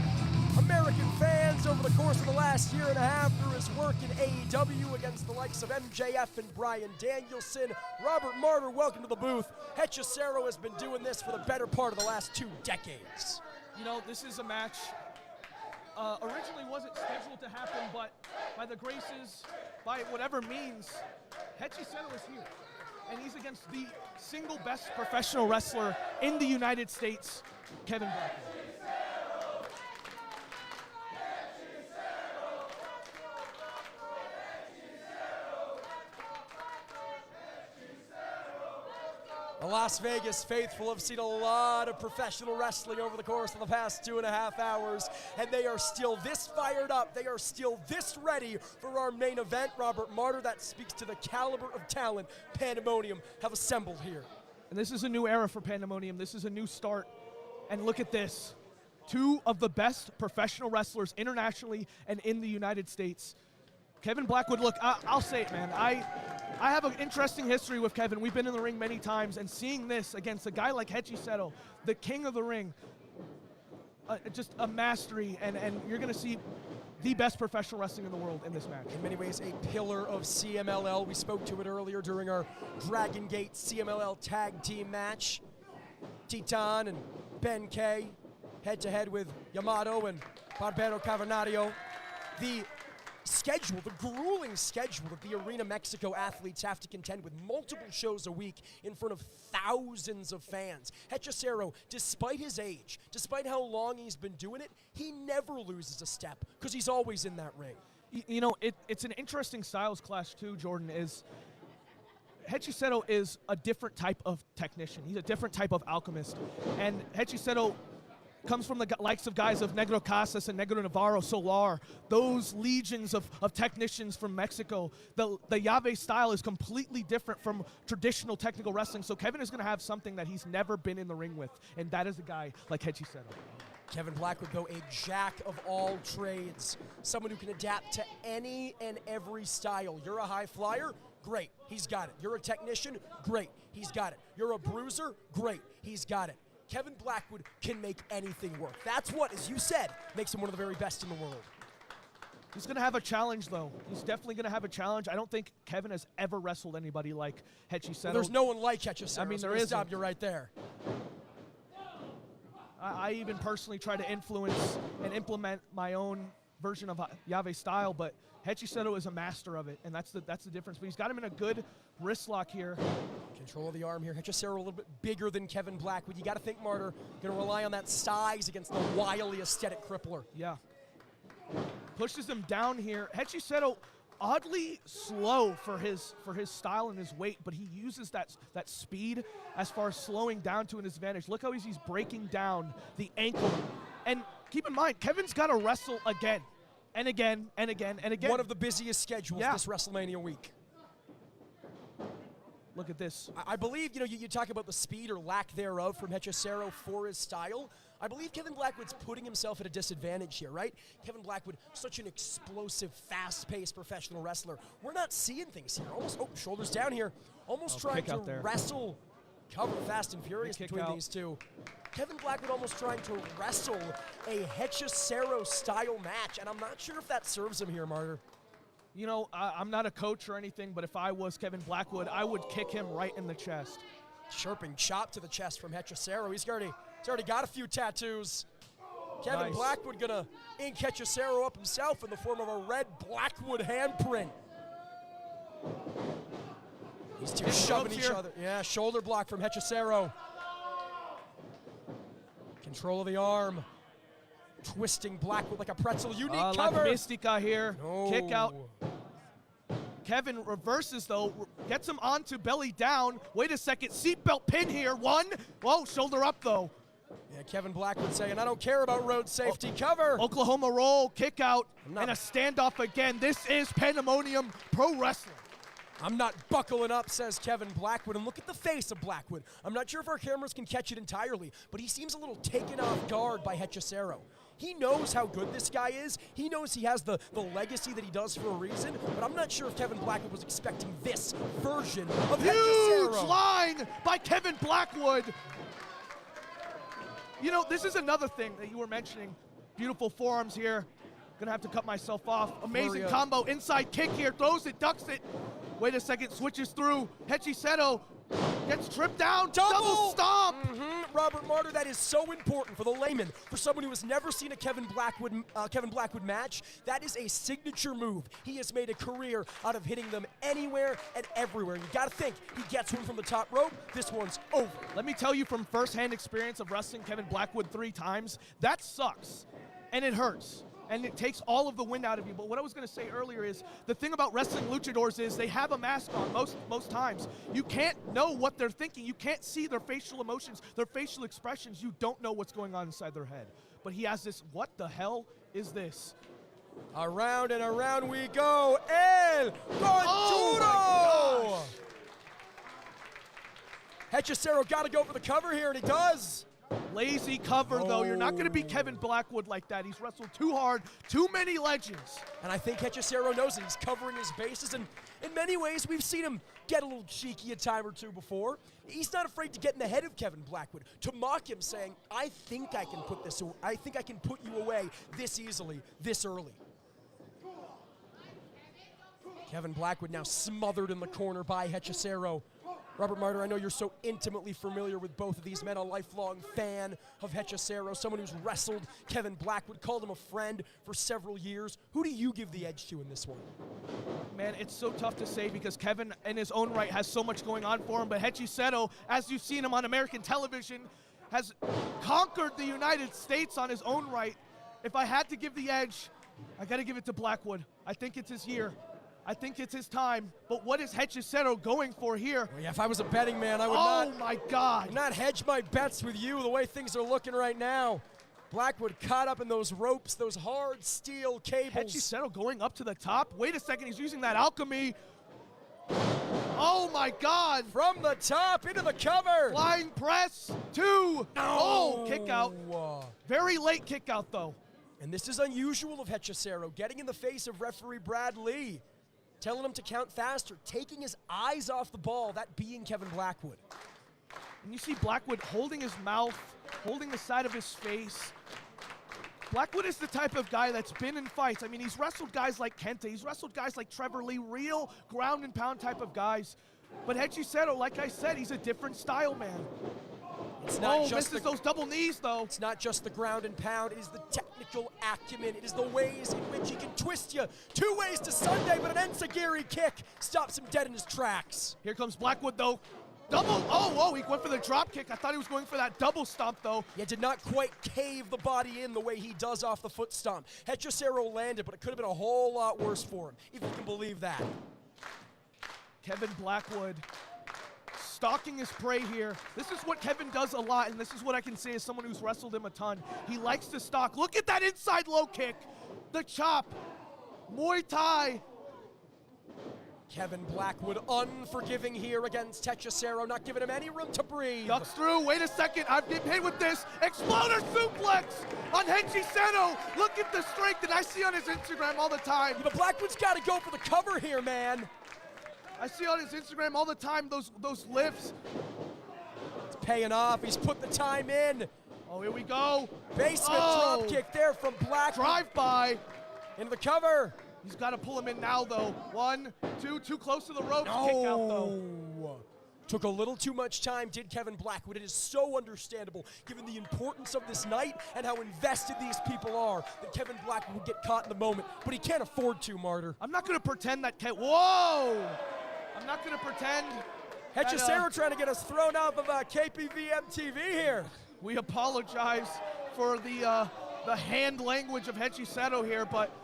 American fans over the course course of the last year and a half through his work in AEW against the likes of MJF and Bryan Danielson. Robert Martyr, welcome to the booth. Hechicero has been doing this for the better part of the last 2 decades. You know, this is a match originally wasn't scheduled to happen, but by the graces, by whatever means, Hechicero is here. And he's against the single best professional wrestler in the United States, Kevin Blackwood. The Las Vegas faithful have seen a lot of professional wrestling over the course of the past 2.5 hours, and they are still this fired up. They are still this ready for our main event. Robert Martyr, that speaks to the caliber of talent Pandemonium have assembled here. And this is a new era for Pandemonium. This is a new start. And look at this. 2 of the best professional wrestlers internationally and in the United States. Kevin Blackwood, look, I'll say it, man. I have an interesting history with Kevin. We've been in the ring many times, and seeing this against a guy like Hechicero, the king of the ring, just a mastery, and you're going to see the best professional wrestling in the world in this match. In many ways, a pillar of CMLL. We spoke to it earlier during our Dragon Gate CMLL tag team match. Titan and Ben K head-to-head with Yamato and Barbero Cavernario. The schedule, the grueling schedule that the Arena Mexico athletes have to contend with, multiple shows a week in front of thousands of fans. Hechicero, despite his age, despite how long he's been doing it, he never loses a step because he's always in that ring. You know, it's an interesting styles clash too, Jordan, is Hechicero is a different type of technician. He's a different type of alchemist. And Hechicero comes from the likes of guys of Negro Casas and Negro Navarro, Solar, those legions of technicians from Mexico. The Llave style is completely different from traditional technical wrestling, so Kevin is going to have something that he's never been in the ring with, and that is a guy like Hechicero. Kevin Blackwood, though, a jack of all trades, someone who can adapt to any and every style. You're a high flyer? Great, he's got it. You're a technician? Great, he's got it. You're a bruiser? Great, he's got it. Kevin Blackwood can make anything work. That's what, as you said, makes him one of the very best in the world. He's going to have a challenge, though. He's definitely going to have a challenge. I don't think Kevin has ever wrestled anybody like Hechicero. Well, there's no one like Hechicero. I mean, so there is. Stop you right there. I even personally try to influence and implement my own version of Llave style, but Hechicero is a master of it, and that's the difference. But he's got him in a good wrist lock here. Control of the arm here. Hechicero a little bit bigger than Kevin Blackwood. You got to think, Martyr, going to rely on that size against the wily aesthetic crippler. Yeah. Pushes him down here. Hechicero oddly slow for his style and his weight, but he uses that speed as far as slowing down to his advantage. Look how he's breaking down the ankle. And keep in mind, Kevin's got to wrestle again and again and again and again. One of the busiest schedules this WrestleMania week. Look at this. I believe, you talk about the speed or lack thereof from Hechicero for his style. I believe Kevin Blackwood's putting himself at a disadvantage here, right? Kevin Blackwood, such an explosive, fast-paced professional wrestler. We're not seeing things here. Almost, shoulders down here. Almost trying to wrestle, cover fast and furious between these two. Kevin Blackwood almost trying to wrestle a Hechicero-style match, and I'm not sure if that serves him here, Martyr. You know, I'm not a coach or anything, but if I was Kevin Blackwood, I would kick him right in the chest. Chirping chop to the chest from Hechicero. He's already got a few tattoos. Kevin Blackwood gonna ink Hechicero up himself in the form of a red Blackwood handprint. These two shoving each other. Yeah, shoulder block from Hechicero. Control of the arm. Twisting Blackwood like a pretzel. Unique cover. Like Mystica here. No. Kick out. Kevin reverses, though. Gets him onto belly down. Wait a second. Seatbelt pin here. One. Whoa, shoulder up, though. Yeah, Kevin Blackwood saying, I don't care about road safety. Cover. Oklahoma roll. Kick out. And a standoff again. This is Pandemonium Pro Wrestling. I'm not buckling up, says Kevin Blackwood. And look at the face of Blackwood. I'm not sure if our cameras can catch it entirely, but he seems a little taken off guard by Hechicero. He knows how good this guy is. He knows he has the legacy that he does for a reason, but I'm not sure if Kevin Blackwood was expecting this version of Hechicero. Huge line by Kevin Blackwood. You know, this is another thing that you were mentioning. Beautiful forearms here. Gonna have to cut myself off. Amazing Flurry of- combo, inside kick here, throws it, ducks it. Wait a second, switches through. Hechiseto gets tripped down, double stomp. Robert Martyr, that is so important for the layman, for someone who has never seen a Kevin Blackwood match. That is a signature move. He has made a career out of hitting them anywhere and everywhere. You got to think, he gets one from the top rope. This one's over. Let me tell you from firsthand experience of wrestling Kevin Blackwood 3 times, that sucks, and it hurts. And it takes all of the wind out of you. But what I was going to say earlier is, the thing about wrestling luchadors is they have a mask on most times. You can't know what they're thinking. You can't see their facial emotions, their facial expressions. You don't know what's going on inside their head. But he has this, what the hell is this? Around and around we go. El Oh Conjuro! Hechicero got to go for the cover here, and he does. Lazy cover, though. You're not going to be Kevin Blackwood like that. He's wrestled too hard, too many legends. And I think Hechicero knows it. He's covering his bases, and in many ways, we've seen him get a little cheeky a time or two before. He's not afraid to get in the head of Kevin Blackwood, to mock him, saying, I think I can put you away this easily, this early. Kevin Blackwood now smothered in the corner by Hechicero. Robert Martyr, I know you're so intimately familiar with both of these men, a lifelong fan of Hechicero, someone who's wrestled Kevin Blackwood, called him a friend for several years. Who do you give the edge to in this one? Man, it's so tough to say because Kevin, in his own right, has so much going on for him, but Hechicero, as you've seen him on American television, has conquered the United States on his own right. If I had to give the edge, I got to give it to Blackwood. I think it's his year. I think it's his time, but what is Hechicero going for here? Well, yeah, if I was a betting man, I would Oh my God! not hedge my bets with you the way things are looking right now. Blackwood caught up in those ropes, those hard steel cables. Hechicero going up to the top. Wait a second, he's using that alchemy. Oh my God! From the top into the cover. Flying press, 2. Oh, kick out. Very late kick out though. And this is unusual of Hechicero, getting in the face of referee Brad Lee, telling him to count faster, taking his eyes off the ball, that being Kevin Blackwood. And you see Blackwood holding his mouth, holding the side of his face. Blackwood is the type of guy that's been in fights. I mean, he's wrestled guys like Kenta, he's wrestled guys like Trevor Lee, real ground and pound type of guys. But Hechicero, like I said, he's a different style man. It's not just misses those double knees though. It's not just the ground and pound, it is the technical acumen. It is the ways in which he can twist you. 2 ways to Sunday, but an enziguri kick stops him dead in his tracks. Here comes Blackwood though. Double, oh, he went for the drop kick. I thought he was going for that double stomp though. Yeah, did not quite cave the body in the way he does off the foot stomp. Hechicero landed, but it could have been a whole lot worse for him, if you can believe that. Kevin Blackwood stalking his prey here. This is what Kevin does a lot, and this is what I can say as someone who's wrestled him a ton. He likes to stalk. Look at that inside low kick. The chop. Muay Thai. Kevin Blackwood unforgiving here against Hechicero, not giving him any room to breathe. Ducks through. Wait a second. I'm getting hit with this. Exploder suplex on Hechicero. Look at the strength that I see on his Instagram all the time. But Blackwood's got to go for the cover here, man. I see on his Instagram all the time those lifts. It's paying off. He's put the time in. Oh, here we go. Basement drop kick there from Blackwood. Drive by. Into the cover. He's got to pull him in now, though. 1, 2, too close to the ropes. Kick out, though. Took a little too much time, did Kevin Blackwood. It is so understandable, given the importance of this night and how invested these people are, that Kevin Blackwood would get caught in the moment. But he can't afford to, Martyr. I'm not going to pretend that Whoa! I'm not going to pretend. Hechicero trying to get us thrown off of KPVM TV here. We apologize for the hand language of Hechicero here, but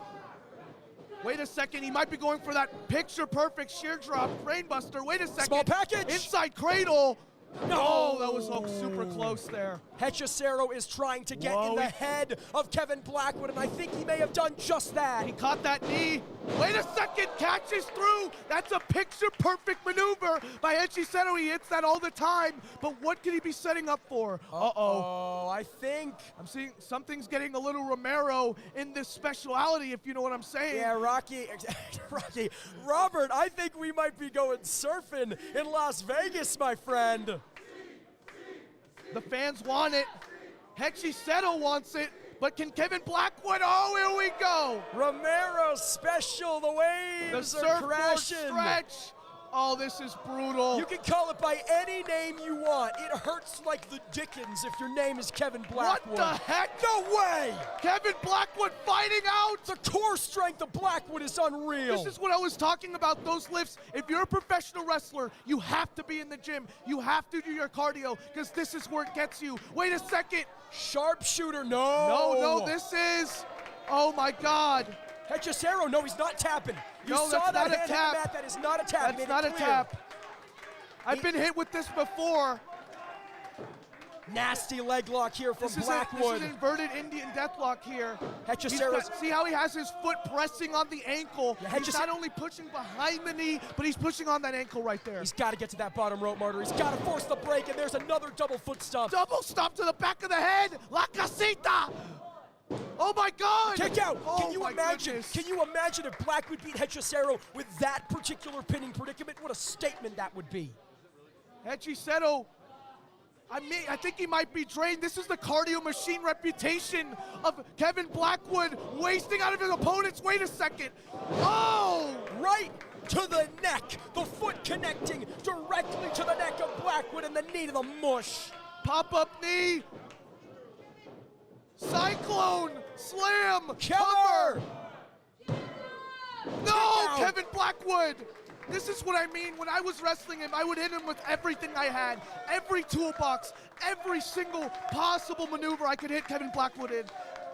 wait a second, he might be going for that picture-perfect sheer drop, brainbuster. Wait a second. Small package. Inside cradle. No, that was super close there. Hechicero is trying to get in the head of Kevin Blackwood, and I think he may have done just that. He caught that knee. Wait a second, catches through. That's a picture-perfect maneuver by Hechicero. He hits that all the time, but what could he be setting up for? Uh-oh, I think. I'm seeing something's getting a little Romero in this speciality, if you know what I'm saying. Yeah, Rocky, Robert, I think we might be going surfing in Las Vegas, my friend. The fans want it. Hechicero wants it, but can Kevin Blackwood? Oh, here we go. Romero. Romero special. The The waves are surfboard crashing. stretch. Oh, this is brutal. You can call it by any name you want. It hurts like the Dickens if your name is Kevin Blackwood. What the heck? No way! Kevin Blackwood fighting out. The core strength of Blackwood is unreal. This is what I was talking about, those lifts. If you're a professional wrestler, you have to be in the gym. You have to do your cardio, because this is where it gets you. Wait a second. Sharpshooter, no. No, this is, oh my God. Hechicero, no, he's not tapping. You No, saw that's that not a hand hit the tap. mat. That is not a tap. That's not a tap. I've been hit with this before. Nasty leg lock here from This is Blackwood. an inverted Indian deathlock here. Hechicero's See how he has his foot pressing on the ankle? Yeah, He's not only pushing behind the knee, but he's pushing on that ankle right there. He's got to get to that bottom rope, Martyr. He's got to force the break, and there's another double foot stomp. Double stomp to the back of the head. La casita. Oh my God! Kick out! Oh Can you my imagine? goodness. Can you imagine if Blackwood beat Hechicero with that particular pinning predicament? What a statement that would be. Hechicero, I think he might be drained. This is the cardio machine reputation of Kevin Blackwood, wasting out of his opponents. Wait a second. Oh! Right to the neck. The foot connecting directly to the neck of Blackwood and the knee to the mush. Pop-up knee. Cyclone slam. Cover. No, out. Kevin Blackwood. This is what I mean. When I was wrestling him, I would hit him with everything I had, every toolbox, every single possible maneuver I could hit Kevin Blackwood in,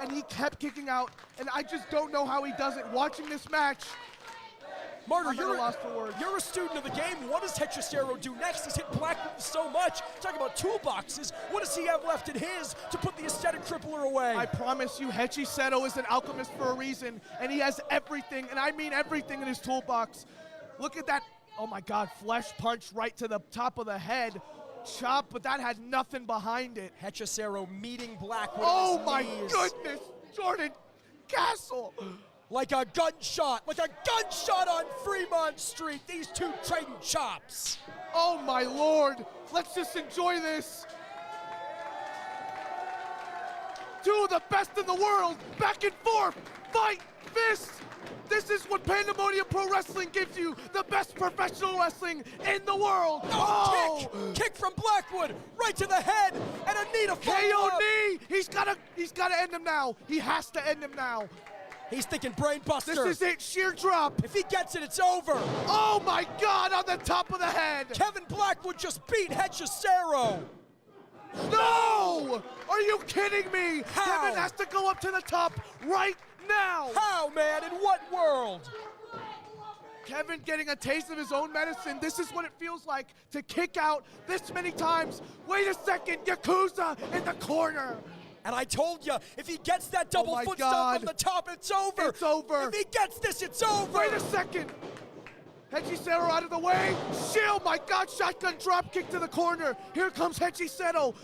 and he kept kicking out, and I just don't know how he does it. Watching this match, Martyr, I'm at a loss for words. you're a student of the game. What does Hechicero do next? He's hit Blackwood so much. Talking about toolboxes, what does he have left in his to put the aesthetic crippler away? I promise you, Hechicero is an alchemist for a reason, and he has everything, and I mean everything in his toolbox. Look at that, oh my God, flesh punch right to the top of the head. Chop, but that had nothing behind it. Hechicero meeting Blackwood Oh on my his knees. goodness, Jordan Castle. Like a gunshot on Fremont Street. These two trading chops. Oh my Lord, let's just enjoy this. Two of the best in the world, back and forth, fight, fist. This is what Pandemonium Pro Wrestling gives you, the best professional wrestling in the world. Oh, kick from Blackwood, right to the head, and a knee to follow KO up. knee. He's gotta end him now. He has to end him now. He's thinking brain buster. This is it, sheer drop. If he gets it, it's over. Oh my God, on the top of the head. Kevin Blackwood just beat Hechicero. No! Are you kidding me? How? Kevin has to go up to the top right now. How, man? In what world? Kevin getting a taste of his own medicine. This is what it feels like to kick out this many times. Wait a second, Yakuza in the corner. And I told you, if he gets that double my foot God. stomp from the top, it's over. It's over. If he gets this, it's over. Wait a second. Hechicero out of the way. Shield, my God, shotgun drop kick to the corner. Here comes Hechicero.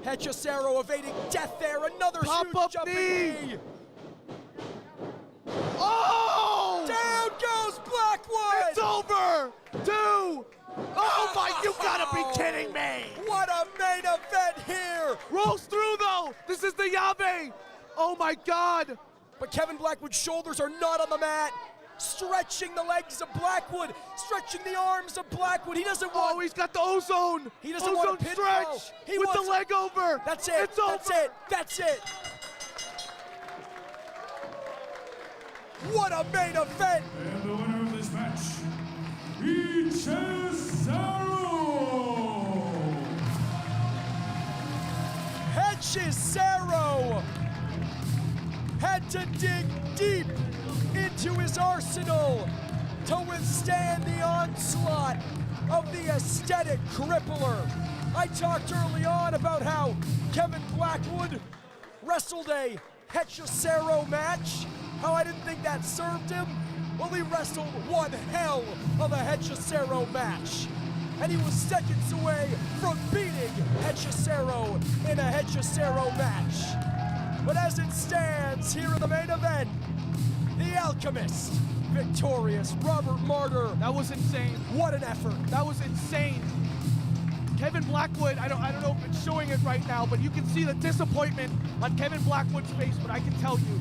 Hechicero evading death there. Another Pop-up huge jumping knee. knee. Oh! Down goes Blackwood. It's over. 2. Oh my, you gotta be kidding me. What a main event here. Rolls through though. This is the Yabe. Oh my God. But Kevin Blackwood's shoulders are not on the mat. Stretching the legs of Blackwood, stretching the arms of Blackwood. He doesn't want. Oh, he's got the ozone. He doesn't ozone want a pinfall. stretch He with wants- the leg over. That's it. It's over. That's it. That's it. What a main event. And the winner of this match, Hechicero. Hechicero had to dig deep into his arsenal to withstand the onslaught of the aesthetic crippler. I talked early on about how Kevin Blackwood wrestled a Hechicero match, how I didn't think that served him. Well, he wrestled one hell of a Hechicero match. And he was seconds away from beating Hechicero in a Hechicero match. But as it stands here in the main event, the Alchemist, victorious, Robert Martyr. That was insane. What an effort. That was insane. Kevin Blackwood, I don't know if it's showing it right now, but you can see the disappointment on Kevin Blackwood's face, but I can tell you,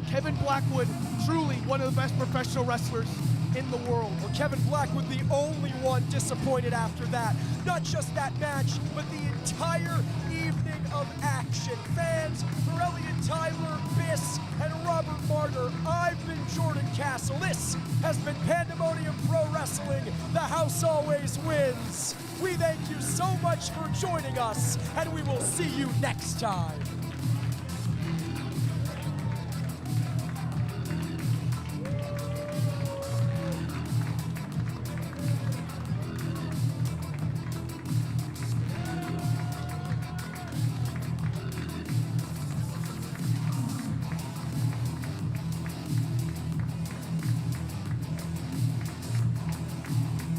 Kevin Blackwood, truly one of the best professional wrestlers in the world. Well, Kevin Blackwood, the only one disappointed after that. Not just that match, but the entire evening of action. Fans, for Elliot Tyler, Biss, and Robert Martyr, I've been Jordan Castle. This has been Pandemonium Pro Wrestling. The house always wins. We thank you so much for joining us, and we will see you next time.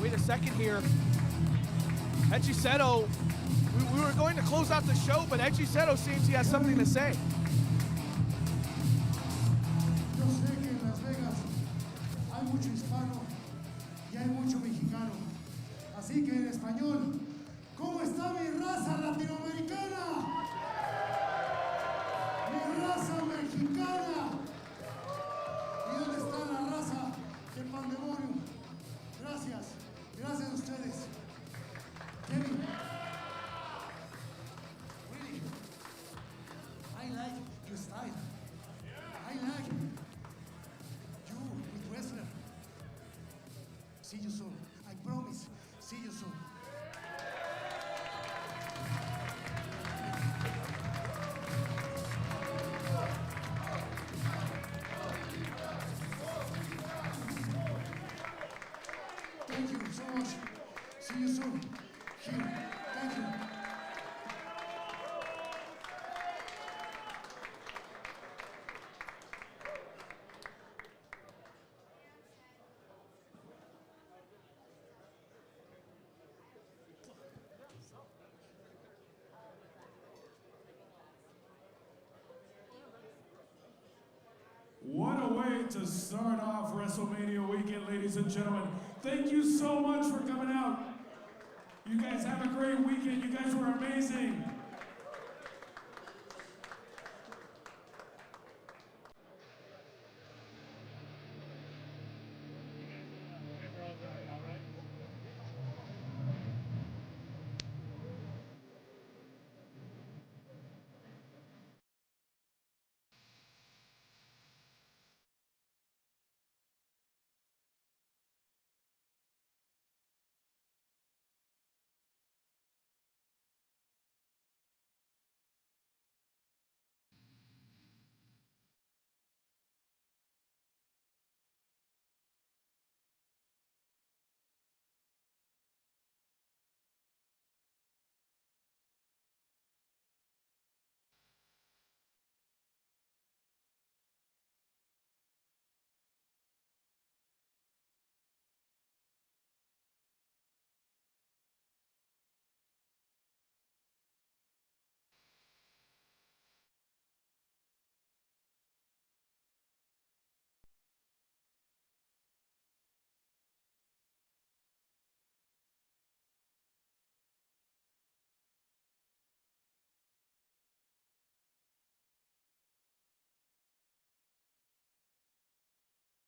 Wait a second here. Hechicero, we were going to close out the show, but Hechicero seems he has something to say. Yo sé que en Las Vegas hay mucho hispano y hay mucho mexicano. Así que en español, ¿cómo está mi raza latinoamericana? Mi raza mexicana. ¿Y dónde está la raza de Pandemonium? Gracias, gracias a ustedes. Kevin, really, I like your style. I like you with wrestler. See you soon. I promise. See you soon. Thank you so much. See you soon. Here. Thank you. What a way to start off WrestleMania weekend, ladies and gentlemen. Thank you so much for coming out. You guys have a great weekend. You guys were amazing.